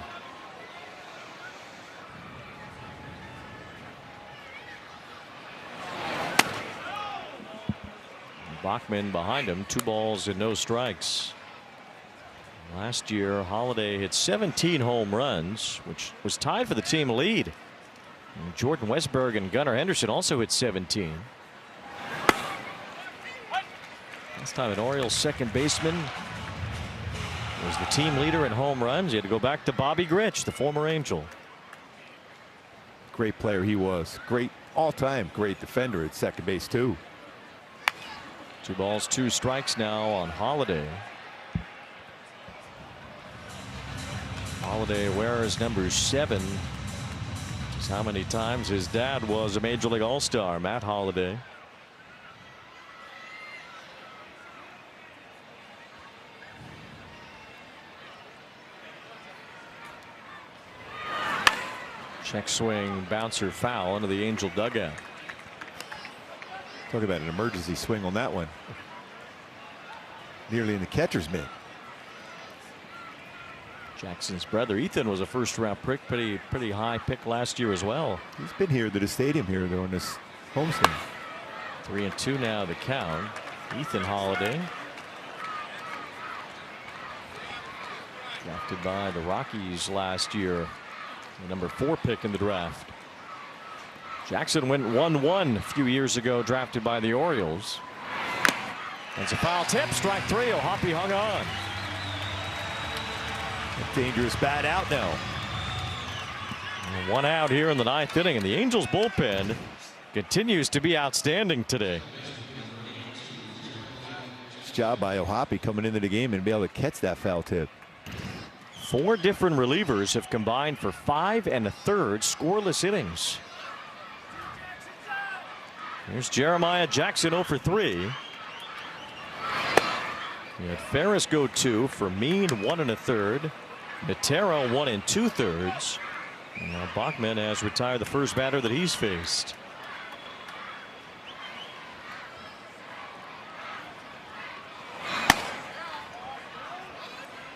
Bachman behind him, 2 balls and no strikes. Last year, Holliday hit 17 home runs, which was tied for the team lead. And Jordan Westberg and Gunnar Henderson also hit 17. Last time an Orioles second baseman was the team leader in home runs. He had to go back to Bobby Grich, the former Angel. Great player he was. Great all-time great defender at second base too. 2 balls, 2 strikes now on Holliday. Holliday wears number 7. Just how many times his dad was a Major League All-Star, Matt Holliday. Check swing, bouncer foul into the Angel dugout. Talk about an emergency swing on that one. Nearly in the catcher's mitt. Jackson's brother Ethan was a first-round pick, pretty high pick last year as well. He's been here to the stadium here during this homestand. 3-2 now the count. Ethan Holliday, drafted by the Rockies last year, the number 4 pick in the draft. Jackson went 1-1 a few years ago, drafted by the Orioles. It's a foul tip, strike 3. Hoppy hung on. A dangerous bat out now. 1 out here in the 9th inning, and the Angels bullpen continues to be outstanding today. Nice job by Hoppy coming into the game and be able to catch that foul tip. 4 different relievers have combined for 5 1/3 scoreless innings. Here's Jeremiah Jackson 0 for 3. You had Ferris go 2, Fermin 1 1/3, Natero 1 2/3. And now Bachman has retired the first batter that he's faced.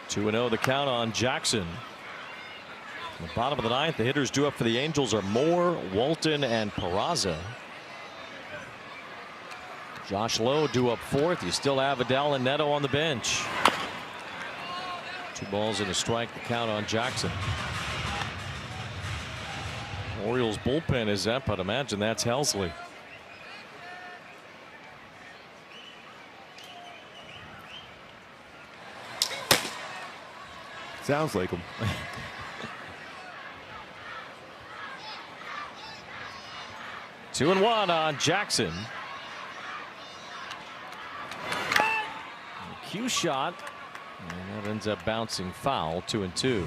Two 2-0 the count on Jackson. In the bottom of the 9th, the hitters due up for the Angels are Moore, Walton, and Peraza. Josh Lowe due up 4th. You still have Adele and Neto on the bench. 2 balls and a strike, the count on Jackson. Orioles bullpen is up. I'd imagine that's Helsley. Sounds like him. 2-1 on Jackson. Cue shot, and that ends up bouncing foul. 2-2.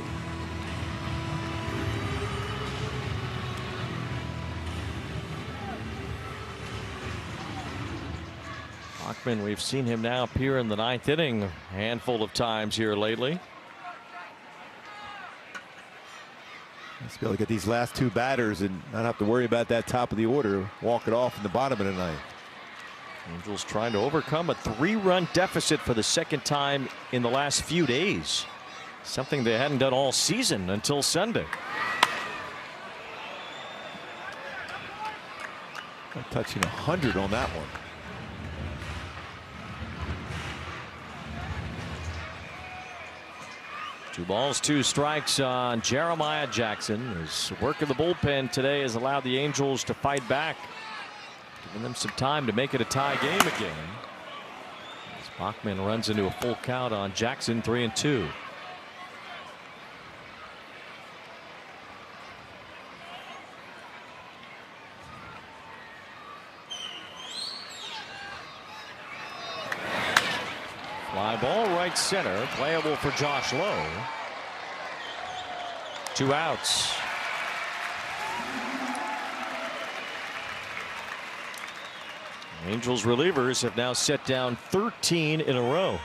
Bachman, we've seen him now appear in the 9th inning a handful of times here lately. Let's be able to get these last 2 batters and not have to worry about that top of the order. Walk it off in the bottom of the 9th. Angels trying to overcome a 3-run deficit for the second time in the last few days. Something they hadn't done all season until Sunday. Touching 100 on that one. Two balls, 2 strikes on Jeremiah Jackson. His work in the bullpen today has allowed the Angels to fight back, giving them some time to make it a tie game again. As Bachman runs into a full count on Jackson, 3-2. Fly ball right center, playable for Josh Lowe. 2 outs. Angels relievers have now set down 13 in a row.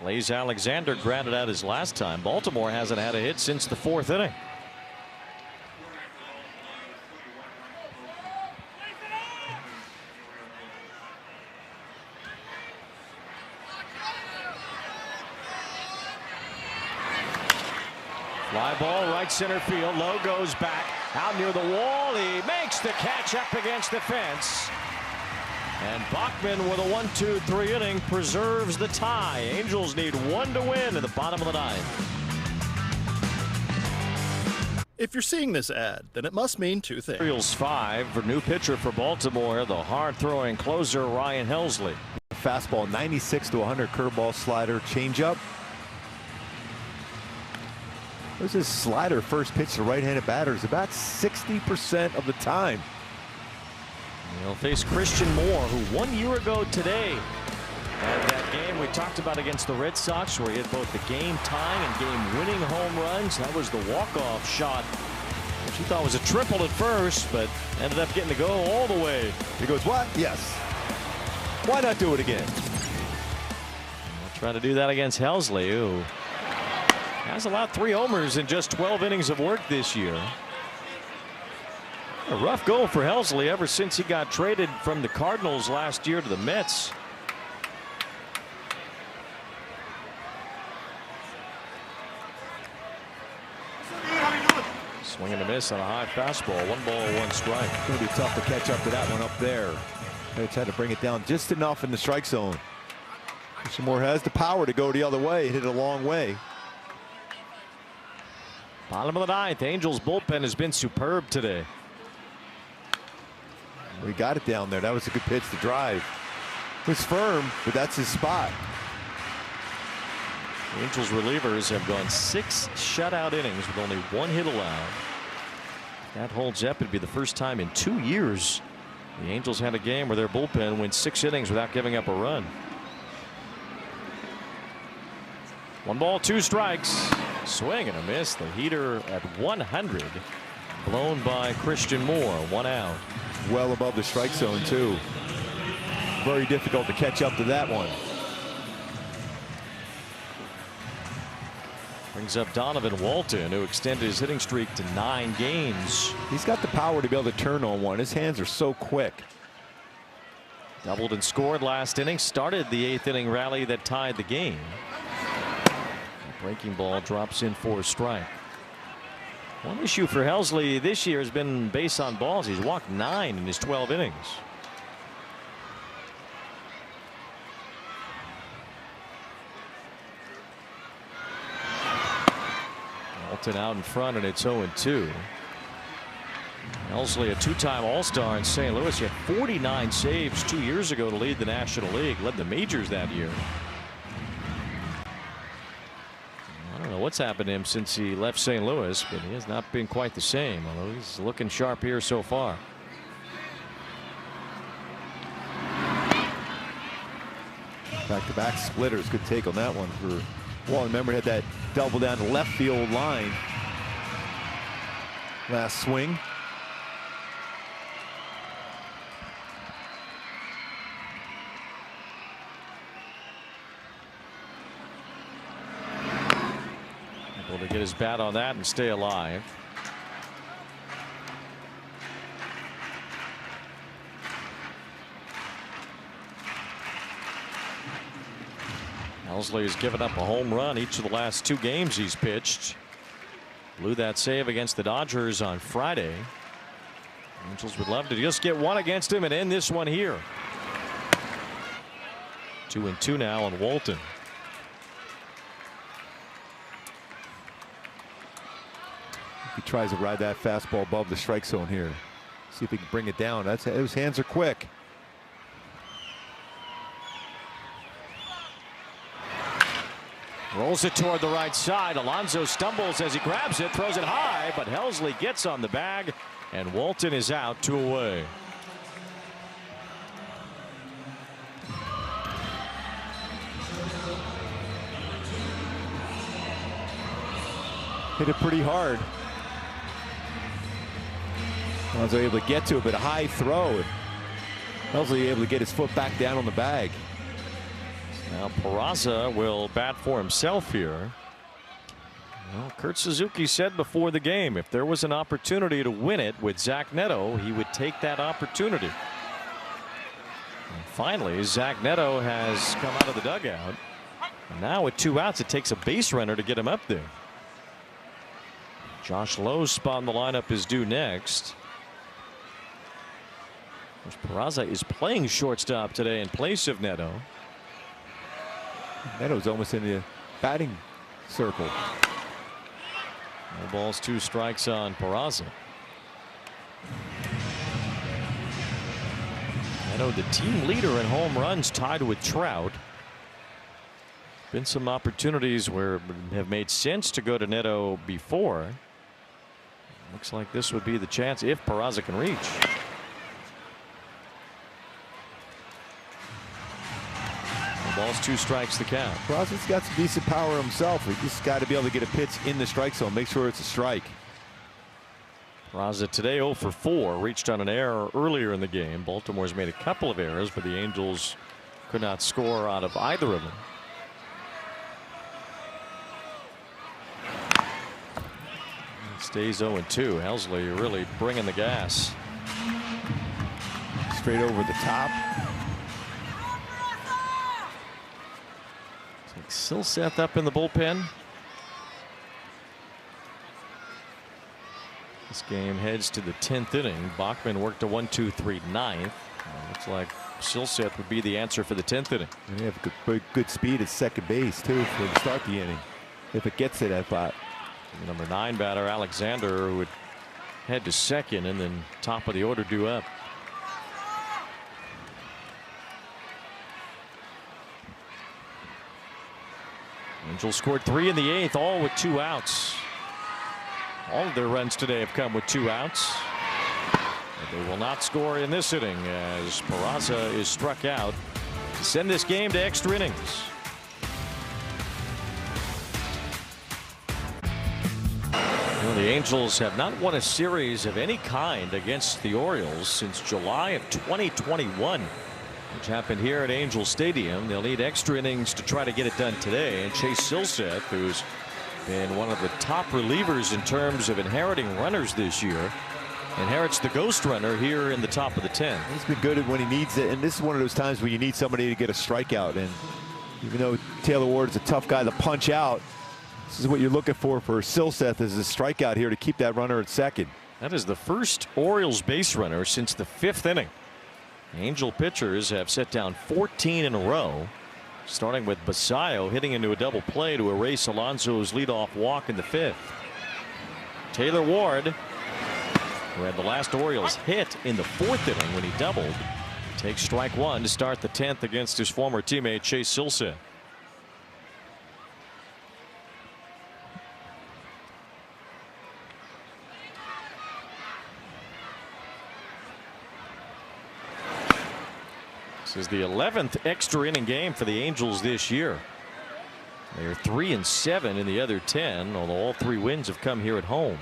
Blaze Alexander grounded out his last time. Baltimore hasn't had a hit since the 4th inning. Fly ball right center field. Lowe goes back out near the wall. He makes the catch up against the fence. And Bachman with a 1-2-3 inning preserves the tie. Angels need 1 to win in the bottom of the 9th. If you're seeing this ad, then it must mean 2 things. Orioles 5 for new pitcher for Baltimore, the hard-throwing closer Ryan Helsley. Fastball 96 to 100, curveball, slider, changeup. There's his slider first pitch to right-handed batters about 60% of the time. He'll face Christian Moore, who 1 year ago today had that game we talked about against the Red Sox, where he had both the game-tying and game-winning home runs. That was the walk-off shot, which he thought was a triple at first, but ended up getting to go all the way. He goes, what? Yes. Why not do it again? We'll try to do that against Helsley, who has allowed 3 homers in just 12 innings of work this year. A rough go for Helsley ever since he got traded from the Cardinals last year to the Mets. Swing and a miss on a high fastball. 1 ball, 1 strike. It's going to be tough to catch up to that one up there. They tried to bring it down just enough in the strike zone. Christian Moore has the power to go the other way, hit it a long way. Bottom of the 9th. Angels bullpen has been superb today. We got it down there. That was a good pitch to drive. It was firm, but that's his spot. The Angels relievers have gone 6 shutout innings with only 1 hit allowed. If that holds up, it'd be the first time in 2 years the Angels had a game where their bullpen went 6 innings without giving up a run. 1 ball, 2 strikes. Swing and a miss. The heater at 100. Blown by Christian Moore. 1 out. Well above the strike zone, too. Very difficult to catch up to that one. Brings up Donovan Walton, who extended his hitting streak to 9 games. He's got the power to be able to turn on one. His hands are so quick. Doubled and scored last inning. Started the 8th inning rally that tied the game. Breaking ball drops in for a strike. One issue for Helsley this year has been base on balls. He's walked 9 in his 12 innings. Walton out in front, and it's 0-2. Helsley, a 2-time All-Star in St. Louis. He had 49 saves 2 years ago to lead the National League. Led the majors that year. I don't know what's happened to him since he left St. Louis, but he has not been quite the same, although he's looking sharp here so far. Back-to-back splitters. Good take on that one for Walton. Remember, he had that double down the left field line last swing. Able to get his bat on that and stay alive. Helsley has given up a home run each of the last 2 games he's pitched. Blew that save against the Dodgers on Friday. Angels would love to just get one against him and end this one here. 2-2 now on Walton. He tries to ride that fastball above the strike zone here. See if he can bring it down. His hands are quick. Rolls it toward the right side. Alonso stumbles as he grabs it, throws it high, but Helsley gets on the bag, and Walton is out, 2 away. Hit it pretty hard. Alonso able to get to it, but a high throw. Helsley able to get his foot back down on the bag. Now Peraza will bat for himself here. Well, Kurt Suzuki said before the game if there was an opportunity to win it with Zach Neto, he would take that opportunity. And finally, Zach Neto has come out of the dugout. And now with 2 outs, it takes a base runner to get him up there. Josh Lowe's spot in the lineup is due next. Peraza is playing shortstop today in place of Neto. Neto's almost in the batting circle. No balls, 2 strikes on Peraza. Neto, the team leader in home runs, tied with Trout. Been some opportunities where it have made sense to go to Neto before. Looks like this would be the chance if Peraza can reach. Balls, 2 strikes the count. Peraza's got some decent power himself. He just got to be able to get a pitch in the strike zone. Make sure it's a strike. Peraza today 0 for 4. Reached on an error earlier in the game. Baltimore's made a couple of errors, but the Angels could not score out of either of them. It stays 0-2. Helsley really bringing the gas. Straight over the top. Silseth up in the bullpen. This game heads to the 10th inning. Bachman worked a 1-2-3 ninth. Looks like Silseth would be the answer for the 10th inning. And they have good speed at second base too to start the inning. If it gets to that spot. Number 9 batter Alexander would head to second and then top of the order due up. Angels scored 3 in the 8th, all with 2 outs. All of their runs today have come with 2 outs. But they will not score in this inning as Peraza is struck out to send this game to extra innings. Well, the Angels have not won a series of any kind against the Orioles since July of 2021. Which happened here at Angel Stadium. They'll need extra innings to try to get it done today. And Chase Silseth, who's been one of the top relievers in terms of inheriting runners this year, inherits the ghost runner here in the top of the 10th. He's been good when he needs it, and this is one of those times where you need somebody to get a strikeout. And even though Taylor Ward is a tough guy to punch out, this is what you're looking for Silseth, is a strikeout here to keep that runner at second. That is the first Orioles base runner since the 5th inning. Angel pitchers have set down 14 in a row, starting with Basayo hitting into a double play to erase Alonso's leadoff walk in the 5th. Taylor Ward, who had the last Orioles hit in the 4th inning when he doubled, takes strike 1 to start the 10th against his former teammate Chase Silseth. This is the 11th extra inning game for the Angels this year. They are 3-7 in the other 10, although all 3 wins have come here at home.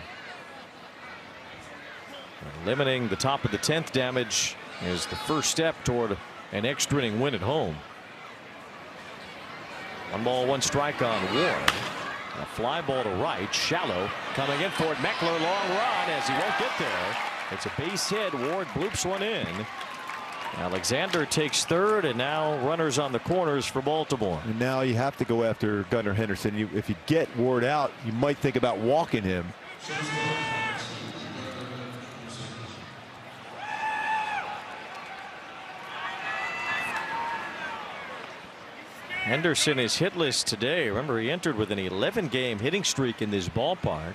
Limiting the top of the 10th damage is the first step toward an extra inning win at home. 1 ball, 1 strike on Ward. A fly ball to right, shallow, coming in for it. Meckler, long run as he won't get there. It's a base hit. Ward bloops one in. Alexander takes third, and now runners on the corners for Baltimore. And now you have to go after Gunnar Henderson. If you get Ward out, you might think about walking him. Henderson is hitless today. Remember, he entered with an 11-game hitting streak in this ballpark.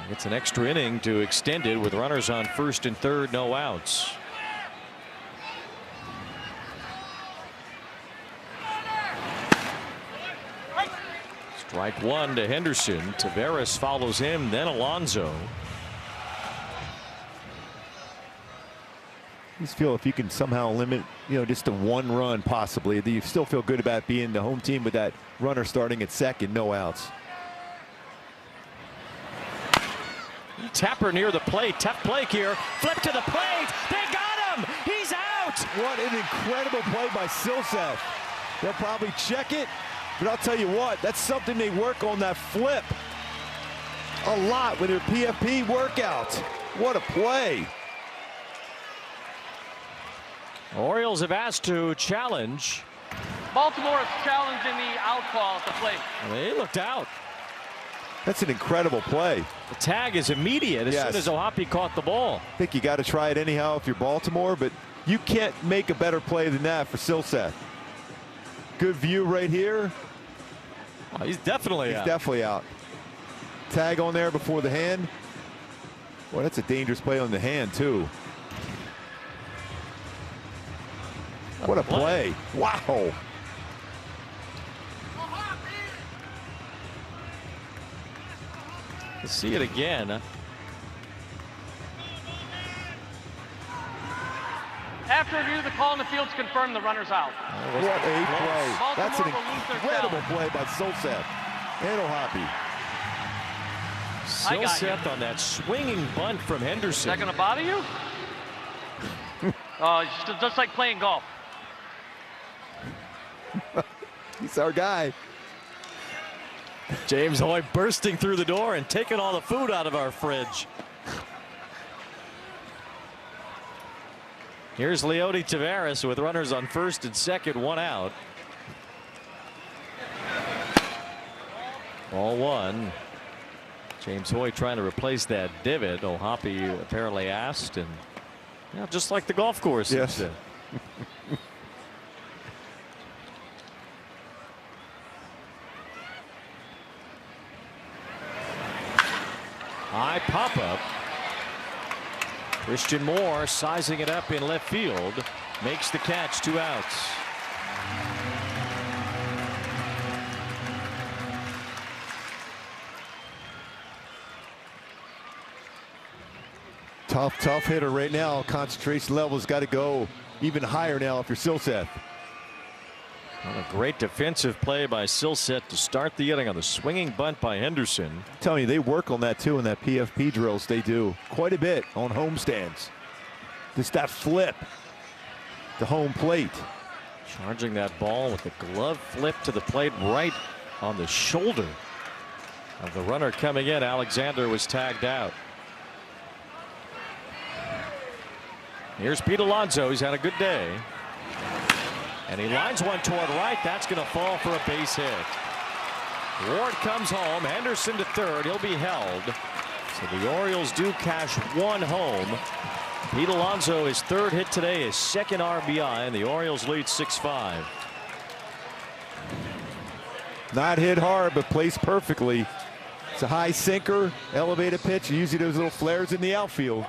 It's an extra inning to extend it with runners on first and third, no outs. Strike one to Henderson. Taveras follows him, then Alonso. I just feel if you can somehow limit, just to one run possibly, you still feel good about being the home team with that runner starting at second, no outs. Tapper near the plate. Tough play here. Flip to the plate. They got him. He's out. What an incredible play by Silseth. They'll probably check it, but I'll tell you what, that's something they work on, that flip, a lot with their PFP workout. What a play. Orioles have asked to challenge. Baltimore is challenging the out call at the plate. They looked out. That's an incredible play. The tag is immediate as soon as Ohapi caught the ball. I think you got to try it anyhow if you're Baltimore, but you can't make a better play than that for Silseth. Good view right here. Oh, he's definitely out. He's definitely out. Tag on there before the hand. Well, that's a dangerous play on the hand too. What a play. Wow. Let's see it again. After review, the call in the field's confirmed the runner's out. What a play. Baltimore That's an will lose their incredible challenge. play by Silseth and Ohapi. Silseth on that swinging bunt from Henderson. Is that going to bother you? It's just like playing golf. He's our guy. James Hoy bursting through the door and taking all the food out of our fridge. Here's Leody Taveras with runners on first and second, one out. Ball one. James Hoy trying to replace that divot. Ohapi apparently asked, and just like the golf course. Yes. High pop-up. Christian Moore sizing it up in left field. Makes the catch, 2 outs. Tough hitter right now. Concentration level's got to go even higher now if you're Silseth. Well, a great defensive play by Silseth to start the inning on the swinging bunt by Henderson. I'm telling you, they work on that too in that PFP drills. They do quite a bit on homestands. Just that flip, the home plate. Charging that ball with the glove flip to the plate right on the shoulder of the runner coming in. Alexander was tagged out. Here's Pete Alonso. He's had a good day. And he lines one toward right. That's going to fall for a base hit. Ward comes home. Henderson to third. He'll be held. So the Orioles do cash one home. Pete Alonso, his third hit today, his second RBI, and the Orioles lead 6-5. Not hit hard, but placed perfectly. It's a high sinker, elevated pitch, usually those little flares in the outfield.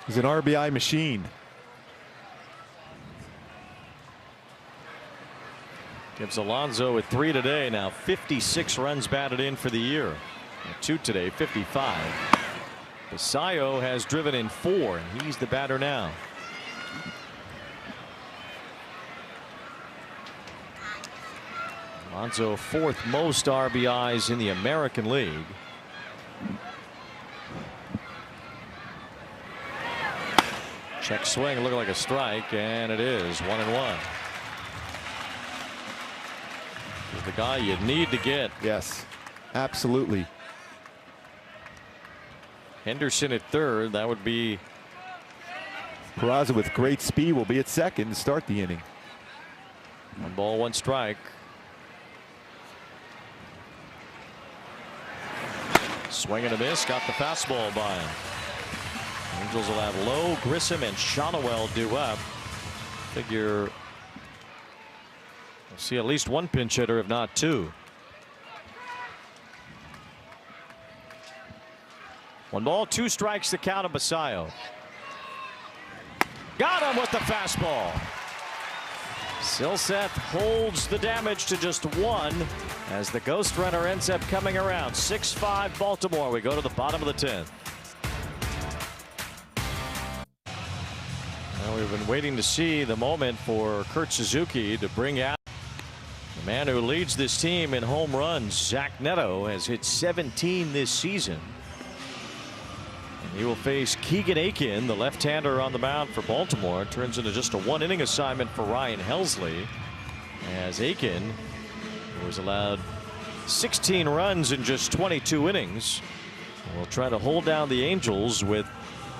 He's an RBI machine. Gives Alonso with 3 today. Now 56 runs batted in for the year. 2 today, 55. Basayo has driven in 4, and he's the batter now. Alonso, 4th most RBIs in the American League. Check swing, looking like a strike, and it is 1-1. The guy you need to get. Yes, absolutely. Henderson at third. That would be Peraza with great speed will be at second to start the inning. 1 ball, 1 strike. Swing and a miss. Got the fastball by him. Angels will have Lowe, Grissom, and Shonowell due up. Figure we'll see at least 1 pinch hitter, if not 2. 1 ball, 2 strikes. The count of Basayo. Got him with the fastball. Silseth holds the damage to just 1 as the ghost runner ends up coming around. 6-5 Baltimore. We go to the bottom of the 10th. Well, we've been waiting to see the moment for Kurt Suzuki to bring out the man who leads this team in home runs. Zach Neto has hit 17 this season. And he will face Keegan Aiken, the left-hander on the mound for Baltimore. It turns into just a 1-inning assignment for Ryan Helsley, as Aiken, who was allowed 16 runs in just 22 innings, will try to hold down the Angels with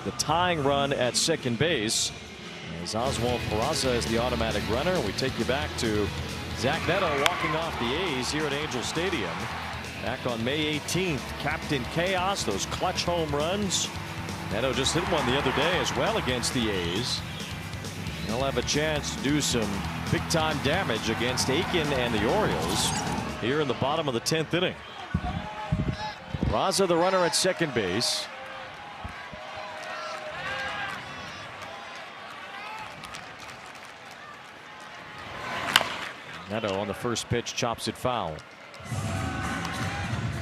the tying run at second base. As Oswald Peraza is the automatic runner, we take you back to Zach Neto walking off the A's here at Angel Stadium. Back on May 18th, Captain Chaos, those clutch home runs. Neto just hit one the other day as well against the A's. He'll have a chance to do some big-time damage against Aiken and the Orioles here in the bottom of the 10th inning. Peraza, the runner at second base. Neto on the first pitch chops it foul.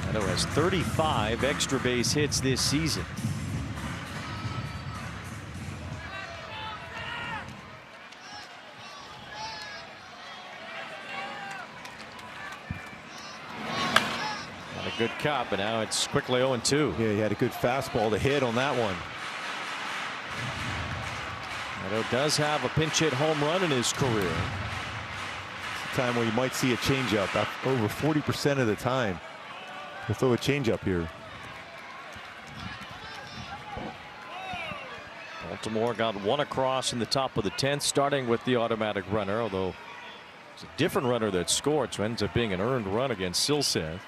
Neto has 35 extra base hits this season. Not a good cut, but now it's quickly 0-2. Yeah, he had a good fastball to hit on that one. Neto does have a pinch hit home run in his career. Time where you might see a changeup. Over 40% of the time he'll throw a changeup here. Baltimore got 1 across in the top of the 10th, starting with the automatic runner, although it's a different runner that scored, so it ends up being an earned run against Silseth.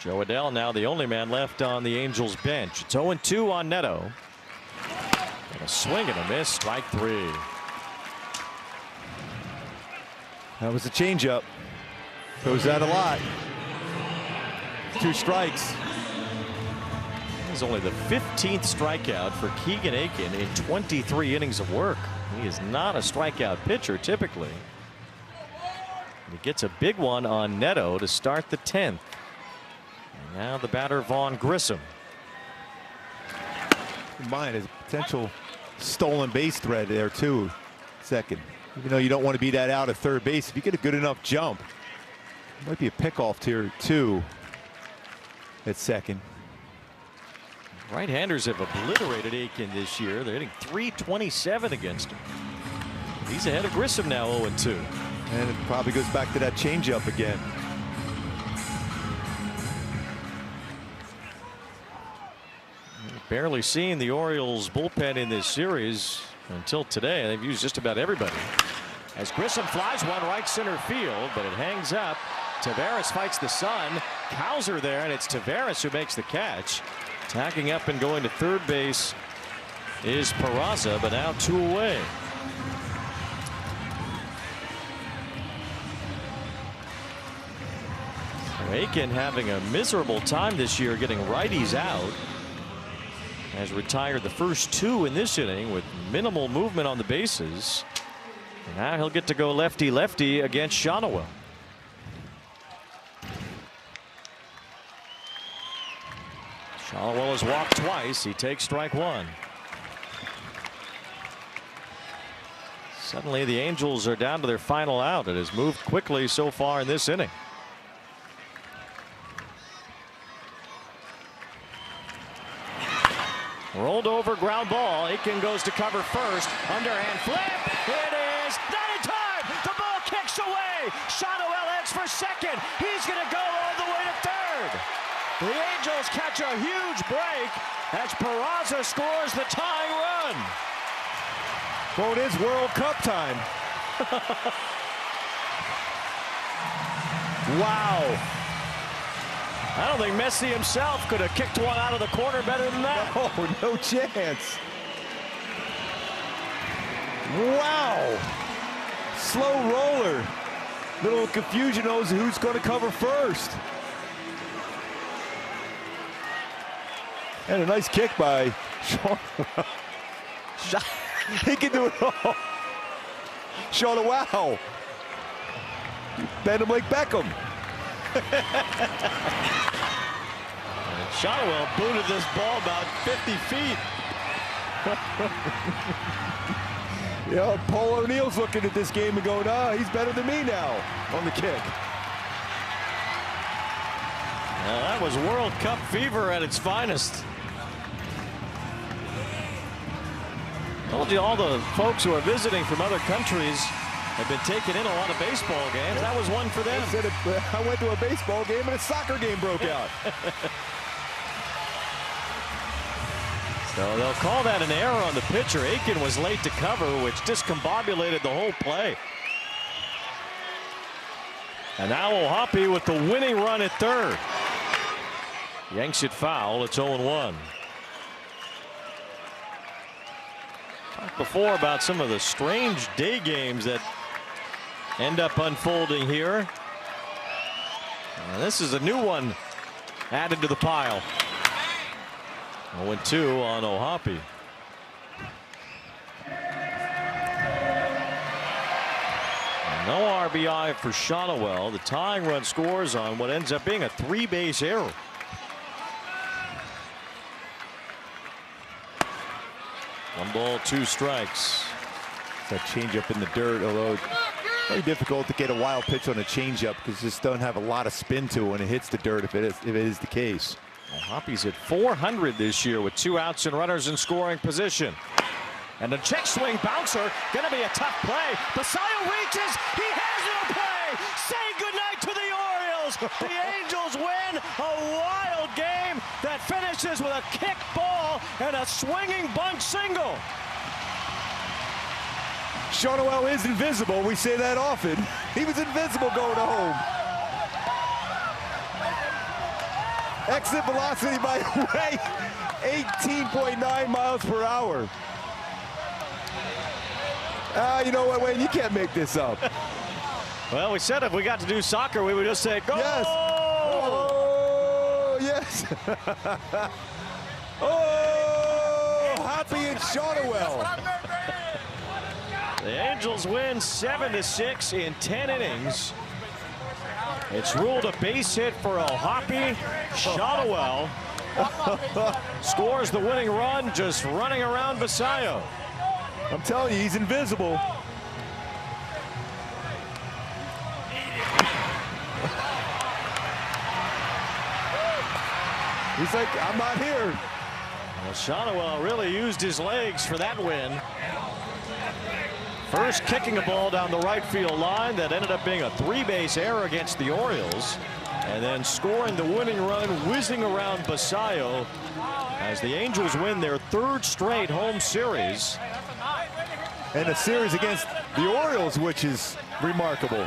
Joe Adell now the only man left on the Angels bench. It's 0-2 on Neto. And a swing and a miss, strike 3. That was a changeup. Throws that a lot. 2 strikes. This is only the 15th strikeout for Keegan Aiken in 23 innings of work. He is not a strikeout pitcher typically. He gets a big one on Neto to start the 10th. Now the batter Vaughn Grissom. Mine is potential stolen base threat there too. Second, even though you don't want to be that out at third base, if you get a good enough jump, it might be a pickoff here too at second. Right-handers have obliterated Aiken this year. They're hitting .327 against him. He's ahead of Grissom now, 0-2. And it probably goes back to that changeup again. Barely seen the Orioles bullpen in this series until today. They've used just about everybody. As Grissom flies one right center field, but it hangs up. Taveras fights the sun. Cowser there, and it's Taveras who makes the catch. Tacking up and going to third base is Peraza, but now 2 away. Aiken having a miserable time this year getting righties out. Has retired the first 2 in this inning with minimal movement on the bases. And now he'll get to go lefty-lefty against Shonowell. Shonowell has walked twice. He takes strike 1. Suddenly the Angels are down to their final out. It has moved quickly so far in this inning. Rolled over, ground ball. Aiken goes to cover first. Underhand flip. It is not in time. The ball kicks away. Shotwell heads for second. He's going to go all the way to third. The Angels catch a huge break as Peraza scores the tying run. Well, it is World Cup time. Wow. I don't think Messi himself could have kicked one out of the corner better than that. Oh, no chance. Wow. Slow roller. Little confusion knows who's going to cover first. And a nice kick by Sean. He can do it all. Sean, wow. Bend him like Beckham. Shotwell booted this ball about 50 feet. Yeah, Paul O'Neill's looking at this game and going, he's better than me now on the kick. That was World Cup fever at its finest. Told you all the folks who are visiting from other countries have been taking in a lot of baseball games. That was one for them. I went to a baseball game and a soccer game broke out. So they'll call that an error on the pitcher. Aiken was late to cover, which discombobulated the whole play. And now Ohapi with the winning run at third. Yanks it foul. It's 0-1. Talked before about some of the strange day games that end up unfolding here. This is a new one added to the pile. 0-2 on Ohapi. No RBI for Shotwell. The tying run scores on what ends up being a 3-base error. One ball, 2 strikes. That changeup in the dirt, although very difficult to get a wild pitch on a changeup because it just doesn't have a lot of spin to it when it hits the dirt if it is the case. Ohapi's at 400 this year with 2 outs and runners in scoring position. And the check swing bouncer, going to be a tough play. Basayo reaches, he has no play. Say goodnight to the Orioles. The Angels win a wild game that finishes with a kick ball and a swinging bunt single. Shotwell is invisible. We say that often. He was invisible going home. Exit velocity, by the way, 18.9 miles per hour. You know what, Wayne? You can't make this up. Well, we said if we got to do soccer, we would just say, go! Yes. Oh, yes. Oh, Hoppy and Shotwell. The Angels win 7-6 in 10 innings. It's ruled a base hit for Ohapi. Shotwell scores the winning run, just running around Basayo. I'm telling you, he's invisible. He's like, I'm not here. Well, Shotwell really used his legs for that win. First kicking a ball down the right field line that ended up being a 3-base error against the Orioles. And then scoring the winning run, whizzing around Basayo as the Angels win their 3rd straight home series. And a series against the Orioles, which is remarkable.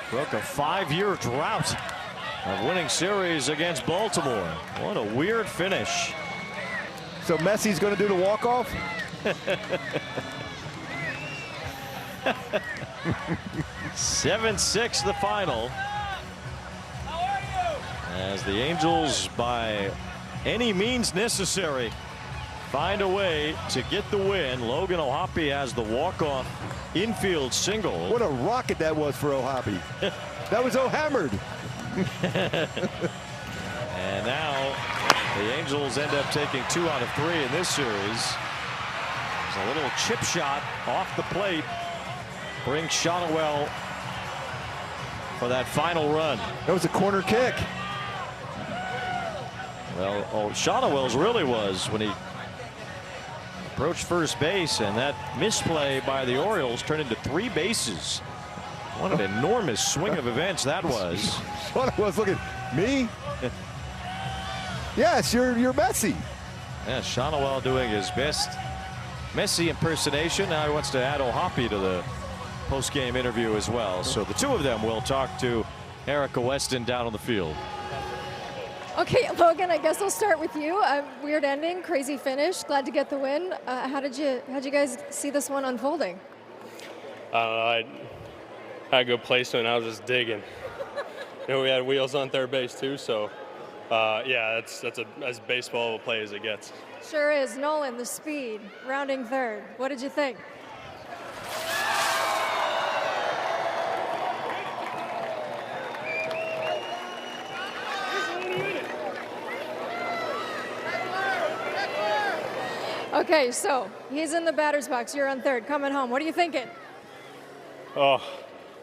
Broke a 5-year drought of winning series against Baltimore. What a weird finish. So Messi's going to do the walk-off? 7-6 the final. As the Angels, by any means necessary, find a way to get the win. Logan Ohapi has the walk-off infield single. What a rocket that was for Ohapi. That was O-hammered. And now the Angels end up taking 2 out of 3 in this series. There's a little chip shot off the plate. Brings Shotwell for that final run. That was a corner kick. Well, Shotwell's really was when he approached first base, and that misplay by the Orioles turned into 3 bases. What an enormous swing of events that was. What it was. Look at me. Yes, you're Messi. Yeah, Shonowell doing his best Messi impersonation. Now he wants to add O'Hoppe to the post-game interview as well. So the two of them will talk to Erica Weston down on the field. Okay, Logan, I guess I'll start with you. Weird ending, crazy finish. Glad to get the win. How'd you guys see this one unfolding? I don't know. I had a good placement. I was just digging. We had wheels on third base too, so yeah, that's as baseball a play as it gets. Sure is. Nolan, the speed, rounding third. What did you think? Okay, so he's in the batter's box. You're on third, coming home. What are you thinking? Oh,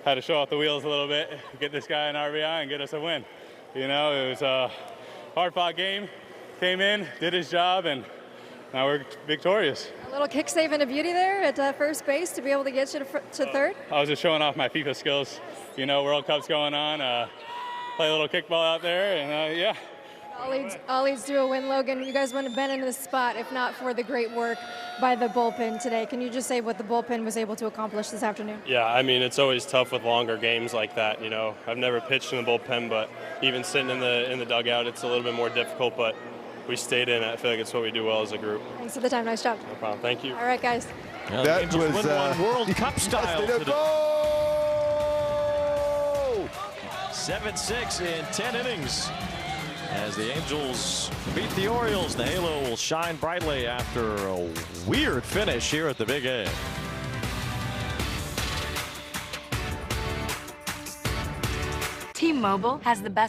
had to show off the wheels a little bit, get this guy an RBI and get us a win. You know, it was a hard-fought game. Came in, did his job, and now we're victorious. A little kick save and a beauty there at first base to be able to get you to third? I was just showing off my FIFA skills. You know, World Cup's going on. Play a little kickball out there, and yeah. All leads to a win, Logan. You guys wouldn't have been in this spot if not for the great work by the bullpen today. Can you just say what the bullpen was able to accomplish this afternoon? Yeah, I mean, it's always tough with longer games like that. You know, I've never pitched in the bullpen, but even sitting in the dugout, it's a little bit more difficult. But we stayed in it. I feel like it's what we do well as a group. Thanks for the time. Nice job. No problem. Thank you. All right, guys. Yeah, that was win one World Cup style. 7-6 in 10 innings. As the Angels beat the Orioles, the halo will shine brightly after a weird finish here at the Big A. T-Mobile has the best